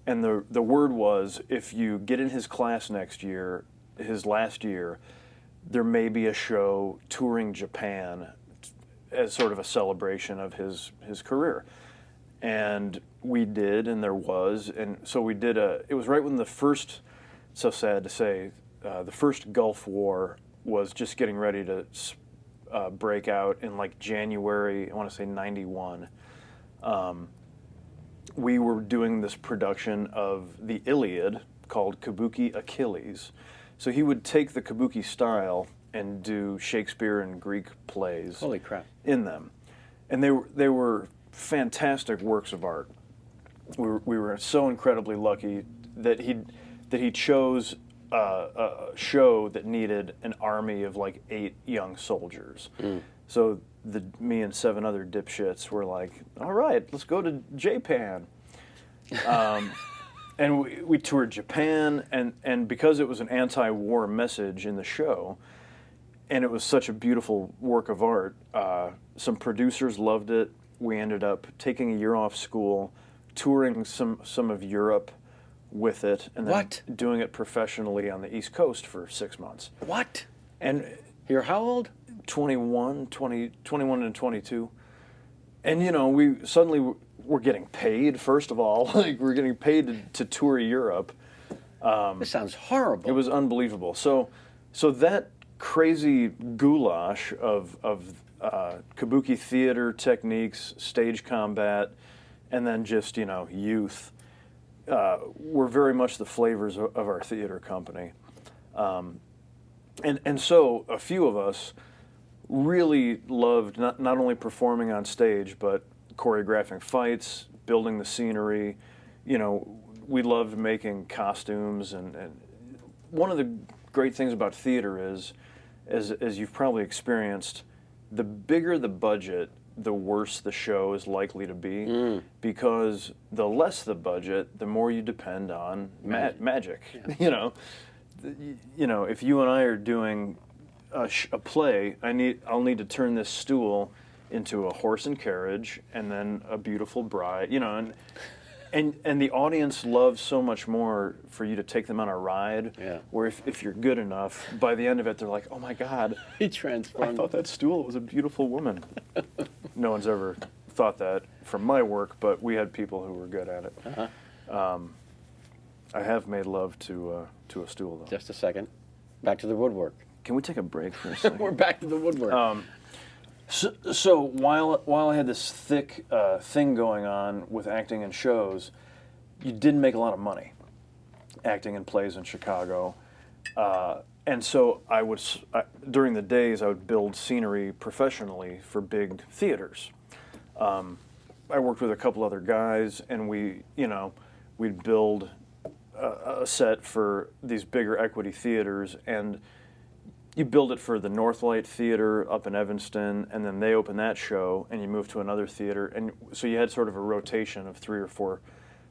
Speaker 4: And the word was, if you get in his class next year, his last year, there may be a show touring Japan as sort of a celebration of his career. And we did, and there was, and so we did it was right when the first, so sad to say, the first Gulf War was just getting ready to break out in like January, I want to say 91. We were doing this production of the Iliad called Kabuki Achilles. So he would take the kabuki style and do Shakespeare and Greek plays.
Speaker 1: Holy crap.
Speaker 4: In them. And they were fantastic works of art. We were so incredibly lucky that he chose a show that needed an army of like 8 young soldiers. Mm. So me and 7 other dipshits were like, all right, let's go to Japan. And we toured Japan, and because it was an anti-war message in the show, and it was such a beautiful work of art, some producers loved it. We ended up taking a year off school, touring some of Europe with it, and then doing it professionally on the East Coast for 6 months.
Speaker 1: What?
Speaker 4: And
Speaker 1: you're how old?
Speaker 4: 21 and 22. And we suddenly we're getting paid, first of all. Like, we're getting paid to tour Europe.
Speaker 1: This sounds horrible.
Speaker 4: It was unbelievable. So that crazy goulash of kabuki theater techniques, stage combat, and then just, youth, were very much the flavors of our theater company. And so a few of us really loved not only performing on stage, but choreographing fights, building the scenery. We loved making costumes, and one of the great things about theater is, as you've probably experienced, the bigger the budget, the worse the show is likely to be, because the less the budget, the more you depend on magic. Yeah. If you and I are doing a play, I'll need to turn this stool into a horse and carriage, and then a beautiful bride, and the audience loves so much more for you to take them on a ride. Yeah. Where if you're good enough, by the end of it, they're like, "Oh my God,
Speaker 1: he transformed.
Speaker 4: I thought that stool was a beautiful woman." No one's ever thought that from my work, but we had people who were good at it. Uh-huh. I have made love to a stool, though.
Speaker 1: Just a second. Back to the woodwork.
Speaker 4: Can we take a break for a second?
Speaker 1: We're back to the woodwork.
Speaker 4: So while I had this thick thing going on with acting in shows, you didn't make a lot of money acting in plays in Chicago. And so during the days, I would build scenery professionally for big theaters. I worked with a couple other guys, and we'd build a set for these bigger equity theaters, and you build it for the Northlight Theater up in Evanston, and then they open that show, and you move to another theater, and so you had sort of a rotation of 3 or 4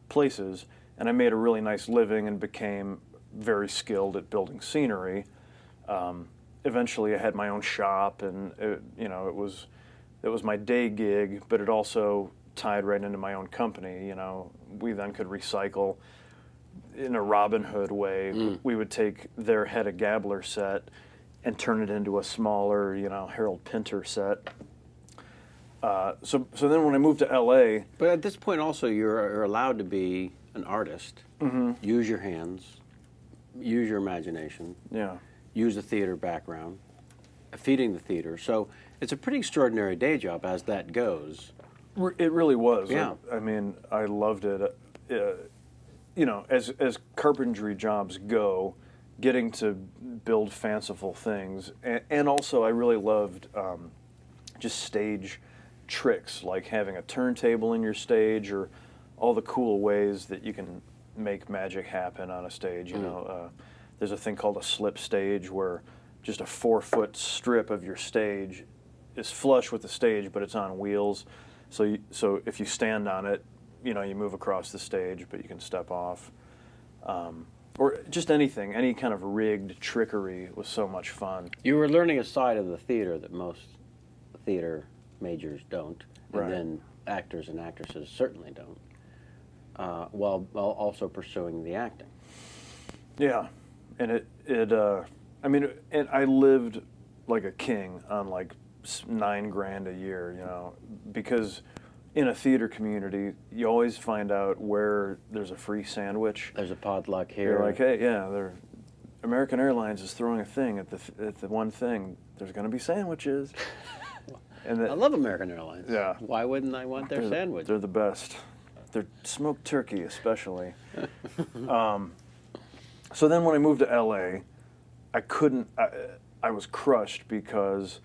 Speaker 4: places, and I made a really nice living and became very skilled at building scenery. Eventually, I had my own shop, and it was my day gig, but it also tied right into my own company. You know, we then could recycle in a Robin Hood way. We would take their Hedda Gabler set and turn it into a smaller, Harold Pinter set. So then when I moved to L.A.
Speaker 1: But at this point also, you're allowed to be an artist. Use your hands, use your imagination, use the theater background, feeding the theater. So it's a pretty extraordinary day job as that goes.
Speaker 4: It really was.
Speaker 1: Yeah.
Speaker 4: I mean, I loved it. As carpentry jobs go, getting to build fanciful things, and also I really loved just stage tricks, like having a turntable in your stage, or all the cool ways that you can make magic happen on a stage. There's a thing called a slip stage, where just a 4-foot strip of your stage is flush with the stage, but it's on wheels. So if you stand on it, you move across the stage, but you can step off. Or just anything, any kind of rigged trickery was so much fun.
Speaker 1: You were learning a side of the theater that most theater majors don't, and
Speaker 4: Right.
Speaker 1: then actors and actresses certainly don't, while also pursuing the acting.
Speaker 4: Yeah, and and I lived like a king on like $9,000 a year, because in a theater community, you always find out where there's a free sandwich.
Speaker 1: There's a potluck here.
Speaker 4: You're like, hey, American Airlines is throwing a thing at the one thing. There's going to be sandwiches. And
Speaker 1: I love American Airlines.
Speaker 4: Yeah.
Speaker 1: Why wouldn't I want their sandwich?
Speaker 4: They're the best. They're smoked turkey, especially. So then when I moved to LA, I was crushed because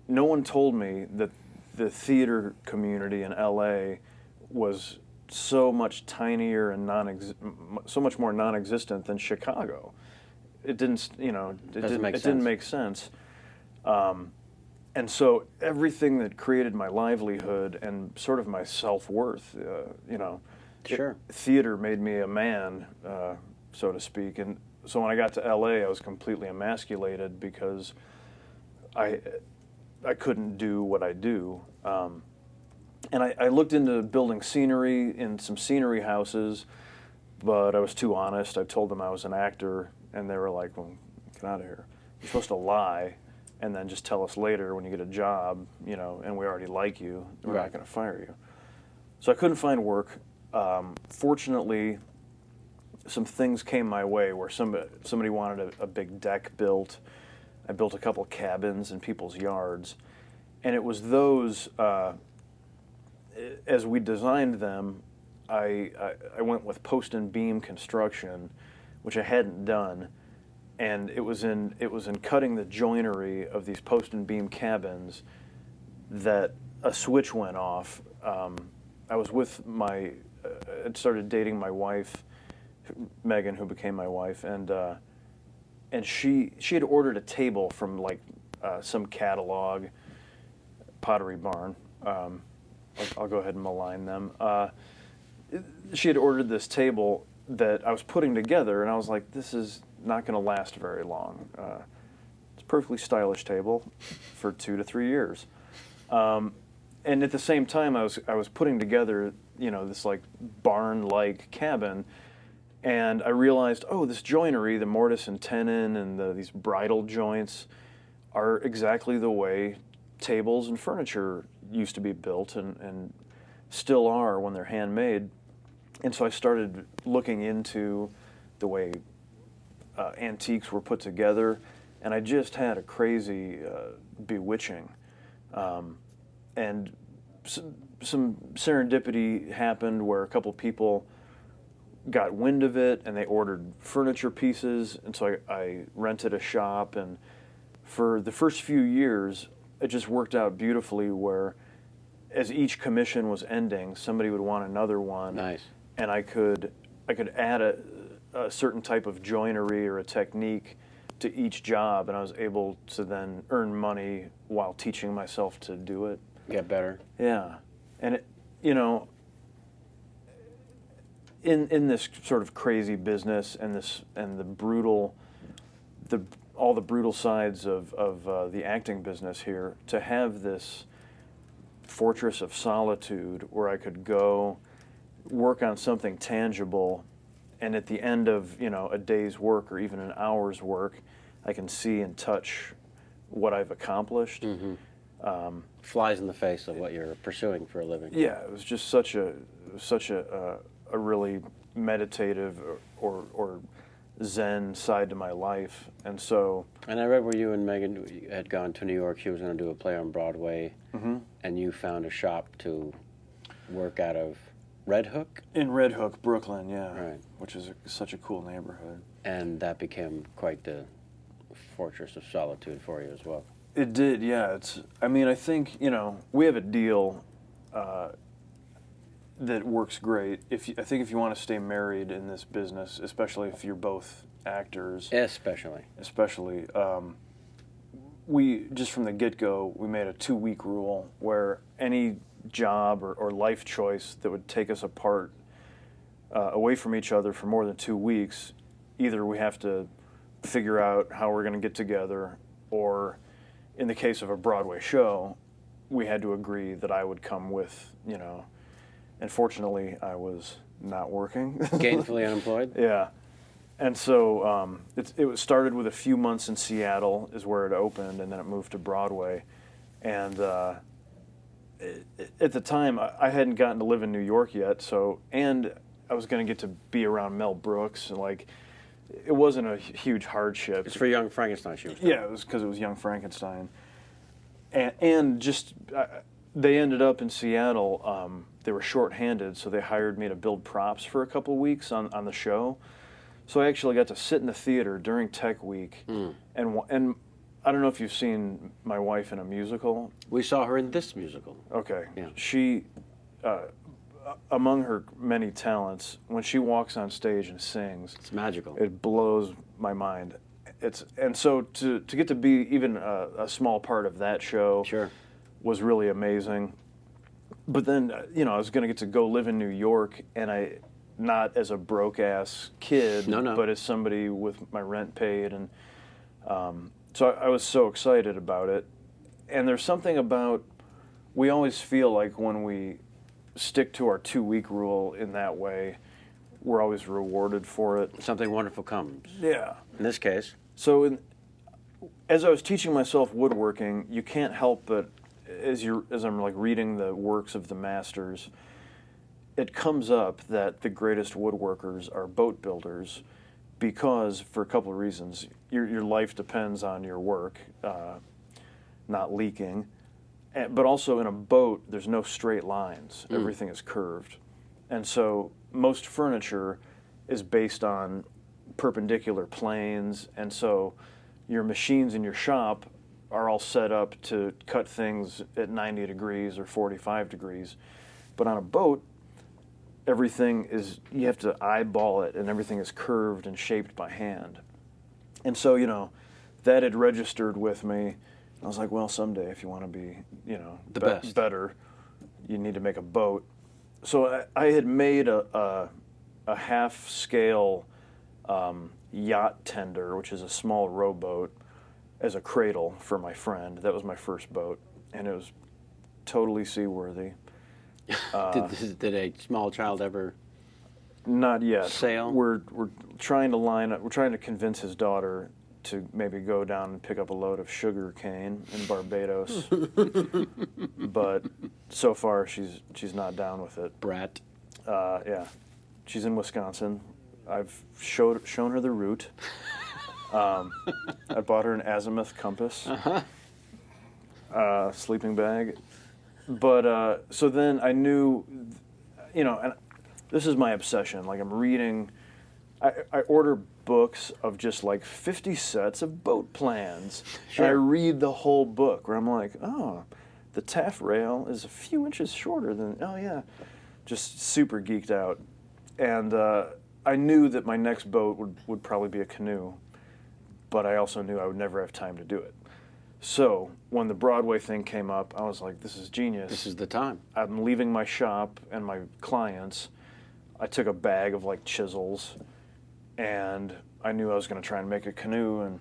Speaker 4: no one told me that the theater community in LA was so much tinier and so much more non-existent than Chicago. It didn't, didn't make sense. And so everything that created my livelihood and sort of my self-worth,
Speaker 1: Sure.
Speaker 4: Theater made me a man, so to speak. And so when I got to LA, I was completely emasculated because I couldn't do what I do. And I looked into building scenery in some scenery houses, but I was too honest. I told them I was an actor, and they were like, well, get out of here. You're supposed to lie and then just tell us later when you get a job, and we already like you. We're not going to fire you. So I couldn't find work. Fortunately, some things came my way where somebody wanted a big deck built. I built a couple cabins in people's yards. And it was those, as we designed them, I went with post and beam construction, which I hadn't done. And it was in cutting the joinery of these post and beam cabins that a switch went off. I was with I'd started dating my wife, Megan, who became my wife, and she had ordered a table from like some catalog, Pottery Barn. I'll go ahead and malign them. She had ordered this table that I was putting together, and I was like, this is not going to last very long. It's a perfectly stylish table for 2 to 3 years. And at the same time, I was putting together, this like barn-like cabin, and I realized, this joinery, the mortise and tenon, and these bridle joints, are exactly the way tables and furniture used to be built, and still are when they're handmade. And so I started looking into the way antiques were put together, and I just had a crazy bewitching. And some serendipity happened where a couple people got wind of it, and they ordered furniture pieces, and so I rented a shop, and for the first few years, it just worked out beautifully where as each commission was ending, somebody would want another one.
Speaker 1: Nice.
Speaker 4: And I could add a certain type of joinery or a technique to each job, and I was able to then earn money while teaching myself to do it.
Speaker 1: Get better.
Speaker 4: Yeah, and it, you know, in this sort of crazy business and all the brutal sides of the acting business here, to have this fortress of solitude where I could go work on something tangible, and at the end of, you know, a day's work or even an hour's work, I can see and touch what I've accomplished.
Speaker 1: Flies in the face of what you're pursuing for a living.
Speaker 4: Yeah, it was just such a really meditative or Zen side to my life, and so.
Speaker 1: And I read where you and Megan had gone to New York. She was going to do a play on Broadway, and you found a shop to work out of. Red Hook?
Speaker 4: In Red Hook, Brooklyn, yeah.
Speaker 1: Right.
Speaker 4: Which is such a cool neighborhood.
Speaker 1: And that became quite the fortress of solitude for you as well.
Speaker 4: It did, yeah. I mean, I think, you know, we have a deal that works great. I think if you want to stay married in this business, especially if you're both actors.
Speaker 1: Especially.
Speaker 4: We, just from the get-go, we made a 2-week rule where any job or life choice that would take us apart away from each other for more than 2 weeks, either we have to figure out how we're going to get together, or in the case of a Broadway show, we had to agree that I would come with, you know, and fortunately I was not working.
Speaker 1: Gainfully unemployed?
Speaker 4: Yeah. And so it was started with a few months in Seattle is where it opened, and then it moved to Broadway. And at the time, I hadn't gotten to live in New York yet, and I was going to get to be around Mel Brooks, and like, it wasn't a huge hardship.
Speaker 1: It's for Young Frankenstein she was
Speaker 4: Yeah, it was because it was Young Frankenstein. And just, they ended up in Seattle, they were short-handed, so they hired me to build props for a couple of weeks on the show. So I actually got to sit in the theater during Tech Week, and I don't know if you've seen my wife in a musical.
Speaker 1: We saw her in this musical.
Speaker 4: Okay.
Speaker 1: Yeah.
Speaker 4: She, among her many talents, when she walks on stage and sings,
Speaker 1: It's magical.
Speaker 4: it blows my mind. And so to get to be even a small part of that show
Speaker 1: Sure.
Speaker 4: was really amazing. But then, you know, I was going to get to go live in New York, and not as a broke-ass kid,
Speaker 1: No.
Speaker 4: but as somebody with my rent paid, and so I was so excited about it. And there's something about, we always feel like when we stick to our 2-week rule in that way, we're always rewarded for it.
Speaker 1: Something wonderful comes.
Speaker 4: Yeah.
Speaker 1: In this case.
Speaker 4: So as I was teaching myself woodworking, you can't help but, as I'm like reading the works of the masters, it comes up that the greatest woodworkers are boat builders, because, for a couple of reasons, your life depends on your work not leaking, but also in a boat there's no straight lines. Everything is curved, and so most furniture is based on perpendicular planes, and so your machines in your shop are all set up to cut things at 90 degrees or 45 degrees, but on a boat, everything is, you have to eyeball it, and everything is curved and shaped by hand. And so, you know, that had registered with me. I was like, well, someday if you want to be, you know,
Speaker 1: The best.
Speaker 4: better, you need to make a boat. So I had made a half-scale yacht tender, which is a small rowboat, as a cradle for my friend. That was my first boat, and it was totally seaworthy.
Speaker 1: Did a small child ever?
Speaker 4: Not yet.
Speaker 1: Sail?
Speaker 4: We're trying to line up. We're trying to convince his daughter to maybe go down and pick up a load of sugar cane in Barbados. But so far she's not down with it.
Speaker 1: Brat.
Speaker 4: Yeah, she's in Wisconsin. I've shown her the route. I bought her an azimuth compass, sleeping bag. But so then I knew, you know, and this is my obsession. Like, I'm reading, I order books of just like 50 sets of boat plans.
Speaker 1: Sure.
Speaker 4: And I read the whole book where I'm like, oh, the taffrail is a few inches shorter than, oh yeah, just super geeked out. And I knew that my next boat would probably be a canoe, but I also knew I would never have time to do it. So when the Broadway thing came up, I was like, this is genius.
Speaker 1: This is the time.
Speaker 4: I'm leaving my shop and my clients. I took a bag of like chisels, and I knew I was going to try and make a canoe. And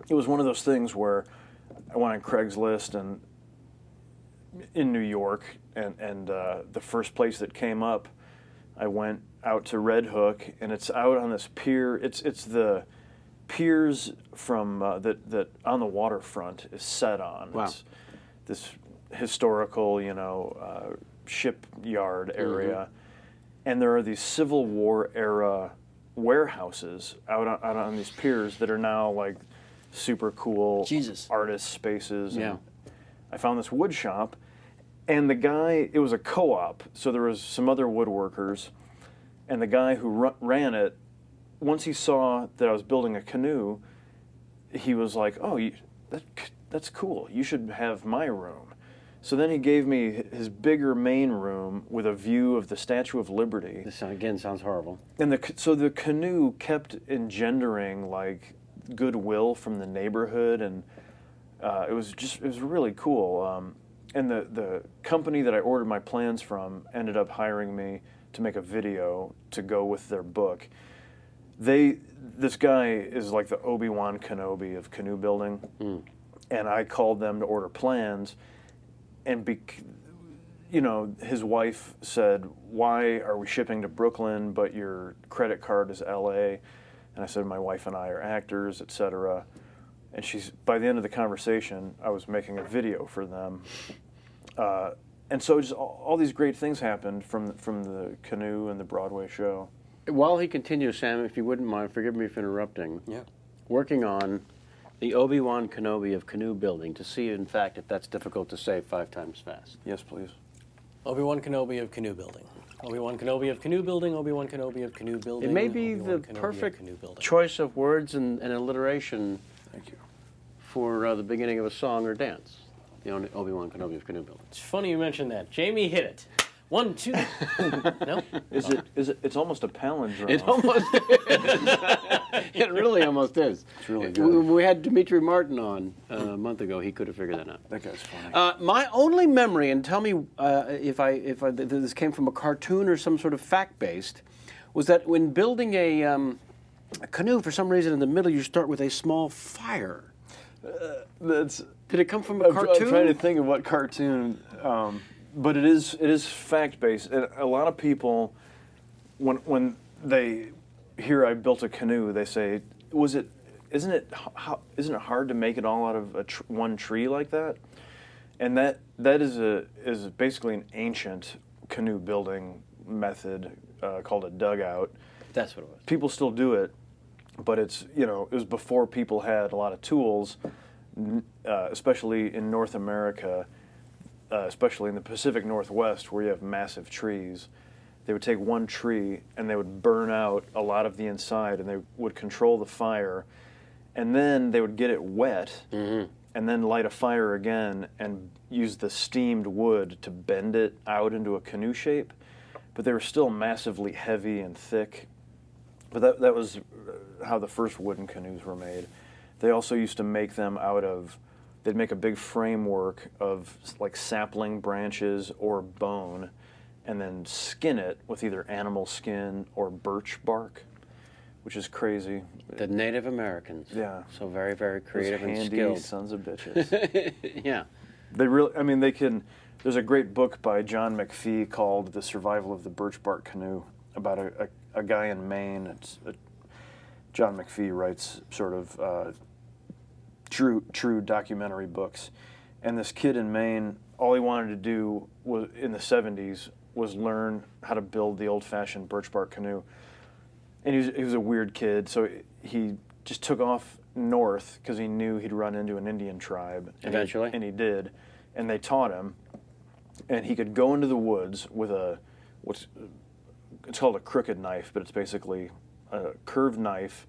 Speaker 4: it was one of those things where I went on Craigslist and in New York, and the first place that came up, I went out to Red Hook, and it's out on this pier. It's the piers from that on the waterfront is set on.
Speaker 1: Wow.
Speaker 4: It's this historical, shipyard area, and there are these Civil War era warehouses out on these piers that are now like super cool
Speaker 2: Jesus.
Speaker 4: artist spaces.
Speaker 1: Yeah.
Speaker 4: And I found this wood shop, and the guy, it was a co-op, so there was some other woodworkers, and the guy who ran it, once he saw that I was building a canoe, he was like, oh, that's cool. You should have my room. So then he gave me his bigger main room with a view of the Statue of Liberty.
Speaker 1: This again sounds horrible.
Speaker 4: And so the canoe kept engendering like goodwill from the neighborhood, and it was really cool. And the company that I ordered my plans from ended up hiring me to make a video to go with their book. This guy is like the Obi-Wan Kenobi of canoe building, and I called them to order plans, and his wife said, "Why are we shipping to Brooklyn, but your credit card is L.A.?" And I said, "My wife and I are actors, etc." And by the end of the conversation, I was making a video for them, and so just all these great things happened from the canoe and the Broadway show.
Speaker 1: While he continues, Sam, if you wouldn't mind, forgive me for interrupting.
Speaker 2: Yeah.
Speaker 1: Working on the Obi-Wan Kenobi of canoe building to see, in fact, if that's difficult to say 5 times fast.
Speaker 4: Yes, please.
Speaker 2: Obi-Wan Kenobi of canoe building. Obi-Wan Kenobi of canoe building. Obi-Wan Kenobi of canoe building.
Speaker 1: It may be
Speaker 2: Obi-Wan
Speaker 1: the
Speaker 2: Kenobi of
Speaker 1: perfect
Speaker 2: canoe building.
Speaker 1: choice of words and alliteration
Speaker 4: Thank you.
Speaker 1: for the beginning of a song or dance. The Obi-Wan Kenobi of canoe building.
Speaker 2: It's funny you mentioned that. Jamie hit it. 1, 2. No?
Speaker 4: Is it? It's almost a palindrome.
Speaker 1: It almost is. It really almost is.
Speaker 4: It's really good.
Speaker 1: We had Dimitri Martin on a month ago. He could have figured that out.
Speaker 4: That guy's funny.
Speaker 1: My only memory, and tell me if this came from a cartoon or some sort of fact-based, was that when building a canoe, for some reason in the middle you start with a small fire. Did it come from a cartoon?
Speaker 4: I'm trying to think of what cartoon, but it is fact-based. A lot of people, when they hear I built a canoe, they say, isn't it hard to make it all out of one tree like that? And that is basically an ancient canoe building method called a dugout.
Speaker 1: That's what it was.
Speaker 4: People still do it, but it was before people had a lot of tools, especially in North America, especially in the Pacific Northwest where you have massive trees. They would take one tree and they would burn out a lot of the inside, and they would control the fire, and then they would get it wet, and then light a fire again and use the steamed wood to bend it out into a canoe shape. But they were still massively heavy and thick. But that was how the first wooden canoes were made. They also used to make them they'd make a big framework of like sapling branches or bone, and then skin it with either animal skin or birch bark, which is crazy.
Speaker 1: The Native Americans.
Speaker 4: Yeah.
Speaker 1: So very, very creative
Speaker 4: Those
Speaker 1: and
Speaker 4: handy
Speaker 1: skilled.
Speaker 4: sons of bitches.
Speaker 1: Yeah.
Speaker 4: They really, I mean, they can. There's a great book by John McPhee called "The Survival of the Birch Bark Canoe" about a guy in Maine. John McPhee writes sort of true documentary books, and this kid in Maine, all he wanted to do was in the 70s was learn how to build the old-fashioned birch bark canoe. And he was a weird kid, so he just took off north because he knew he'd run into an Indian tribe.
Speaker 1: Eventually.
Speaker 4: And he did. And they taught him. And he could go into the woods with it's called a crooked knife, but it's basically a curved knife,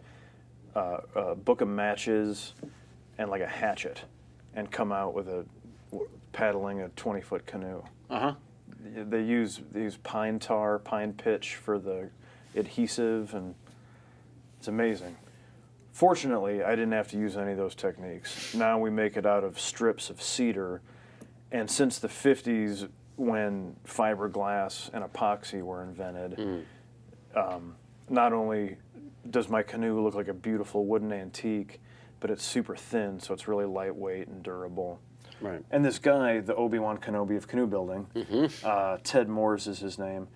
Speaker 4: a book of matches, and like a hatchet, and come out with paddling a 20-foot canoe.
Speaker 1: Uh-huh.
Speaker 4: They use pine tar, pine pitch for adhesive, and it's amazing. Fortunately, I didn't have to use any of those techniques. Now we make it out of strips of cedar, and since the 50s, when fiberglass and epoxy were invented, not only does my canoe look like a beautiful wooden antique, but it's super thin, so it's really lightweight and durable.
Speaker 1: Right.
Speaker 4: And this guy, the Obi-Wan Kenobi of canoe building, Ted Moores is his name.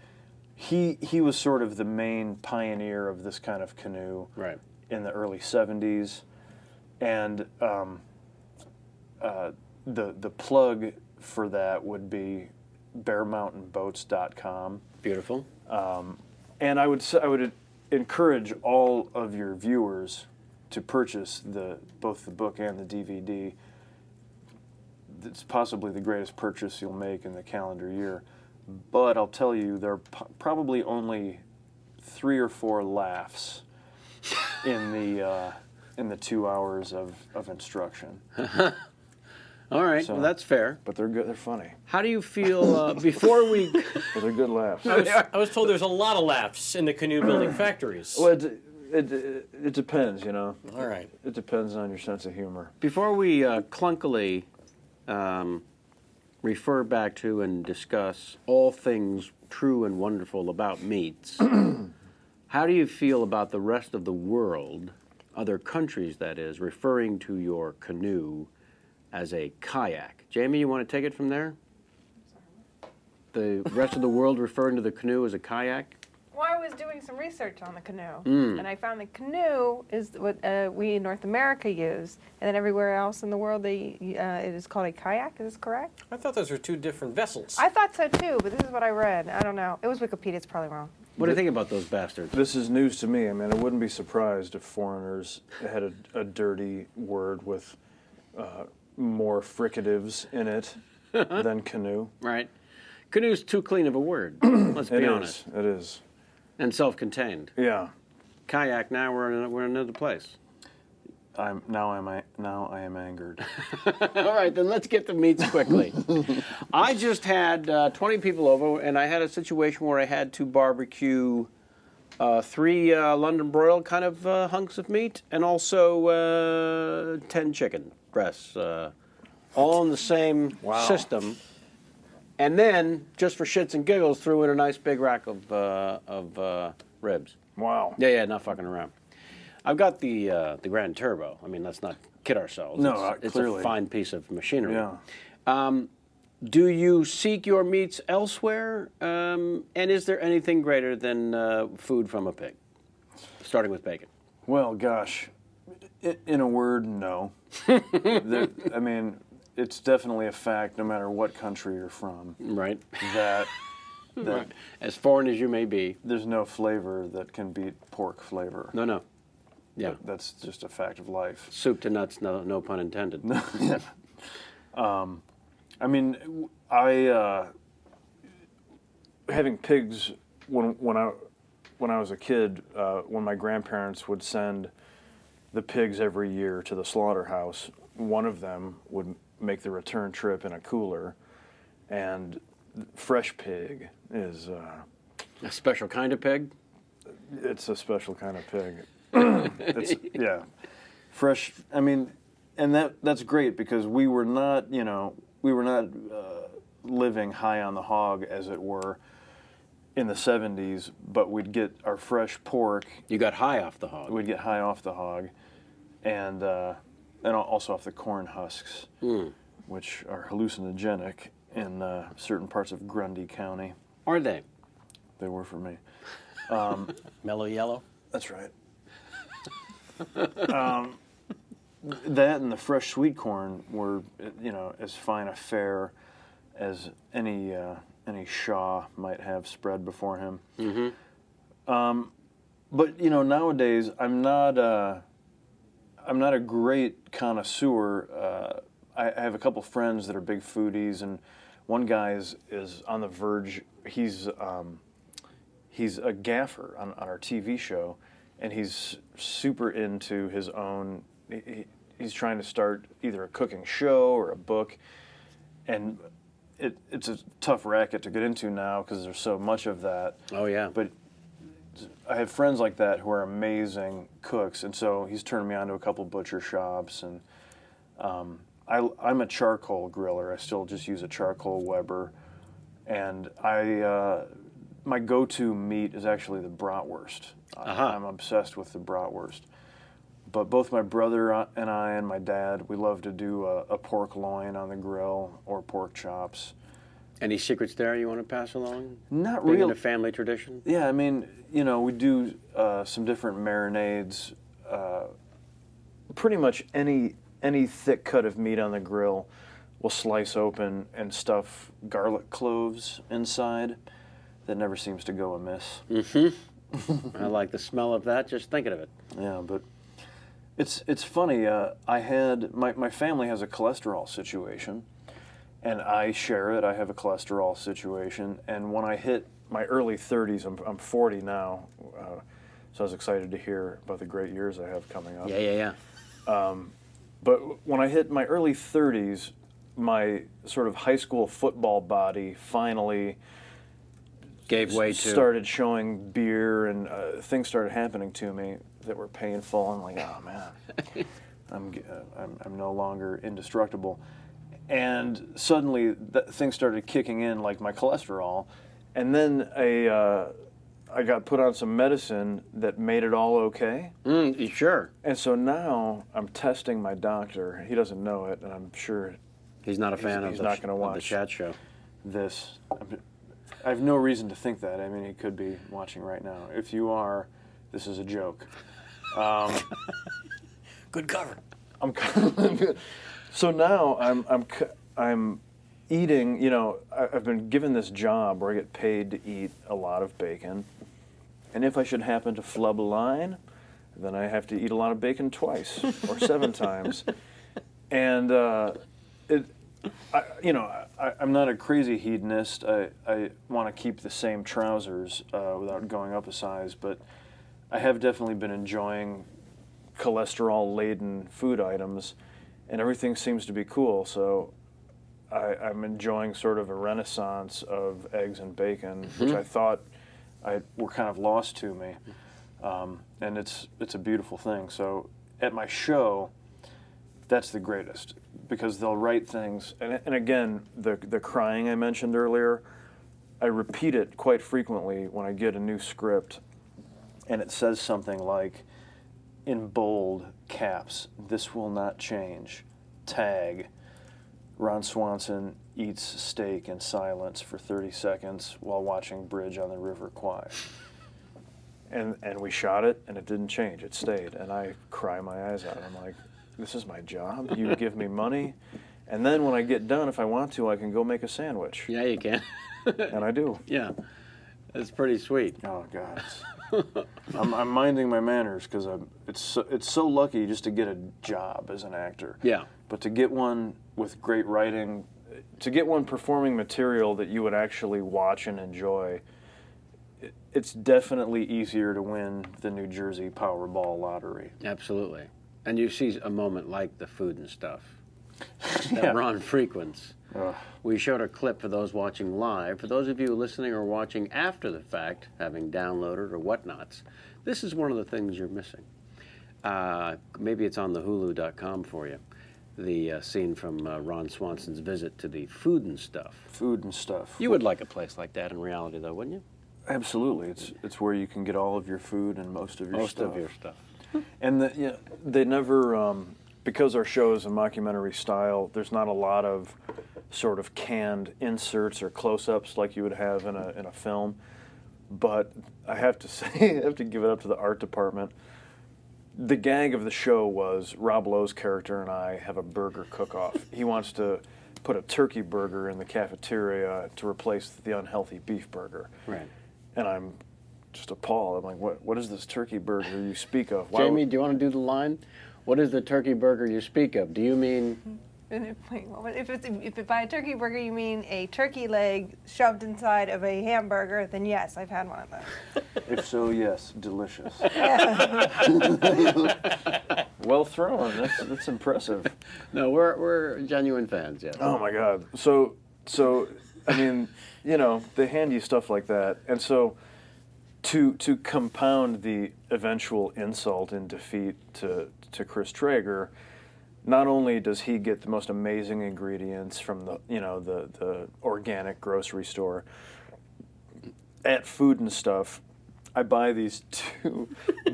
Speaker 4: He was sort of the main pioneer of this kind of canoe in the early 70s. And the plug for that would be bearmountainboats.com.
Speaker 1: Beautiful.
Speaker 4: And I would encourage all of your viewers to purchase both the book and the DVD. It's possibly the greatest purchase you'll make in the calendar year. But I'll tell you, there are probably only 3 or 4 laughs in the 2 hours of instruction.
Speaker 1: All right,
Speaker 4: So-
Speaker 1: well, that's fair.
Speaker 4: But they're good. They're funny.
Speaker 1: How do you feel before we...
Speaker 4: But they're good laughs.
Speaker 2: I was told there's a lot of laughs in the canoe building factories.
Speaker 4: Well, it depends, you know.
Speaker 2: All right.
Speaker 4: It depends on your sense of humor.
Speaker 1: Before we clunkily refer back to and discuss all things true and wonderful about meats, how do you feel about the rest of the world, other countries that is, referring to your canoe as a kayak? Jamie, you want to take it from there? The rest of the world referring to the canoe as a kayak?
Speaker 3: Well, I was doing some research on the canoe, and I found the canoe is what we in North America use, and then everywhere else in the world it is called a kayak. Is this correct?
Speaker 2: I thought those were 2 different vessels.
Speaker 3: I thought so too, but this is what I read. I don't know. It was Wikipedia. It's probably wrong.
Speaker 1: What do you think about those bastards?
Speaker 4: This is news to me. I mean, I wouldn't be surprised if foreigners had a dirty word with more fricatives in it than canoe.
Speaker 1: Right. Canoe's too clean of a word, let's be honest.
Speaker 4: It is.
Speaker 1: And self-contained.
Speaker 4: Yeah.
Speaker 1: Kayak, now we're in another place.
Speaker 4: Now I am angered.
Speaker 1: All right, then let's get the meats quickly. I just had 20 people over, and I had a situation where I had to barbecue 3 London broil kind of hunks of meat, and also 10 chicken breasts, all in the same system. And then, just for shits and giggles, threw in a nice big rack of ribs.
Speaker 4: Wow.
Speaker 1: Yeah, not fucking around. I've got the Grand Turbo. I mean, let's not kid ourselves.
Speaker 4: No,
Speaker 1: it's
Speaker 4: clearly.
Speaker 1: a fine piece of machinery.
Speaker 4: Yeah.
Speaker 1: Do you seek your meats elsewhere? And is there anything greater than food from a pig? Starting with bacon.
Speaker 4: Well, gosh, in a word, no. I mean, it's definitely a fact, no matter what country you're from,
Speaker 1: Right.
Speaker 4: that
Speaker 1: Right. As foreign as you may be.
Speaker 4: there's no flavor that can beat pork flavor.
Speaker 1: No. Yeah.
Speaker 4: That's just a fact of life.
Speaker 1: Soup to nuts, no pun intended.
Speaker 4: I mean, having pigs when I was a kid, when my grandparents would send the pigs every year to the slaughterhouse, one of them would make the return trip in a cooler, and fresh pig is
Speaker 1: A special kind of pig?
Speaker 4: it's a special kind of pig. Yeah, fresh. I mean, and that's great because we were not living high on the hog, as it were, in the 70s, but we'd get our fresh pork.
Speaker 1: You got high off the hog.
Speaker 4: We'd get high off the hog, and also off the corn husks, which are hallucinogenic in certain parts of Grundy County.
Speaker 1: Are they?
Speaker 4: They were for me.
Speaker 2: Mellow yellow.
Speaker 4: That's right. That and the fresh sweet corn were, as fine a fare as any Shaw might have spread before him.
Speaker 1: Mm-hmm.
Speaker 4: But nowadays I'm not a great connoisseur. I have a couple friends that are big foodies, and one guy is on the verge. He's a gaffer on our TV show, and he's super into his own. He's trying to start either a cooking show or a book, and it's a tough racket to get into now because there's so much of that.
Speaker 1: Oh, yeah.
Speaker 4: But I have friends like that who are amazing cooks, and so he's turned me on to a couple butcher shops. And I'm a charcoal griller. I still just use a charcoal Weber, and my go-to meat is actually the bratwurst. I'm obsessed with the bratwurst. But both my brother and I and my dad, we love to do a pork loin on the grill or pork chops.
Speaker 1: Any secrets there you want to pass along?
Speaker 4: Not
Speaker 1: Being
Speaker 4: really.
Speaker 1: a family tradition?
Speaker 4: Yeah, I mean, you know, we do some different marinades. Pretty much any thick cut of meat on the grill, we'll slice open and stuff garlic cloves inside. That never seems to go amiss.
Speaker 1: I like the smell of that, just thinking of it.
Speaker 4: Yeah, but it's funny. I had my family has a cholesterol situation, and I share it. I have a cholesterol situation, and when I hit my early 30s, I'm 40 now, so I was excited to hear about the great years I have coming up.
Speaker 1: Yeah.
Speaker 4: But when I hit my early 30s, my sort of high school football body finally
Speaker 1: Gave way to...
Speaker 4: started showing beer, and things started happening to me that were painful. I'm like, oh man, I'm no longer indestructible. And suddenly things started kicking in, like my cholesterol, and then I got put on some medicine that made it all okay.
Speaker 1: Sure.
Speaker 4: And so now I'm testing my doctor. He doesn't know it, and I'm sure
Speaker 1: He's not a fan
Speaker 4: he's not gonna
Speaker 1: of the
Speaker 4: watch
Speaker 1: chat show.
Speaker 4: this. I have no reason to think that. I mean, he could be watching right now. If you are, this is a joke.
Speaker 2: Good cover.
Speaker 4: So now I'm eating. You know, I've been given this job where I get paid to eat a lot of bacon, and if I should happen to flub a line, then I have to eat a lot of bacon twice or 7 times, and I'm not a crazy hedonist. I want to keep the same trousers without going up a size, but I have definitely been enjoying cholesterol-laden food items, and everything seems to be cool. So I'm enjoying sort of a renaissance of eggs and bacon, which I thought were kind of lost to me, and it's a beautiful thing. So at my show, that's the greatest, because they'll write things, and again, the crying I mentioned earlier, I repeat it quite frequently when I get a new script, and it says something like, in bold caps, "This will not change. Tag, Ron Swanson eats steak in silence for 30 seconds while watching bridge on the River Kwai." And we shot it, and it didn't change. It stayed, and I cry my eyes out. I'm like, this is my job. You give me money, and then when I get done, if I want to, I can go make a sandwich.
Speaker 1: Yeah, you can.
Speaker 4: And I do.
Speaker 1: Yeah, that's pretty sweet.
Speaker 4: Oh God, I'm minding my manners, because it's so lucky just to get a job as an actor.
Speaker 1: Yeah.
Speaker 4: But to get one with great writing, to get one performing material that you would actually watch and enjoy, it's definitely easier to win the New Jersey Powerball lottery.
Speaker 1: Absolutely. And you see a moment like the food and stuff that
Speaker 4: Yeah.
Speaker 1: Ron frequents.
Speaker 4: Ugh.
Speaker 1: We showed a clip for those watching live. For those of you listening or watching after the fact, having downloaded or whatnots, this is one of the things you're missing. Maybe it's on the Hulu.com for you. The scene from Ron Swanson's visit to the food and stuff.
Speaker 4: Food and stuff.
Speaker 1: You would like a place like that in reality, though, wouldn't you?
Speaker 4: Absolutely. It's where you can get all of your food and most of your stuff.
Speaker 1: Most of your stuff.
Speaker 4: And they never, because our show is a mockumentary style, there's not a lot of sort of canned inserts or close-ups like you would have in a film. But I have to say, I have to give it up to the art department. The gag of the show was Rob Lowe's character and I have a burger cook-off. He wants to put a turkey burger in the cafeteria to replace the unhealthy beef burger.
Speaker 1: Right.
Speaker 4: And I'm just appalled. I'm like, what is this turkey burger you speak of?
Speaker 1: Jamie, do you want to do the line? What is the turkey burger you speak of? Do you mean...
Speaker 3: And if by a turkey burger you mean a turkey leg shoved inside of a hamburger, then yes, I've had one of those.
Speaker 4: If so, yes, delicious. Well thrown. That's impressive.
Speaker 1: No, we're genuine fans, yeah.
Speaker 4: Oh my God. So I mean, they hand you stuff like that, and so to compound the eventual insult and defeat to Chris Traeger, not only does he get the most amazing ingredients from the organic grocery store at Food and Stuff, I buy these 2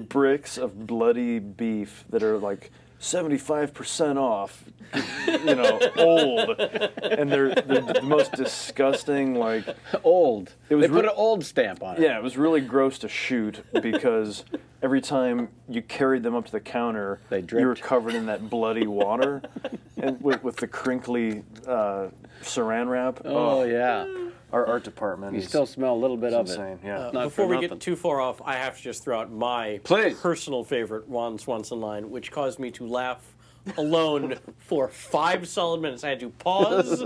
Speaker 4: bricks of bloody beef that are like 75% off, old, and they're the most disgusting, like
Speaker 1: Old.
Speaker 4: It was
Speaker 1: they put an old stamp on it.
Speaker 4: yeah, it was really gross to shoot because every time you carried them up to the counter,
Speaker 1: They
Speaker 4: you were
Speaker 1: dripped.
Speaker 4: covered in that bloody water, and with the crinkly saran wrap.
Speaker 1: Oh, yeah.
Speaker 4: Our art department.
Speaker 1: You
Speaker 4: is
Speaker 1: still smell a little bit of
Speaker 4: insane.
Speaker 1: it.
Speaker 4: Yeah.
Speaker 1: Not
Speaker 2: Before
Speaker 1: for
Speaker 2: we
Speaker 1: nothing.
Speaker 2: get too far off, I have to just throw out my
Speaker 1: Please.
Speaker 2: personal favorite Ron Swanson line, which caused me to laugh alone for 5 solid minutes. I had to pause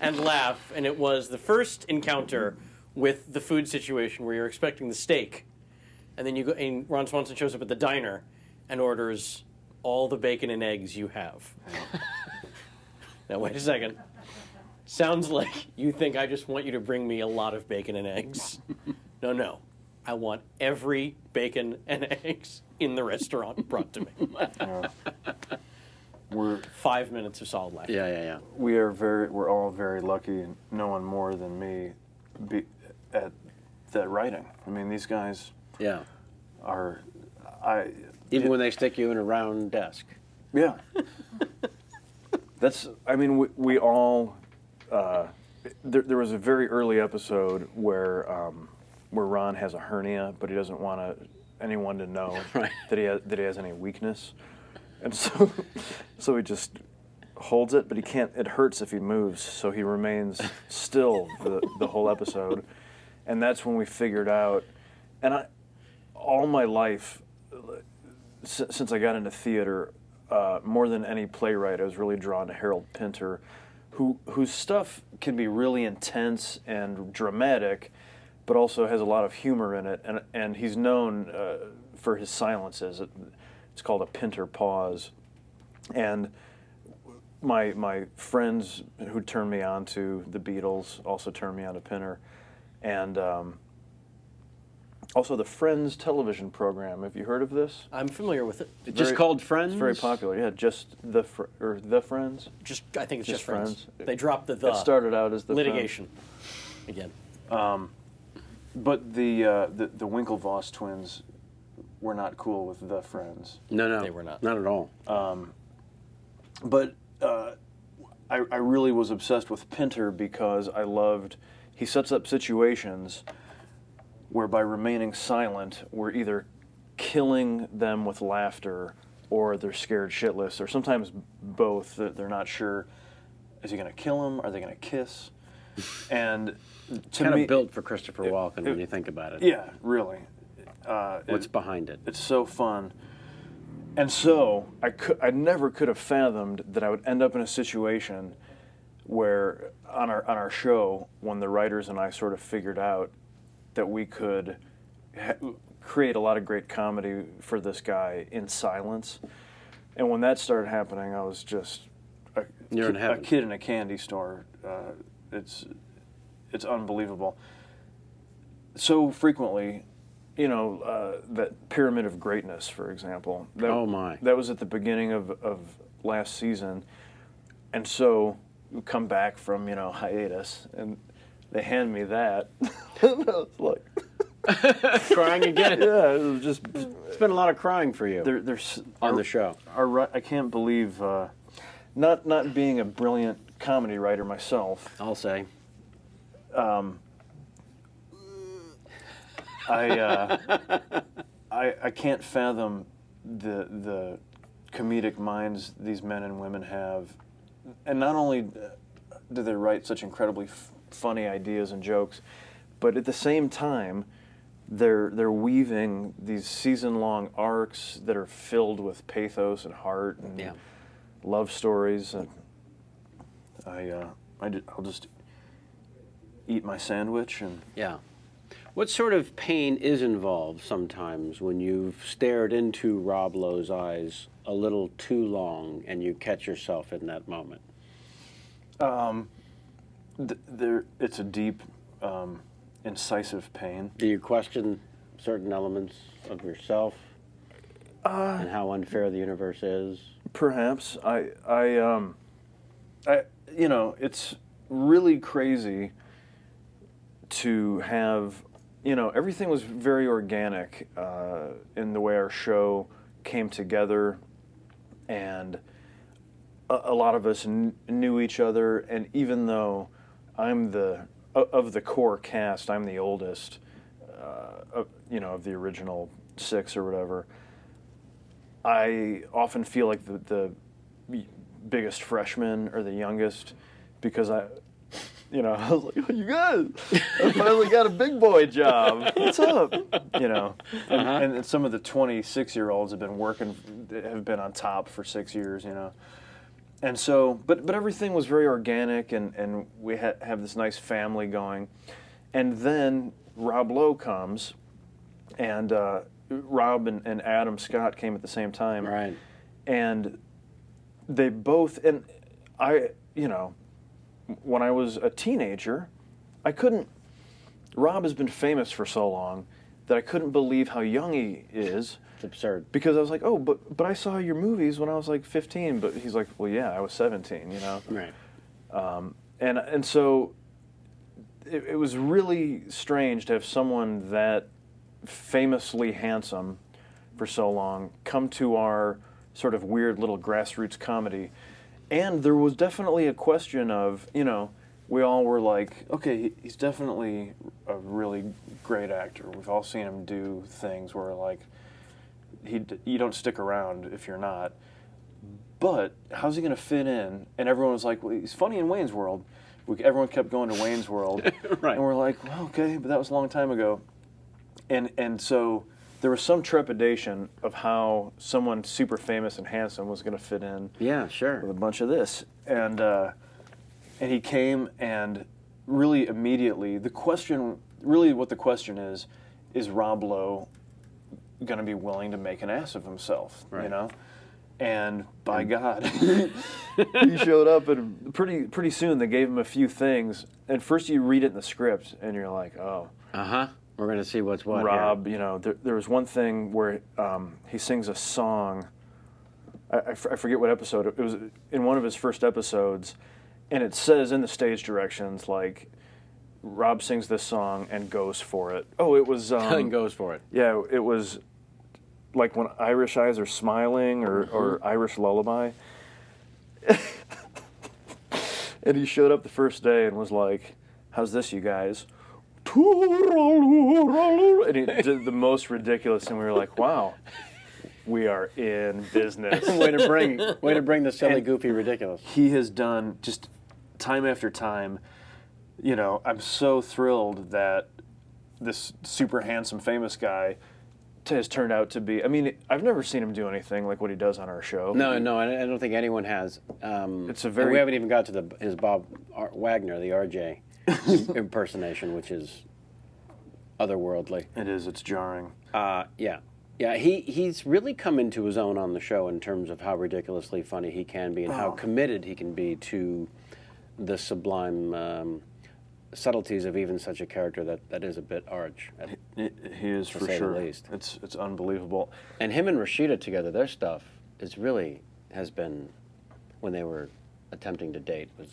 Speaker 2: and laugh, and it was the first encounter with the food situation where you're expecting the steak, and then you go, and Ron Swanson shows up at the diner and orders all the bacon and eggs you have. Now wait a second. Sounds like you think I just want you to bring me a lot of bacon and eggs. No. I want every bacon and eggs in the restaurant brought to me.
Speaker 4: We're
Speaker 2: 5 minutes of solid laughter.
Speaker 1: Yeah.
Speaker 4: we're all very lucky, no one more than me, at that writing. I mean, these guys
Speaker 1: Yeah.
Speaker 4: are,
Speaker 1: Even when they stick you in a round desk.
Speaker 4: yeah. We all. There was a very early episode where Ron has a hernia, but he doesn't want anyone to know
Speaker 1: Right.
Speaker 4: that he has any weakness, and so he just holds it, but he can't. It hurts if he moves, so he remains still the whole episode, and that's when we figured out. And all my life, since I got into theater, more than any playwright, I was really drawn to Harold Pinter, whose stuff can be really intense and dramatic, but also has a lot of humor in it. And he's known for his silences. It's called a Pinter pause. And my friends who turned me on to the Beatles also turned me on to Pinter. And also the Friends television program. Have you heard of this?
Speaker 2: I'm familiar with it.
Speaker 1: Just called Friends?
Speaker 4: It's very popular. Yeah, just the Friends.
Speaker 2: I think it's just
Speaker 4: Just
Speaker 2: friends.
Speaker 4: Friends.
Speaker 2: They dropped the
Speaker 4: It started out as the
Speaker 2: litigation again.
Speaker 4: But the Winklevoss twins were not cool with the Friends.
Speaker 1: No.
Speaker 2: They were not.
Speaker 1: Not at all.
Speaker 4: But I really was obsessed with Pinter because I loved. He sets up situations where by remaining silent, we're either killing them with laughter or they're scared shitless, or sometimes both. They're not sure. Is he going to kill him? Are they going to kiss? And to
Speaker 1: Kind
Speaker 4: me,
Speaker 1: of built for Christopher Walken when you think about it.
Speaker 4: yeah, really.
Speaker 1: What's behind it?
Speaker 4: It's so fun. And so I never could have fathomed that I would end up in a situation where on our show, when the writers and I sort of figured out that we could create a lot of great comedy for this guy in silence. And when that started happening, I was just
Speaker 1: You're in heaven.
Speaker 4: a kid in a candy store. It's unbelievable. So frequently, that Pyramid of Greatness, for example.
Speaker 1: Oh, my.
Speaker 4: That was at the beginning of last season. And so we come back from, hiatus, and they hand me that. And I was like,
Speaker 1: Crying again.
Speaker 4: yeah, it was just,
Speaker 1: It's been a lot of crying for you
Speaker 4: there's
Speaker 1: on the show.
Speaker 4: I can't believe, not being a brilliant comedy writer myself,
Speaker 1: I'll say.
Speaker 4: I can't fathom the comedic minds these men and women have, and not only do they write such incredibly funny ideas and jokes, but at the same time, they're weaving these season-long arcs that are filled with pathos and heart and
Speaker 1: Yeah.
Speaker 4: love stories. And I'll just eat my sandwich and.
Speaker 1: Yeah. What sort of pain is involved sometimes when you've stared into Rob Lowe's eyes a little too long and you catch yourself in that moment?
Speaker 4: It's a deep, incisive pain.
Speaker 1: Do you question certain elements of yourself and how unfair the universe is?
Speaker 4: Perhaps you know, it's really crazy to have, you know, everything was very organic in the way our show came together, and a lot of us knew each other. And even though I'm of the core cast, I'm the oldest, you know, of the original 6 or whatever, I often feel like the biggest freshman or the youngest, because I was like, oh, you guys, I finally got a big boy job. What's up? You know, and some of the 26-year-olds have been on top for 6 years, you know. And so, but everything was very organic, and we have this nice family going. And then Rob Lowe comes, and Rob and Adam Scott came at the same time.
Speaker 1: Right.
Speaker 4: And they both, and I, you know, when I was a teenager, Rob has been famous for so long that I couldn't believe how young he is.
Speaker 1: It's absurd.
Speaker 4: Because I was like, oh, but I saw your movies when I was like 15. But he's like, well, yeah, I was 17, you know?
Speaker 1: Right.
Speaker 4: And so it was really strange to have someone that famously handsome for so long come to our sort of weird little grassroots comedy. And there was definitely a question of, you know, we all were like, okay, he's definitely a really great actor. We've all seen him do things where, like, you don't stick around if you're not. But how's he going to fit in? And everyone was like, well, he's funny in Wayne's World. Everyone kept going to Wayne's World.
Speaker 1: Right.
Speaker 4: And we're like, well, okay, but that was a long time ago. And so there was some trepidation of how someone super famous and handsome was going to fit in.
Speaker 1: Yeah, sure.
Speaker 4: With a bunch of this. And he came, and really immediately, what the question is Rob Lowe going to be willing to make an ass of himself,
Speaker 1: right.
Speaker 4: You know? And by God, he showed up, and pretty soon they gave him a few things. And first you read it in the script, and you're like, oh.
Speaker 1: Uh-huh. We're going to see what's what.
Speaker 4: Rob,
Speaker 1: here.
Speaker 4: you know, there was one thing where he sings a song. I forget what episode. It was in one of his first episodes, and it says in the stage directions, like, Rob sings this song and goes for it. Oh, it was...
Speaker 1: and goes for it.
Speaker 4: Yeah, it was like When Irish Eyes Are Smiling, or Irish Lullaby. And he showed up the first day and was like, how's this, you guys? And he did the most ridiculous, and we were like, wow, we are in business.
Speaker 1: way to bring the silly, goofy, ridiculous.
Speaker 4: He has done just time after time. You know, I'm so thrilled that this super handsome, famous guy has turned out to be, I mean, I've never seen him do anything like what he does on our show.
Speaker 1: No, I don't think anyone has.
Speaker 4: It's a
Speaker 1: and
Speaker 4: very...
Speaker 1: we haven't even got to his Bob Wagner, the RJ impersonation, which is otherworldly.
Speaker 4: It is. It's jarring.
Speaker 1: Yeah. He's really come into his own on the show in terms of how ridiculously funny he can be and how committed he can be to the sublime subtleties of even such a character that is a bit arch.
Speaker 4: He is, for sure.
Speaker 1: The least.
Speaker 4: It's unbelievable.
Speaker 1: And him and Rashida together, their stuff has been, when they were attempting to date, was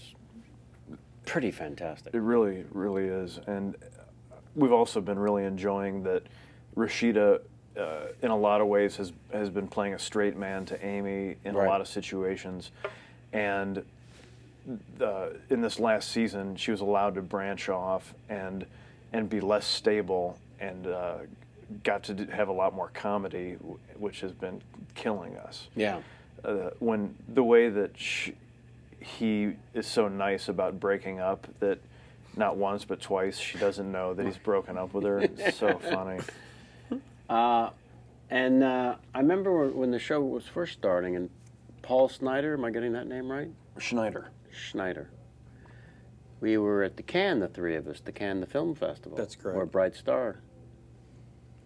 Speaker 1: pretty fantastic.
Speaker 4: It really, really is. And we've also been really enjoying that Rashida, in a lot of ways, has been playing a straight man to Amy in a lot of situations. And in this last season, she was allowed to branch off and be less stable, and got to have a lot more comedy, which has been killing us.
Speaker 1: Yeah.
Speaker 4: When the way that he is so nice about breaking up that not once but twice she doesn't know that he's broken up with her. It's so funny.
Speaker 1: And I remember when the show was first starting, and Paul Snyder, am I getting that name right?
Speaker 4: Schneider.
Speaker 1: We were at the Cannes, the three of us, the Cannes the Film Festival.
Speaker 2: That's correct.
Speaker 1: Where Bright Star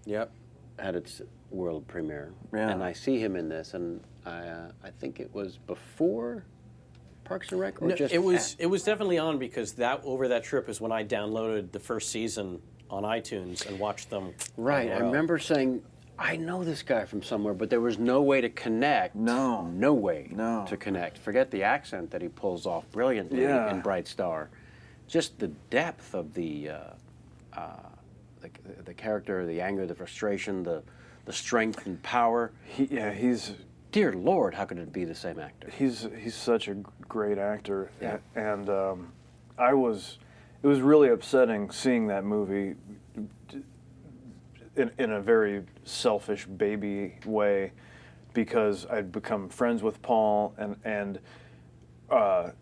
Speaker 2: Yep.
Speaker 1: had its world premiere.
Speaker 4: Yeah.
Speaker 1: And I see him in this, and I think it was before Parks and Rec, or
Speaker 2: No,
Speaker 1: just
Speaker 2: it was definitely on, because over that trip is when I downloaded the first season on iTunes and watched them.
Speaker 1: Right.
Speaker 2: in a
Speaker 1: I
Speaker 2: row.
Speaker 1: remember saying, I know this guy from somewhere, but there was no way to connect.
Speaker 4: No.
Speaker 1: No way
Speaker 4: No.
Speaker 1: to connect. Forget the accent that he pulls off brilliantly
Speaker 4: Yeah.
Speaker 1: in Bright Star. Just the depth of the character, the anger, the frustration, the strength and power.
Speaker 4: He's
Speaker 1: Dear Lord, how could it be the same actor?
Speaker 4: he's such a great actor,
Speaker 1: Yeah.
Speaker 4: and it was really upsetting seeing that movie in a very selfish baby way, because I'd become friends with Paul, and the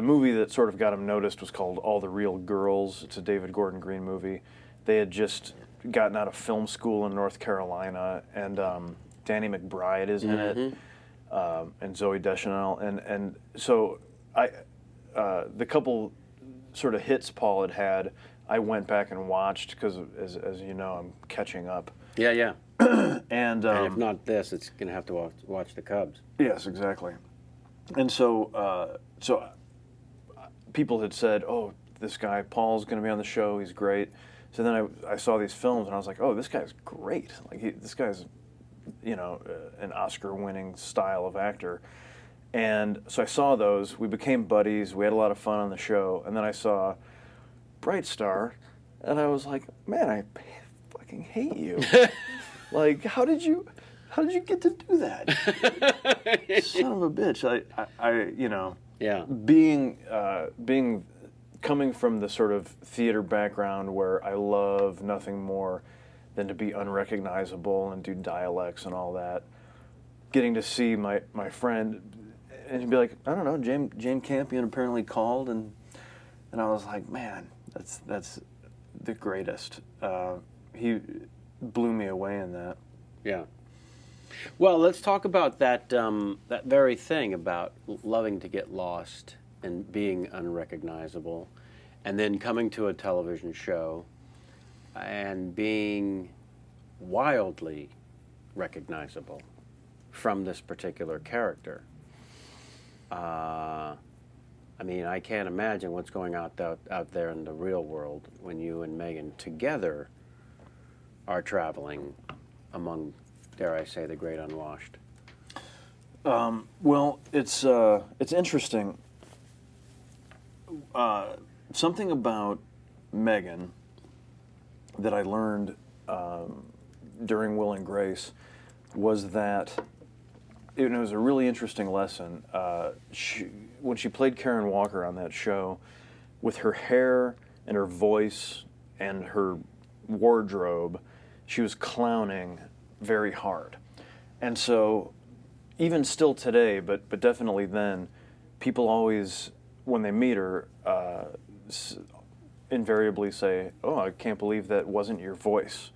Speaker 4: movie that sort of got him noticed was called All the Real Girls. It's a David Gordon Green movie. They had just gotten out of film school in North Carolina, and Danny McBride is in it, and Zooey Deschanel, and so the couple sort of hits Paul had, I went back and watched, because as you know, I'm catching up.
Speaker 1: Yeah, yeah.
Speaker 4: And
Speaker 1: And if not this, it's going to have to watch the Cubs.
Speaker 4: yes, exactly. And so people had said, "Oh, this guy Paul's going to be on the show. He's great." So then I saw these films, and I was like, "Oh, this guy's great! Like this guy's, an Oscar-winning style of actor." And so I saw those. We became buddies. We had a lot of fun on the show. And then I saw Bright Star, and I was like, "Man, I fucking hate you! Like, how did you get to do that? Son of a bitch!"
Speaker 1: Yeah.
Speaker 4: Being coming from the sort of theater background where I love nothing more than to be unrecognizable and do dialects and all that, getting to see my friend and he'd be like, "I don't know, Jane Campion apparently called," and I was like, "Man, that's the greatest." He blew me away in that.
Speaker 1: Yeah. Well, let's talk about that that very thing about loving to get lost and being unrecognizable, and then coming to a television show and being wildly recognizable from this particular character. I mean, I can't imagine what's going out there in the real world when you and Megan together are traveling among, dare I say, the great unwashed.
Speaker 4: Well, it's interesting. Something about Megan that I learned during Will and Grace was that it was a really interesting lesson. When she played Karen Walker on that show, with her hair and her voice and her wardrobe, she was clowning very hard. And so, even still today, but definitely then, people always, when they meet her, invariably say, "Oh, I can't believe that wasn't your voice."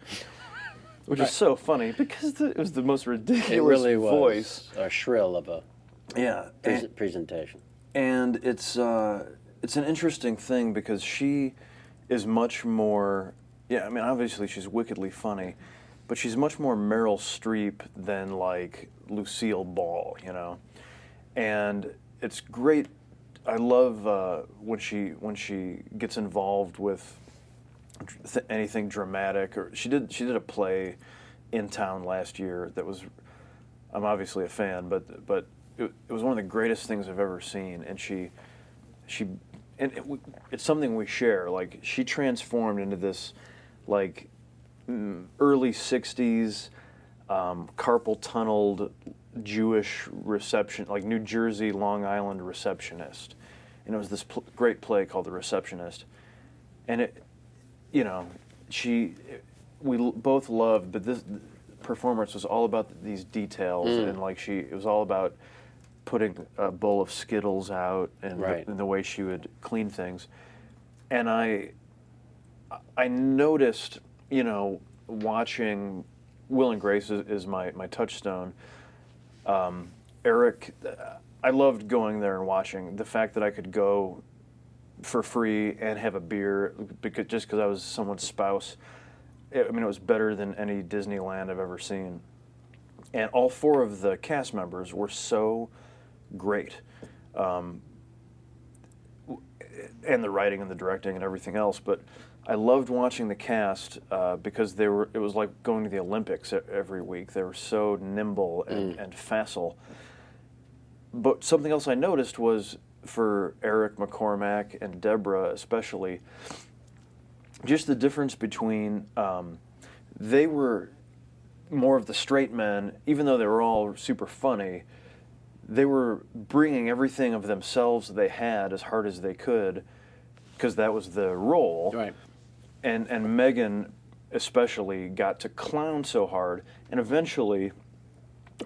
Speaker 4: Which is so funny, because it was the most ridiculous
Speaker 1: It really was
Speaker 4: voice.
Speaker 1: a shrill of a presentation.
Speaker 4: And it's an interesting thing, because she is much more, I mean, obviously she's wickedly funny, but she's much more Meryl Streep than like Lucille Ball, And it's great. I love when she gets involved with anything dramatic. Or she did a play in town last year that was, I'm obviously a fan, but it was one of the greatest things I've ever seen. And it's something we share. Like, she transformed into this like early 60s carpal tunneled Jewish reception, like New Jersey, Long Island receptionist. And it was this great play called The Receptionist. And we both loved, but this performance was all about these details, and like it was all about putting a bowl of Skittles out, and,
Speaker 1: right.
Speaker 4: the way she would clean things. And I noticed, watching Will and Grace is my touchstone. Eric, I loved going there and watching. The fact that I could go for free and have a beer just because I was someone's spouse. I mean, it was better than any Disneyland I've ever seen. And all four of the cast members were so great. And the writing and the directing and everything else. But I loved watching the cast because it was like going to the Olympics every week. They were so nimble and facile. But something else I noticed was for Eric McCormack and Deborah especially, just the difference between they were more of the straight men, even though they were all super funny. They were bringing everything of themselves they had as hard as they could, because that was the role.
Speaker 1: Right.
Speaker 4: And Megan especially got to clown so hard, and eventually,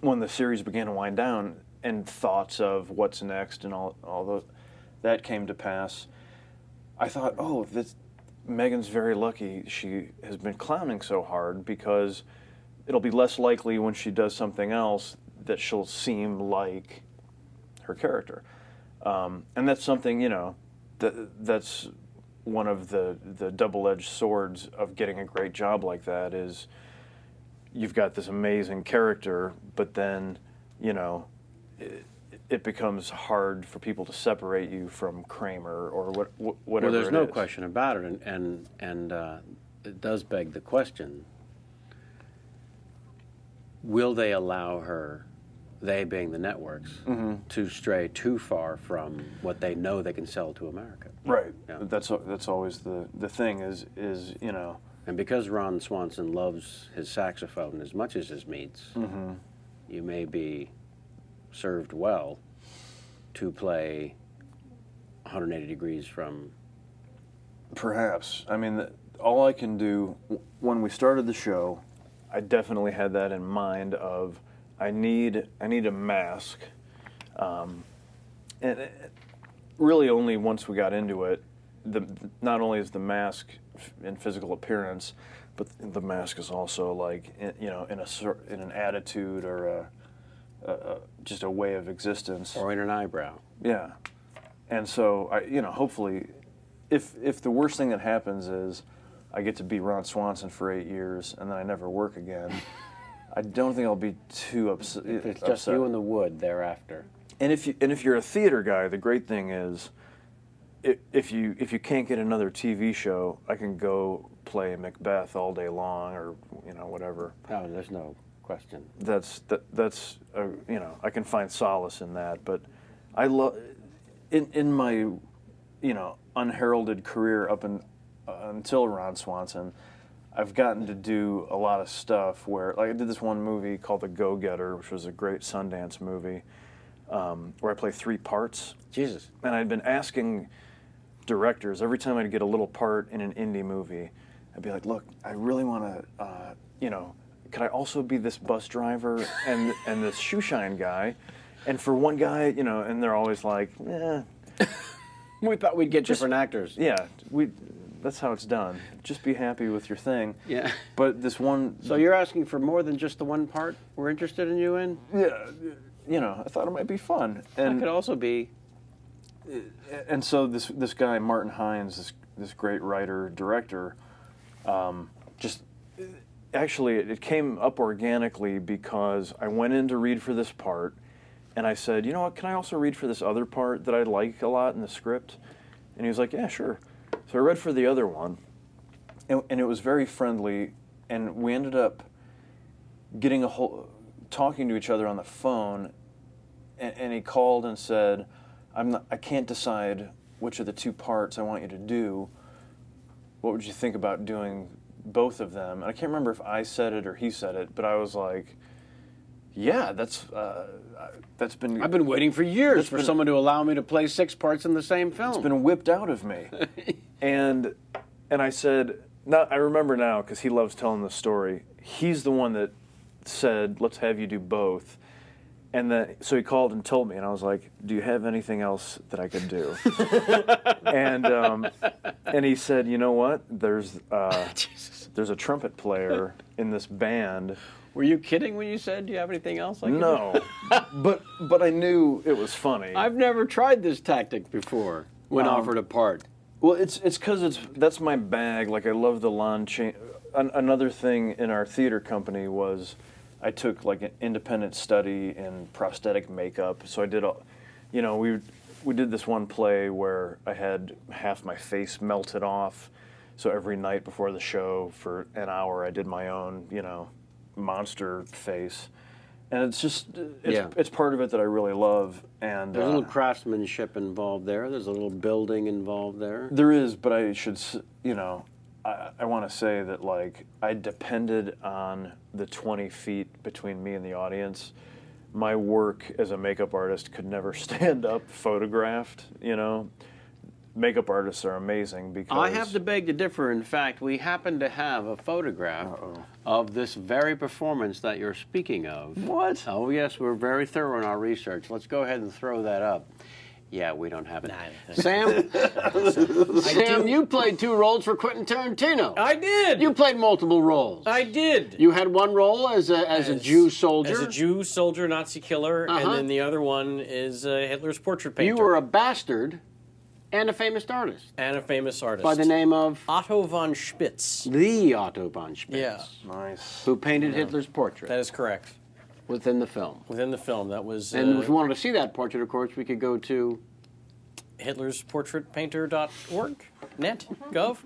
Speaker 4: when the series began to wind down, and thoughts of what's next and all that came to pass, I thought, oh, Megan's very lucky she has been clowning so hard, because it'll be less likely when she does something else that she'll seem like her character. And that's something, that's one of the double-edged swords of getting a great job like that, is you've got this amazing character, but then, it becomes hard for people to separate you from Kramer or whatever.
Speaker 1: Well, there's
Speaker 4: it
Speaker 1: no
Speaker 4: is.
Speaker 1: question about it, and it does beg the question: will they allow her, they being the networks, to stray too far from what they know they can sell to America?
Speaker 4: Right.
Speaker 1: Yeah.
Speaker 4: That's always the thing is.
Speaker 1: And because Ron Swanson loves his saxophone as much as his meats, you may be served well to play 180 degrees from.
Speaker 4: Perhaps. I mean, all I can do, when we started the show, I definitely had that in mind of, I need a mask. And really only once we got into it, not only is the mask in physical appearance, but the mask is also like, in an attitude or just a way of existence.
Speaker 1: Or in an eyebrow.
Speaker 4: Yeah. And so, hopefully, if the worst thing that happens is I get to be Ron Swanson for 8 years and then I never work again, I don't think I'll be too upset.
Speaker 1: It's just you in the wood thereafter.
Speaker 4: And if you're a theater guy, the great thing is, if you can't get another TV show, I can go play Macbeth all day long, or whatever.
Speaker 1: Oh, there's no question.
Speaker 4: That's I can find solace in that. But I love in my unheralded career until Ron Swanson, I've gotten to do a lot of stuff where, like, I did this one movie called The Go-Getter, which was a great Sundance movie, where I play 3 parts.
Speaker 1: Jesus.
Speaker 4: And I'd been asking directors, every time I'd get a little part in an indie movie, I'd be like, look, I really want to, could I also be this bus driver and this shoe shine guy? And for one guy, and they're always like,
Speaker 1: We thought we'd get different actors.
Speaker 4: yeah, that's how it's done. Just be happy with your thing.
Speaker 1: Yeah.
Speaker 4: But this one...
Speaker 1: So you're asking for more than just the one part we're interested in you in?
Speaker 4: Yeah, I thought it might be fun.
Speaker 1: That
Speaker 4: And
Speaker 1: could also be.
Speaker 4: and so this guy, Martin Hines, this great writer, director, actually it came up organically because I went in to read for this part, and I said, you know what, can I also read for this other part that I like a lot in the script? And he was like, yeah, sure. So I read for the other one, and it was very friendly, and we ended up getting talking to each other on the phone, and he called and said, I can't decide which of the 2 parts I want you to do. What would you think about doing both of them? And I can't remember if I said it or he said it, but I was like, yeah, that's been...
Speaker 1: I've been waiting for years for someone to allow me to play 6 parts in the same film.
Speaker 4: It's been whipped out of me. and I said, I remember now, because he loves telling the story, he's the one that said, let's have you do both. And then, so he called and told me, and I was like, do you have anything else that I could do? and he said, you know what? There's a trumpet player in this band.
Speaker 1: Were you kidding when you said, do you have anything else I can do?
Speaker 4: No, but I knew it was funny.
Speaker 1: I've never tried this tactic before when offered a part.
Speaker 4: Well, it's because that's my bag. Like, I love the lawn chain. Another thing in our theater company was I took like an independent study in prosthetic makeup. So I did we did this one play where I had half my face melted off So every night before the show for an hour, I did my own, monster face. And it's just, it's part of it that I really love. And
Speaker 1: There's a little craftsmanship involved there. There's a little building involved there.
Speaker 4: there is, but I should, I want to say that, like, I depended on the 20 feet between me and the audience. My work as a makeup artist could never stand up photographed, Makeup artists are amazing because...
Speaker 1: I have to beg to differ. In fact, we happen to have a photograph of this very performance that you're speaking of.
Speaker 4: What?
Speaker 1: Oh, yes, we're very thorough in our research. Let's go ahead and throw that up. Yeah, we don't have it. Sam? Sam, you played 2 roles for Quentin Tarantino.
Speaker 2: I did.
Speaker 1: You played multiple roles.
Speaker 2: I did.
Speaker 1: You had one role as a Jew soldier.
Speaker 2: As a Jew soldier, Nazi killer, and then the other one is Hitler's portrait painter.
Speaker 1: You were a bastard and a famous artist.
Speaker 2: And a famous artist.
Speaker 1: By the name of?
Speaker 2: Otto von Spitz.
Speaker 1: The Otto von Spitz.
Speaker 2: Yeah.
Speaker 4: Nice.
Speaker 1: Who painted Hitler's portrait.
Speaker 2: That is correct.
Speaker 1: Within the film.
Speaker 2: Within the film, that was...
Speaker 1: And if you wanted to see that portrait, of course, we could go to...
Speaker 2: Hitler'sPortraitPainter.org? Net? Gov?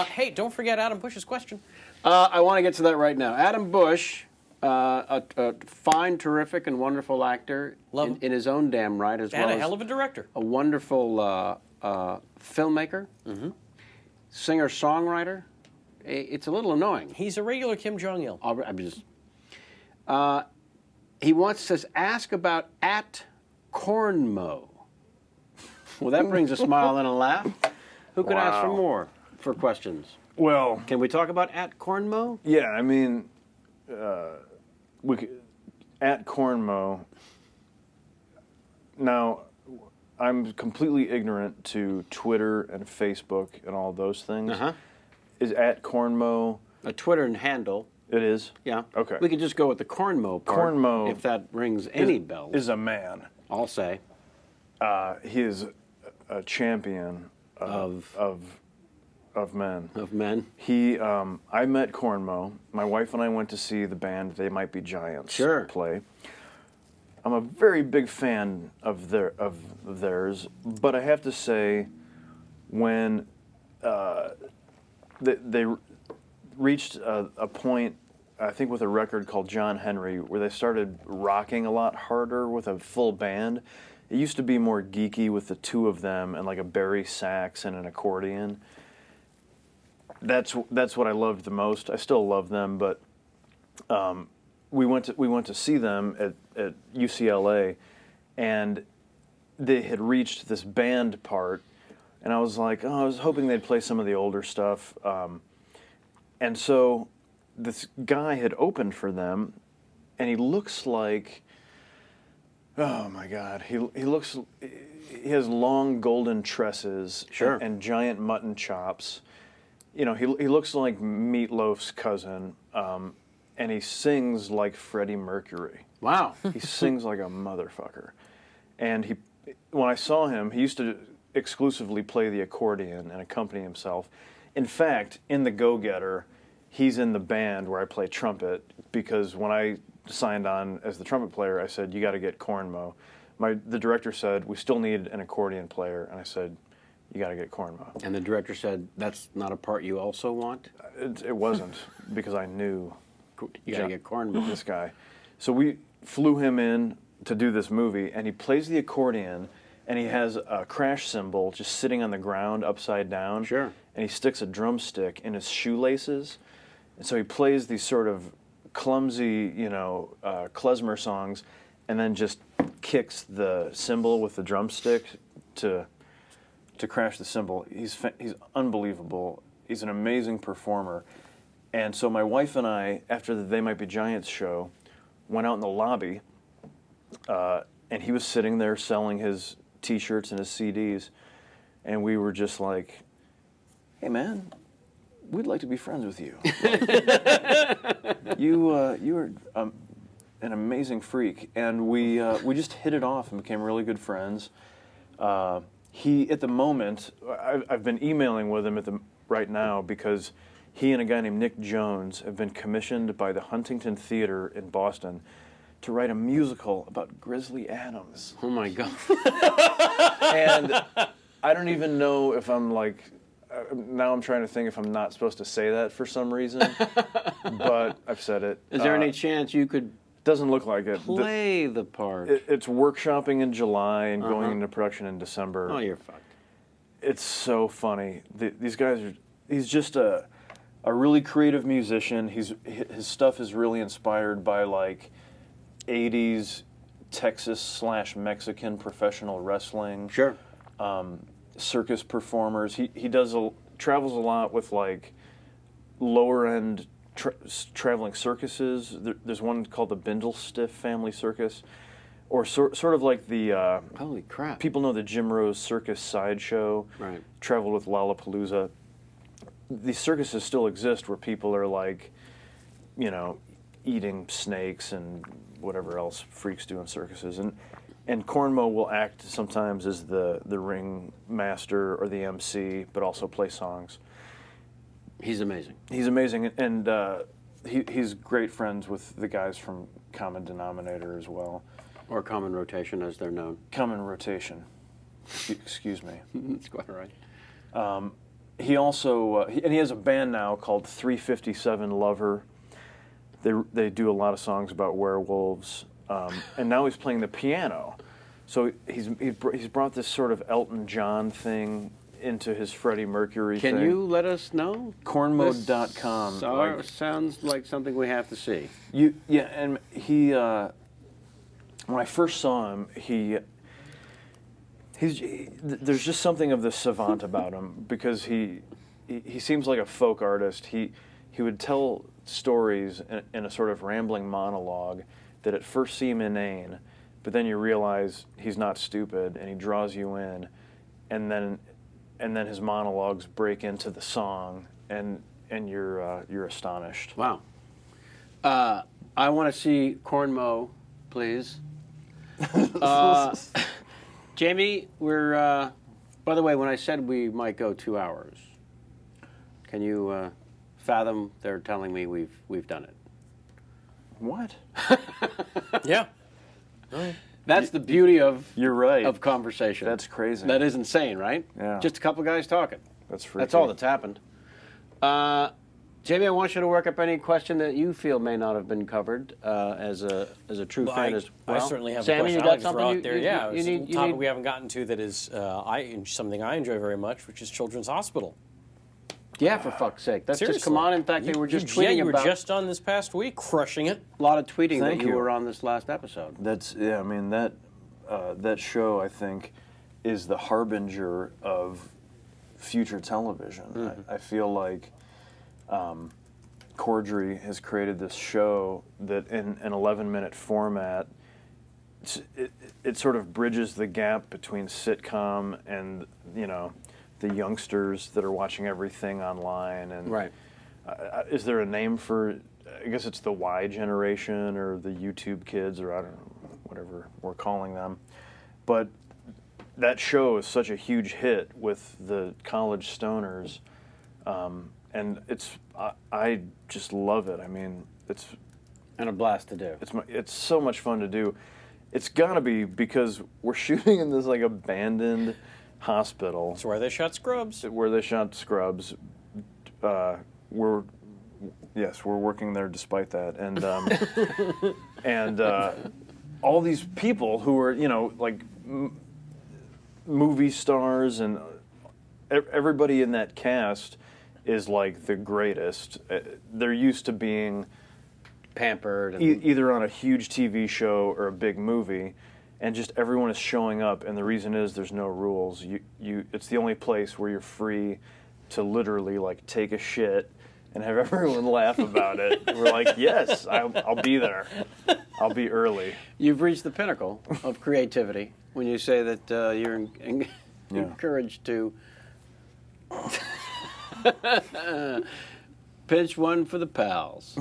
Speaker 2: Hey, don't forget Adam Bush's question.
Speaker 1: I want to get to that right now. Adam Bush, a fine, terrific, and wonderful actor in his own damn right, as well as...
Speaker 2: And a hell of a director.
Speaker 1: A wonderful filmmaker, singer-songwriter. It's a little annoying.
Speaker 2: He's a regular Kim Jong-il.
Speaker 1: He wants to ask about at Cornmo. Well, that brings a smile and a laugh. Who could ask for more for questions?
Speaker 4: Well...
Speaker 1: Can we talk about at Cornmo?
Speaker 4: Yeah, I mean, we could, at Cornmo. Now, I'm completely ignorant to Twitter and Facebook and all those things. Is at Cornmo
Speaker 1: a Twitter handle?
Speaker 4: It is?
Speaker 1: Yeah.
Speaker 4: Okay.
Speaker 1: We could just go with the Cornmo part.
Speaker 4: Cornmo,
Speaker 1: if that rings any bells.
Speaker 4: Is a man.
Speaker 1: I'll say.
Speaker 4: He is a champion of men.
Speaker 1: Of men.
Speaker 4: He, I met Cornmo. My wife and I went to see the band They Might Be Giants play. I'm a very big fan of theirs, but I have to say, when they reached a point, I think with a record called John Henry, where they started rocking a lot harder with a full band. It used to be more geeky with the 2 of them and like a Barry sax and an accordion. That's what I loved the most. I still love them, but we went to see them at UCLA, and they had reached this band part, and I was like, I was hoping they'd play some of the older stuff. And so this guy had opened for them, and he looks like, oh my God, he has long golden tresses and giant mutton chops. He looks like Meatloaf's cousin, and he sings like Freddie Mercury.
Speaker 1: Wow.
Speaker 4: He sings like a motherfucker. And when I saw him, he used to exclusively play the accordion and accompany himself. In fact, in The Go-Getter, he's in the band where I play trumpet, because when I signed on as the trumpet player, I said, you got to get Cornmo. The director said, we still need an accordion player, and I said, you got to get Cornmo.
Speaker 1: And the director said, that's not a part you also want?
Speaker 4: It wasn't, because I knew
Speaker 1: you got to get Cornmo.
Speaker 4: This guy. So we flew him in to do this movie, and he plays the accordion, and he has a crash cymbal just sitting on the ground upside down.
Speaker 1: Sure.
Speaker 4: And he sticks a drumstick in his shoelaces. And so he plays these sort of clumsy, klezmer songs, and then just kicks the cymbal with the drumstick to crash the cymbal. He's unbelievable. He's an amazing performer. And so my wife and I, after the They Might Be Giants show, went out in the lobby, and he was sitting there selling his T-shirts and his CDs, and we were just like, hey man, we'd like to be friends with you. You are an amazing freak, and we just hit it off and became really good friends. He, at the moment, I've been emailing with him right now, because he and a guy named Nick Jones have been commissioned by the Huntington Theater in Boston to write a musical about Grizzly Adams.
Speaker 1: Oh my God.
Speaker 4: And I don't even know if I'm like, now I'm trying to think if I'm not supposed to say that for some reason, but I've said it.
Speaker 1: Is there any chance you could
Speaker 4: Doesn't look like it.
Speaker 1: play the part?
Speaker 4: It's workshopping in July and going into production in December.
Speaker 1: Oh, you're fucked.
Speaker 4: It's so funny. These guys are. He's just a really creative musician. His stuff is really inspired by like 80s Texas/Mexican professional wrestling.
Speaker 1: Sure.
Speaker 4: Circus performers. He travels a lot with like lower end traveling circuses. There's one called the Bindlestiff Family Circus, or sort of like the
Speaker 1: Holy crap.
Speaker 4: people know the Jim Rose Circus Sideshow.
Speaker 1: Right.
Speaker 4: Traveled with Lollapalooza. These circuses still exist where people are like, eating snakes and whatever else freaks do in circuses. And Cornmo will act sometimes as the ring master or the MC, but also play songs.
Speaker 1: He's amazing.
Speaker 4: He's amazing, and he's great friends with the guys from Common Denominator as well.
Speaker 1: Or Common Rotation, as they're known.
Speaker 4: Common Rotation. Excuse me.
Speaker 1: That's quite all right.
Speaker 4: He also, and he has a band now called 357 Lover. They do a lot of songs about werewolves. And now he's playing the piano. So he's brought this sort of Elton John thing into his Freddie Mercury thing.
Speaker 1: Can you let us know?
Speaker 4: Cornmode.com.
Speaker 1: Sounds like something we have to see.
Speaker 4: And he, when I first saw him, there's just something of the savant about him, because he seems like a folk artist. He would tell stories in a sort of rambling monologue that at first seem inane, but then you realize he's not stupid, and he draws you in, and then his monologues break into the song, and you're astonished.
Speaker 1: Wow. I want to see Cornmo, please. Jamie, we're. By the way, when I said we might go 2 hours, can you fathom? They're telling me we've done it.
Speaker 4: What?
Speaker 2: Yeah.
Speaker 1: That's the beauty of
Speaker 4: You're right.
Speaker 1: of conversation.
Speaker 4: That's crazy.
Speaker 1: That is insane, right?
Speaker 4: Yeah.
Speaker 1: Just a couple guys talking.
Speaker 4: That's freaky.
Speaker 1: That's all that's happened. Jamie, I want you to work up any question that you feel may not have been covered as a true fan as well.
Speaker 2: I certainly have
Speaker 1: Sammy,
Speaker 2: a question
Speaker 1: you
Speaker 2: I'd
Speaker 1: got
Speaker 2: like to throw
Speaker 1: something
Speaker 2: out there.
Speaker 1: you
Speaker 2: It's a topic
Speaker 1: need-
Speaker 2: we haven't gotten to that is something I enjoy very much, which is Children's Hospital.
Speaker 1: Yeah, for fuck's sake. That's
Speaker 2: Seriously.
Speaker 1: just come on. In fact, they were just tweeting
Speaker 2: Yeah, you were
Speaker 1: about
Speaker 2: just on this past week, crushing it.
Speaker 1: a lot of tweeting
Speaker 4: Thank
Speaker 1: that you
Speaker 4: you.
Speaker 1: were on this last episode.
Speaker 4: I mean that show, I think, is the harbinger of future television.
Speaker 1: Mm-hmm.
Speaker 4: I feel like Cordry has created this show that in an 11-minute format, it sort of bridges the gap between sitcom and the youngsters that are watching everything online. And
Speaker 1: Right.
Speaker 4: Is there a name for? I guess it's the Y generation or the YouTube kids, or I don't know, whatever we're calling them. But that show is such a huge hit with the college stoners, and I just love it. I mean, it's
Speaker 1: And a blast to do.
Speaker 4: it's so much fun to do. It's gotta be because we're shooting in this like abandoned hospital.
Speaker 2: That's where they shot Scrubs.
Speaker 4: Where they shot Scrubs. We're working there despite that, and all these people who are like movie stars, and everybody in that cast is like the greatest. They're used to being
Speaker 1: Pampered. And
Speaker 4: either on a huge TV show or a big movie, and just everyone is showing up, and the reason is there's no rules. It's the only place where you're free to literally like take a shit and have everyone laugh about it. And we're like, yes, I'll be there. I'll be early.
Speaker 1: You've reached the pinnacle of creativity when you say that you're encouraged to pinch one for the pals.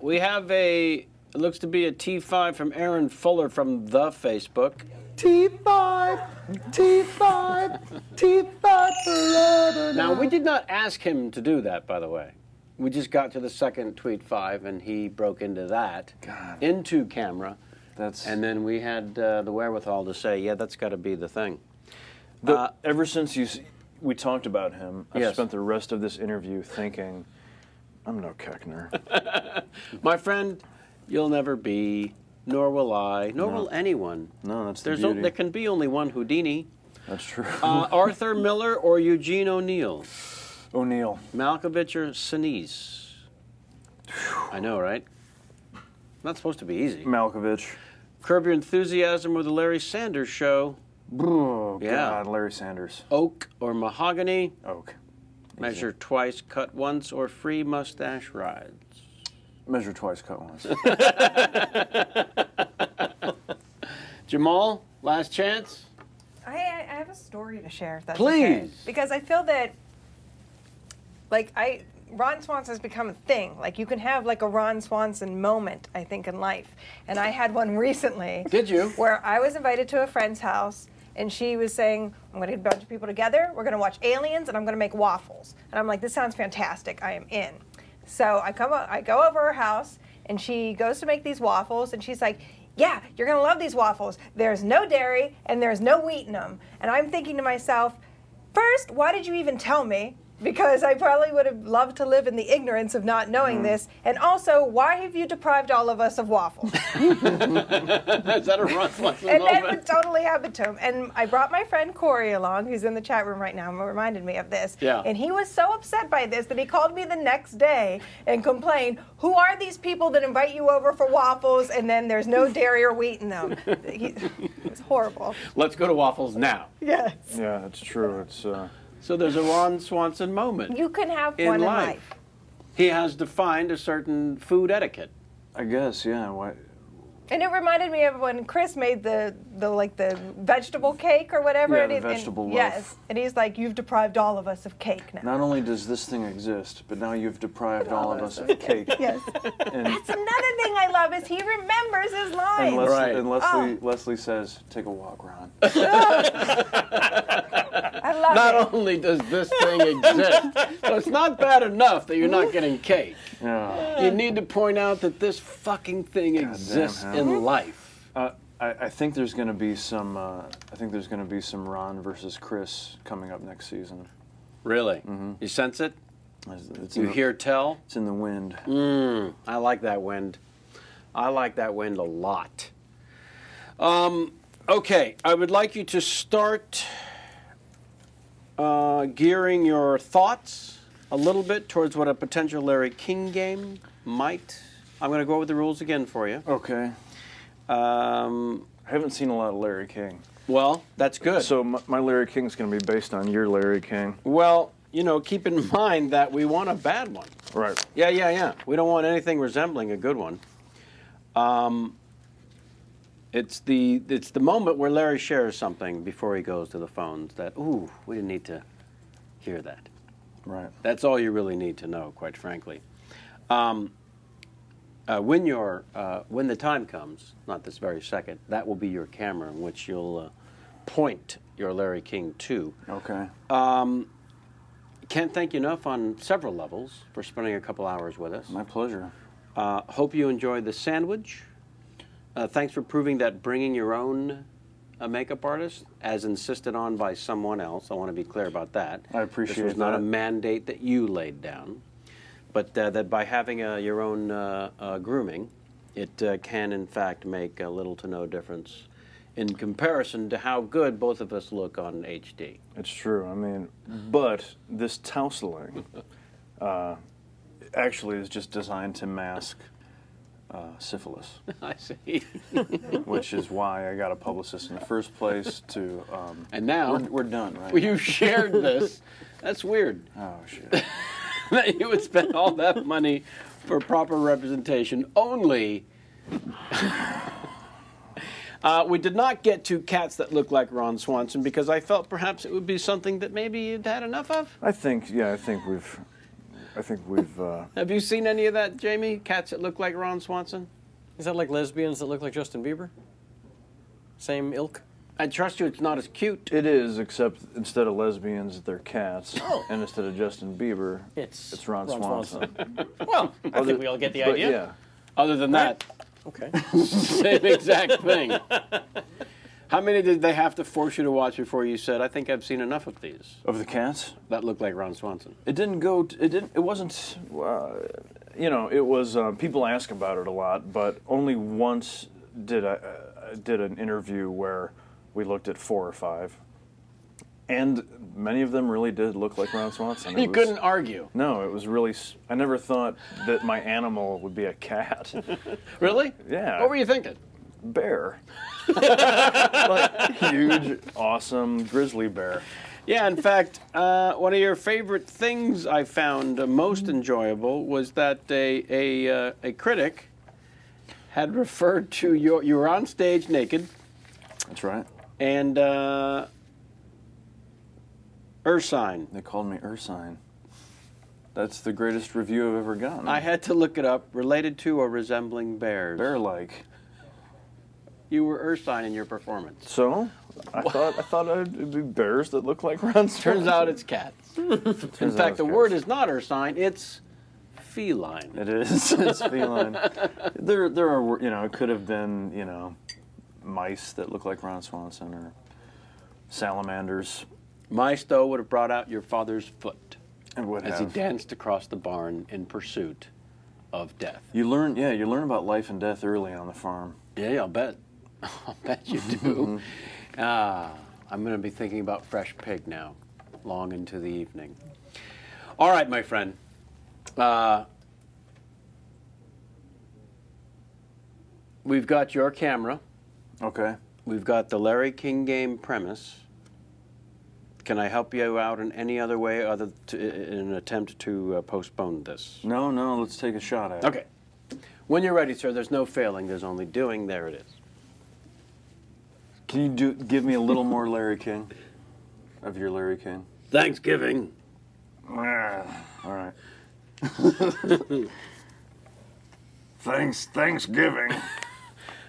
Speaker 1: We have it looks to be a T5 from Aaron Fuller from the Facebook. T5 forever. Now, we did not ask him to do that, by the way. We just got to the second tweet 5, and he broke into that, into camera. And then we had the wherewithal to say, yeah, that's got to be the thing.
Speaker 4: Ever since we talked about him. I
Speaker 1: Yes.
Speaker 4: spent the rest of this interview thinking, I'm no Keckner.
Speaker 1: My friend, you'll never be, nor will I, nor will anyone.
Speaker 4: No, that's the
Speaker 1: There
Speaker 4: beauty.
Speaker 1: can be only one Houdini.
Speaker 4: That's true.
Speaker 1: Arthur Miller or Eugene O'Neill?
Speaker 4: O'Neill.
Speaker 1: Malkovich or Sinise? I know, right? Not supposed to be easy.
Speaker 4: Malkovich.
Speaker 1: Curb Your Enthusiasm or The Larry Sanders Show?
Speaker 4: Oh,
Speaker 1: Yeah.
Speaker 4: God, Larry Sanders.
Speaker 1: Oak or Mahogany?
Speaker 4: Oak.
Speaker 1: Measure twice, cut once, or free mustache rides?
Speaker 4: Measure twice, cut once.
Speaker 1: Jamal, last chance?
Speaker 3: I have a story to share, if that's
Speaker 1: Please.
Speaker 3: okay. Because I feel that, like, Ron Swanson has become a thing. Like, you can have, like, a Ron Swanson moment, I think, in life. And I had one recently.
Speaker 1: Did you?
Speaker 3: Where I was invited to a friend's house, and she was saying, I'm going to get a bunch of people together, we're going to watch Aliens, and I'm going to make waffles. And I'm like, this sounds fantastic. I am in. So I go over her house, and she goes to make these waffles, and she's like, yeah, you're going to love these waffles. There's no dairy, and there's no wheat in them. And I'm thinking to myself, first, why did you even tell me? Because I probably would have loved to live in the ignorance of not knowing this. And also, why have you deprived all of us of waffles?
Speaker 1: Is that a Ron Swanson
Speaker 3: And that
Speaker 1: moment?
Speaker 3: would totally happen to him. And I brought my friend Corey along, who's in the chat room right now, and reminded me of this.
Speaker 1: Yeah.
Speaker 3: And he was so upset by this that he called me the next day and complained, who are these people that invite you over for waffles and then there's no dairy or wheat in them? It was horrible.
Speaker 1: Let's go to waffles now.
Speaker 3: Yes.
Speaker 4: Yeah, that's true. It's
Speaker 1: So there's a Ron Swanson moment.
Speaker 3: You can have
Speaker 1: In
Speaker 3: one in
Speaker 1: life.
Speaker 3: life.
Speaker 1: He has defined a certain food etiquette.
Speaker 4: I guess, yeah. Why?
Speaker 3: And it reminded me of when Chris made the vegetable cake or whatever.
Speaker 4: Yeah,
Speaker 3: and
Speaker 4: the
Speaker 3: and-
Speaker 4: vegetable loaf.
Speaker 3: Yes. And he's like, you've deprived all of us of cake now.
Speaker 4: Not only does this thing exist, but now you've deprived all of us of cake.
Speaker 3: Yes.
Speaker 4: And,
Speaker 3: That's another thing I love is he remembers his lines.
Speaker 4: and, Leslie,
Speaker 1: Right.
Speaker 4: and Leslie, Leslie says, "Take a walk, Ron."
Speaker 3: I love
Speaker 1: Not
Speaker 3: it.
Speaker 1: only does this thing exist, so it's not bad enough that you're not getting cake.
Speaker 4: Yeah.
Speaker 1: You need to point out that this fucking thing exists
Speaker 4: hell.
Speaker 1: in life.
Speaker 4: I think there's going to be some. I think there's going to be some Ron versus Chris coming up next season.
Speaker 1: Really? You sense it?
Speaker 4: It's
Speaker 1: You
Speaker 4: in the,
Speaker 1: hear tell?
Speaker 4: It's in the wind.
Speaker 1: I like that wind. I like that wind a lot. Okay, I would like you to start gearing your thoughts a little bit towards what a potential Larry King game might. I'm going to go over the rules again for you.
Speaker 4: Okay. I haven't seen a lot of Larry King.
Speaker 1: Well, that's good.
Speaker 4: So my Larry King's going to be based on your Larry King.
Speaker 1: Well, you know, keep in mind that we want a bad one.
Speaker 4: Right.
Speaker 1: Yeah. We don't want anything resembling a good one. It's the moment where Larry shares something before he goes to the phones that, ooh, we didn't need to hear that.
Speaker 4: Right.
Speaker 1: That's all you really need to know, quite frankly. When the time comes, not this very second, that will be your camera in which you'll point your Larry King to.
Speaker 4: Okay.
Speaker 1: Can't thank you enough on several levels for spending a couple hours with us.
Speaker 4: My pleasure.
Speaker 1: Hope you enjoyed the sandwich. Thanks for proving that bringing your own makeup artist, as insisted on by someone else, I want to be clear about that.
Speaker 4: I appreciate
Speaker 1: This was not
Speaker 4: that.
Speaker 1: a mandate that you laid down, but that by having your own grooming, it can in fact make little to no difference in comparison to how good both of us look on HD.
Speaker 4: It's true. I mean, but this tousling actually is just designed to mask syphilis,
Speaker 1: I see.
Speaker 4: which is why I got a publicist in the first place. To
Speaker 1: And now
Speaker 4: we're done, right?
Speaker 1: well, you shared this. That's weird.
Speaker 4: Oh shit.
Speaker 1: That you would spend all that money for proper representation only. We did not get to cats that look like Ron Swanson because I felt perhaps it would be something that maybe you'd had enough of.
Speaker 4: I think we've.
Speaker 1: Have you seen any of that, Jamie? Cats that look like Ron Swanson?
Speaker 2: Is that like lesbians that look like Justin Bieber? Same ilk?
Speaker 1: I trust you, it's not as cute.
Speaker 4: It is, except instead of lesbians, they're cats,
Speaker 2: Oh.
Speaker 4: and instead of Justin Bieber,
Speaker 2: It's
Speaker 4: Ron Swanson.
Speaker 2: Well, I think we all get the
Speaker 4: But
Speaker 2: idea.
Speaker 4: yeah,
Speaker 1: Other than that,
Speaker 2: Okay.
Speaker 1: same exact thing. How many did they have to force you to watch before you said, I think I've seen enough of these?
Speaker 4: Of the cats?
Speaker 1: That looked like Ron Swanson.
Speaker 4: It didn't go. It wasn't. It was. People ask about it a lot, but only once did I did an interview where we looked at 4 or 5, and many of them really did look like Ron Swanson.
Speaker 1: You couldn't argue.
Speaker 4: No, it was really. I never thought that my animal would be a cat.
Speaker 1: Really?
Speaker 4: Yeah.
Speaker 1: What were you thinking?
Speaker 4: Bear. Like huge, awesome grizzly bear.
Speaker 1: Yeah, in fact, one of your favorite things I found most enjoyable was that a critic had referred to you were on stage naked,
Speaker 4: That's right.
Speaker 1: and Ursine.
Speaker 4: They called me Ursine. That's the greatest review I've ever gotten.
Speaker 1: I had to look it up. Related to or resembling bears.
Speaker 4: Bear-like.
Speaker 1: You were Ursine in your performance.
Speaker 4: So, I thought it'd be bears that look like Ron Swanson.
Speaker 1: Turns out it's cats. In fact, the word is not Ursine, it's feline.
Speaker 4: It is. It's feline. There are, it could have been, mice that look like Ron Swanson or salamanders.
Speaker 1: Mice, though, would have brought out your father's foot
Speaker 4: And would
Speaker 1: as
Speaker 4: have.
Speaker 1: he danced across the barn in pursuit of death.
Speaker 4: You learn about life and death early on the farm.
Speaker 1: Yeah, I'll bet. I'll bet you do. I'm going to be thinking about fresh pig now, long into the evening. All right, my friend. We've got your camera.
Speaker 4: Okay.
Speaker 1: We've got the Larry King game premise. Can I help you out in any other way other in an attempt to postpone this?
Speaker 4: No, let's take a shot at it.
Speaker 1: Okay. When you're ready, sir, there's no failing. There's only doing. There it is.
Speaker 4: Can you give me a little more Larry King? Of your Larry King?
Speaker 1: Thanksgiving.
Speaker 4: All right. Thanksgiving.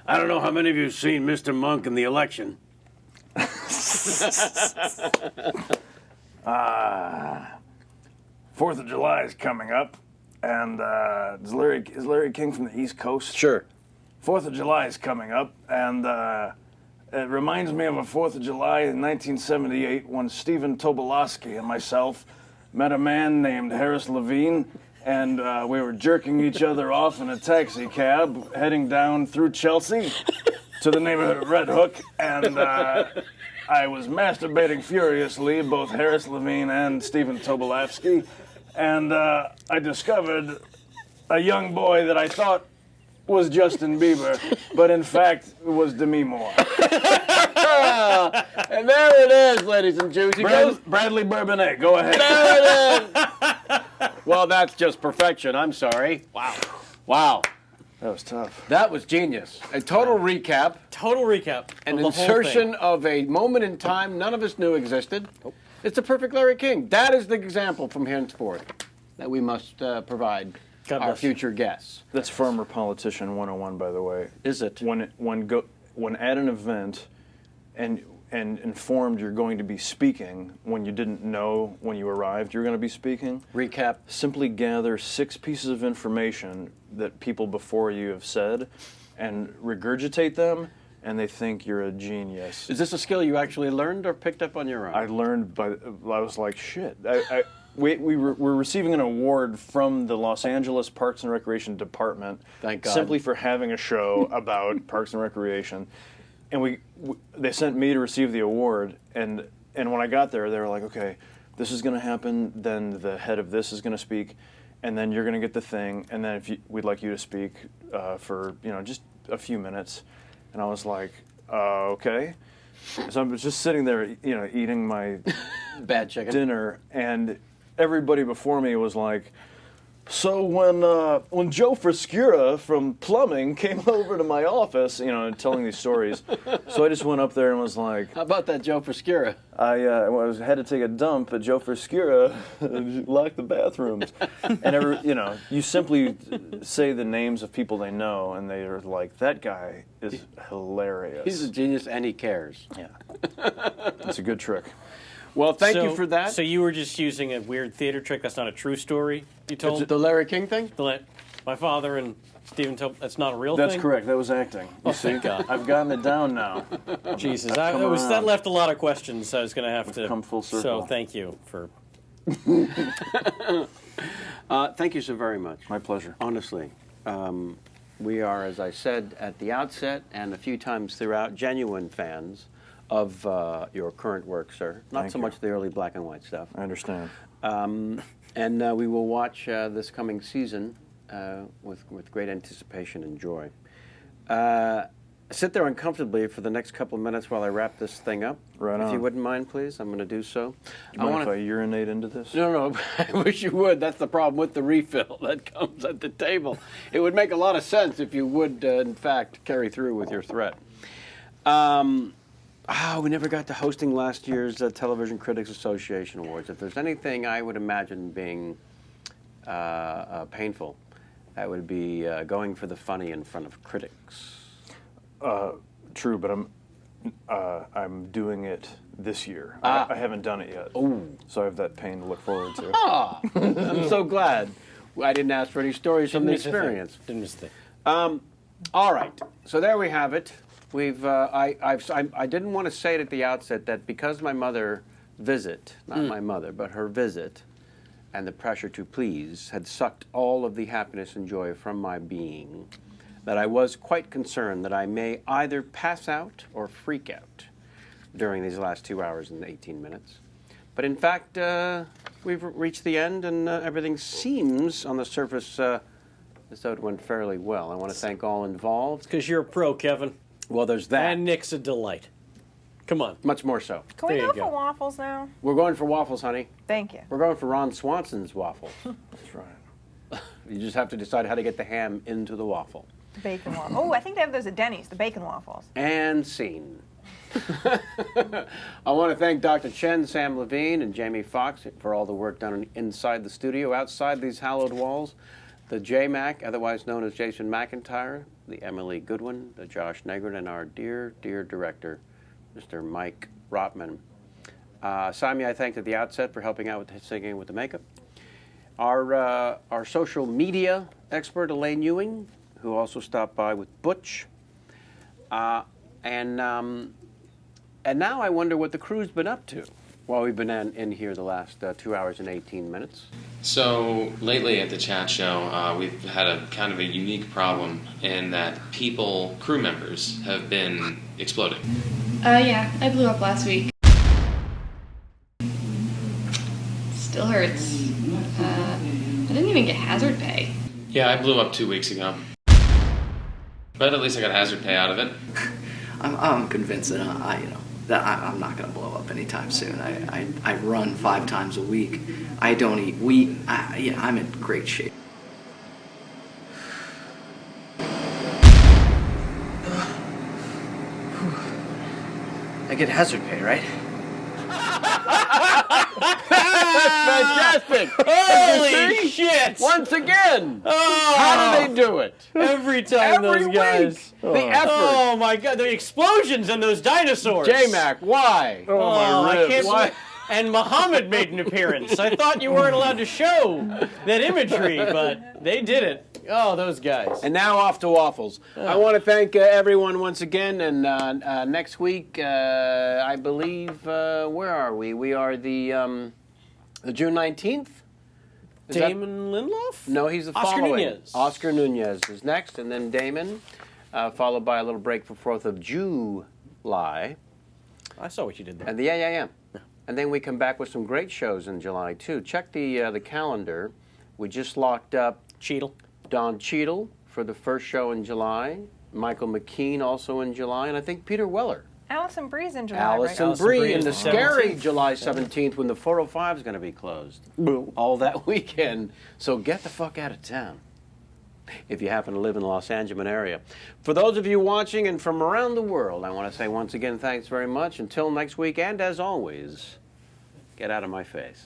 Speaker 1: I don't know how many of you have seen Mr. Monk in the election.
Speaker 4: 4th of July is coming up, and is Larry King from the East Coast?
Speaker 1: Sure.
Speaker 4: 4th of July is coming up, and it reminds me of a 4th of July in 1978 when Stephen Tobolowsky and myself met a man named Harris Levine, and we were jerking each other off in a taxi cab heading down through Chelsea to the neighborhood of Red Hook, and I was masturbating furiously, both Harris Levine and Stephen Tobolowsky, and I discovered a young boy that I thought was Justin Bieber, but in fact was Demi Moore.
Speaker 1: And there it is, ladies and gentlemen.
Speaker 4: Bradley Bourbonnais, go ahead.
Speaker 1: There it is. Well, that's just perfection. I'm sorry. Wow.
Speaker 4: That was tough.
Speaker 1: That was genius. A total recap.
Speaker 2: Total recap.
Speaker 1: An
Speaker 2: of the whole
Speaker 1: insertion
Speaker 2: thing.
Speaker 1: of a moment in time none of us knew existed. It's the perfect Larry King. That is the example from henceforth that we must provide
Speaker 2: God
Speaker 1: our
Speaker 2: bless.
Speaker 1: future guests.
Speaker 4: That's Farmer Politician 101, by the way.
Speaker 1: Is it?
Speaker 4: When at an event and informed you're going to be speaking when you didn't know when you arrived you're going to be speaking,
Speaker 1: Recap.
Speaker 4: simply gather 6 pieces of information that people before you have said and regurgitate them, and they think you're a genius.
Speaker 1: Is this a skill you actually learned or picked up on your own?
Speaker 4: I learned I was like, shit. We're receiving an award from the Los Angeles Parks and Recreation Department.
Speaker 1: Thank God.
Speaker 4: Simply for having a show about Parks and Recreation. And they sent me to receive the award, and when I got there, they were like, okay, this is going to happen, then the head of this is going to speak, and then you're going to get the thing, and then we'd like you to speak for just a few minutes. And I was like, okay. So I was just sitting there, eating my
Speaker 1: Bad chicken.
Speaker 4: dinner, and everybody before me was like, so when Joe Friscura from plumbing came over to my office, telling these stories, so I just went up there and was like,
Speaker 1: How about that Joe Friscura?
Speaker 4: I had to take a dump at Joe Friscura, locked the bathrooms, and you simply say the names of people they know, and they are like, that guy is hilarious.
Speaker 1: He's a genius and he cares.
Speaker 4: Yeah, it's a good trick.
Speaker 1: Well, thank you for that.
Speaker 2: So you were just using a weird theater trick. That's not a true story you told?
Speaker 1: The Larry King thing?
Speaker 2: My father and Stephen Tope. That's not a real
Speaker 4: That's
Speaker 2: thing?
Speaker 4: correct. That was acting. You see,
Speaker 2: thank God.
Speaker 4: I've gotten it down now.
Speaker 2: Jesus,
Speaker 4: I've come
Speaker 2: that
Speaker 4: around.
Speaker 2: left a lot of questions. I was going to have to
Speaker 4: come full circle.
Speaker 2: So thank you for.
Speaker 1: Thank you so very much.
Speaker 4: My pleasure.
Speaker 1: Honestly. We are, as I said at the outset and a few times throughout, genuine fans of your current work, sir. Not
Speaker 4: Thank
Speaker 1: so
Speaker 4: you.
Speaker 1: much the early black and white stuff.
Speaker 4: I understand.
Speaker 1: And we will watch this coming season with great anticipation and joy. Sit there uncomfortably for the next couple of minutes while I wrap this thing up.
Speaker 4: Right
Speaker 1: If you
Speaker 4: on.
Speaker 1: wouldn't mind, please. I'm going to do so.
Speaker 4: Do you mind if I urinate into this?
Speaker 1: No, I wish you would. That's the problem with the refill that comes at the table. It would make a lot of sense if you would, in fact, carry through with your threat. We never got to hosting last year's Television Critics Association Awards. If there's anything I would imagine being painful, that would be going for the funny in front of critics.
Speaker 4: True, but I'm doing it this year. I haven't done it yet.
Speaker 1: Ooh.
Speaker 4: So I have that pain to look forward to.
Speaker 1: I'm so glad I didn't ask for any stories from the experience.
Speaker 2: Didn't miss a thing.
Speaker 1: All right, so there we have it. We've I didn't want to say it at the outset that because my mother visit, not my mother, but her visit, and the pressure to please had sucked all of the happiness and joy from my being, that I was quite concerned that I may either pass out or freak out during these last 2 hours and 18 minutes. But in fact, we've reached the end, and everything seems on the surface as though it went fairly well. I want to thank all involved.
Speaker 2: Because you're a pro, Kevin.
Speaker 1: Well, there's that.
Speaker 2: And Nick's a delight. Come on.
Speaker 1: Much more so.
Speaker 3: Can we
Speaker 2: There
Speaker 3: go
Speaker 2: you
Speaker 3: for
Speaker 2: go.
Speaker 3: waffles now?
Speaker 1: We're going for waffles, honey.
Speaker 3: Thank you.
Speaker 1: We're going for Ron Swanson's waffles.
Speaker 4: That's right.
Speaker 1: You just have to decide how to get the ham into the waffle.
Speaker 3: Bacon waffles. Oh, I think they have those at Denny's, the bacon waffles.
Speaker 1: And scene. I want to thank Dr. Chen, Sam Levine, and Jamie Foxx for all the work done inside the studio, outside these hallowed walls. The J-Mac, otherwise known as Jason McIntyre, the Emily Goodwin, the Josh Negrin, and our dear, dear director, Mr. Mike Rotman. Sami, I thanked at the outset for helping out with the singing with the makeup. Our social media expert, Elaine Ewing, who also stopped by with Butch. And now I wonder what the crew's been up to while we've been in here the last 2 hours and 18 minutes.
Speaker 6: So lately at the chat show, we've had a kind of a unique problem in that crew members have been exploding.
Speaker 7: Yeah, I blew up last week. Still hurts. I didn't even get hazard pay.
Speaker 6: Yeah, I blew up 2 weeks ago. But at least I got hazard pay out of it.
Speaker 8: I'm convinced that I'm not going to blow up anytime soon. I run 5 times a week. I don't eat wheat. I'm in great shape. I get hazard pay, right?
Speaker 1: Fantastic!
Speaker 2: Holy shit!
Speaker 1: Once again!
Speaker 2: Oh,
Speaker 1: How do they do it?
Speaker 2: Every time
Speaker 1: Every
Speaker 2: those guys.
Speaker 1: week! The effort!
Speaker 2: Oh my god, the explosions and those dinosaurs.
Speaker 1: J-Mac, why?
Speaker 2: Oh, I can't
Speaker 1: Why?
Speaker 2: believe. And Muhammad made an appearance. I thought you weren't allowed to show that imagery, but they did it. Oh, those guys.
Speaker 1: And now off to waffles. I want to thank everyone once again. And next week, I believe, where are we? We are the June 19th. Is that-
Speaker 2: Damon Lindelof?
Speaker 1: No, he's the
Speaker 2: Oscar
Speaker 1: following.
Speaker 2: Nunez.
Speaker 1: Oscar Nunez is next, and then Damon, followed by a little break for 4th of July.
Speaker 2: I saw what you did there.
Speaker 1: And yeah. And then we come back with some great shows in July, too. Check the calendar. We just locked up
Speaker 2: Cheadle.
Speaker 1: Don Cheadle for the first show in July. Michael McKean also in July. And I think Peter Weller.
Speaker 3: Allison Bree's in July,
Speaker 1: Allison
Speaker 3: right?
Speaker 1: Brie
Speaker 2: Brie
Speaker 1: in
Speaker 2: is
Speaker 1: the
Speaker 2: the
Speaker 1: scary
Speaker 2: 17th.
Speaker 1: July 17th when the 405 is going to be closed. All that weekend. So get the fuck out of town if you happen to live in the Los Angeles area. For those of you watching and from around the world, I want to say once again thanks very much. Until next week, and as always, get out of my face.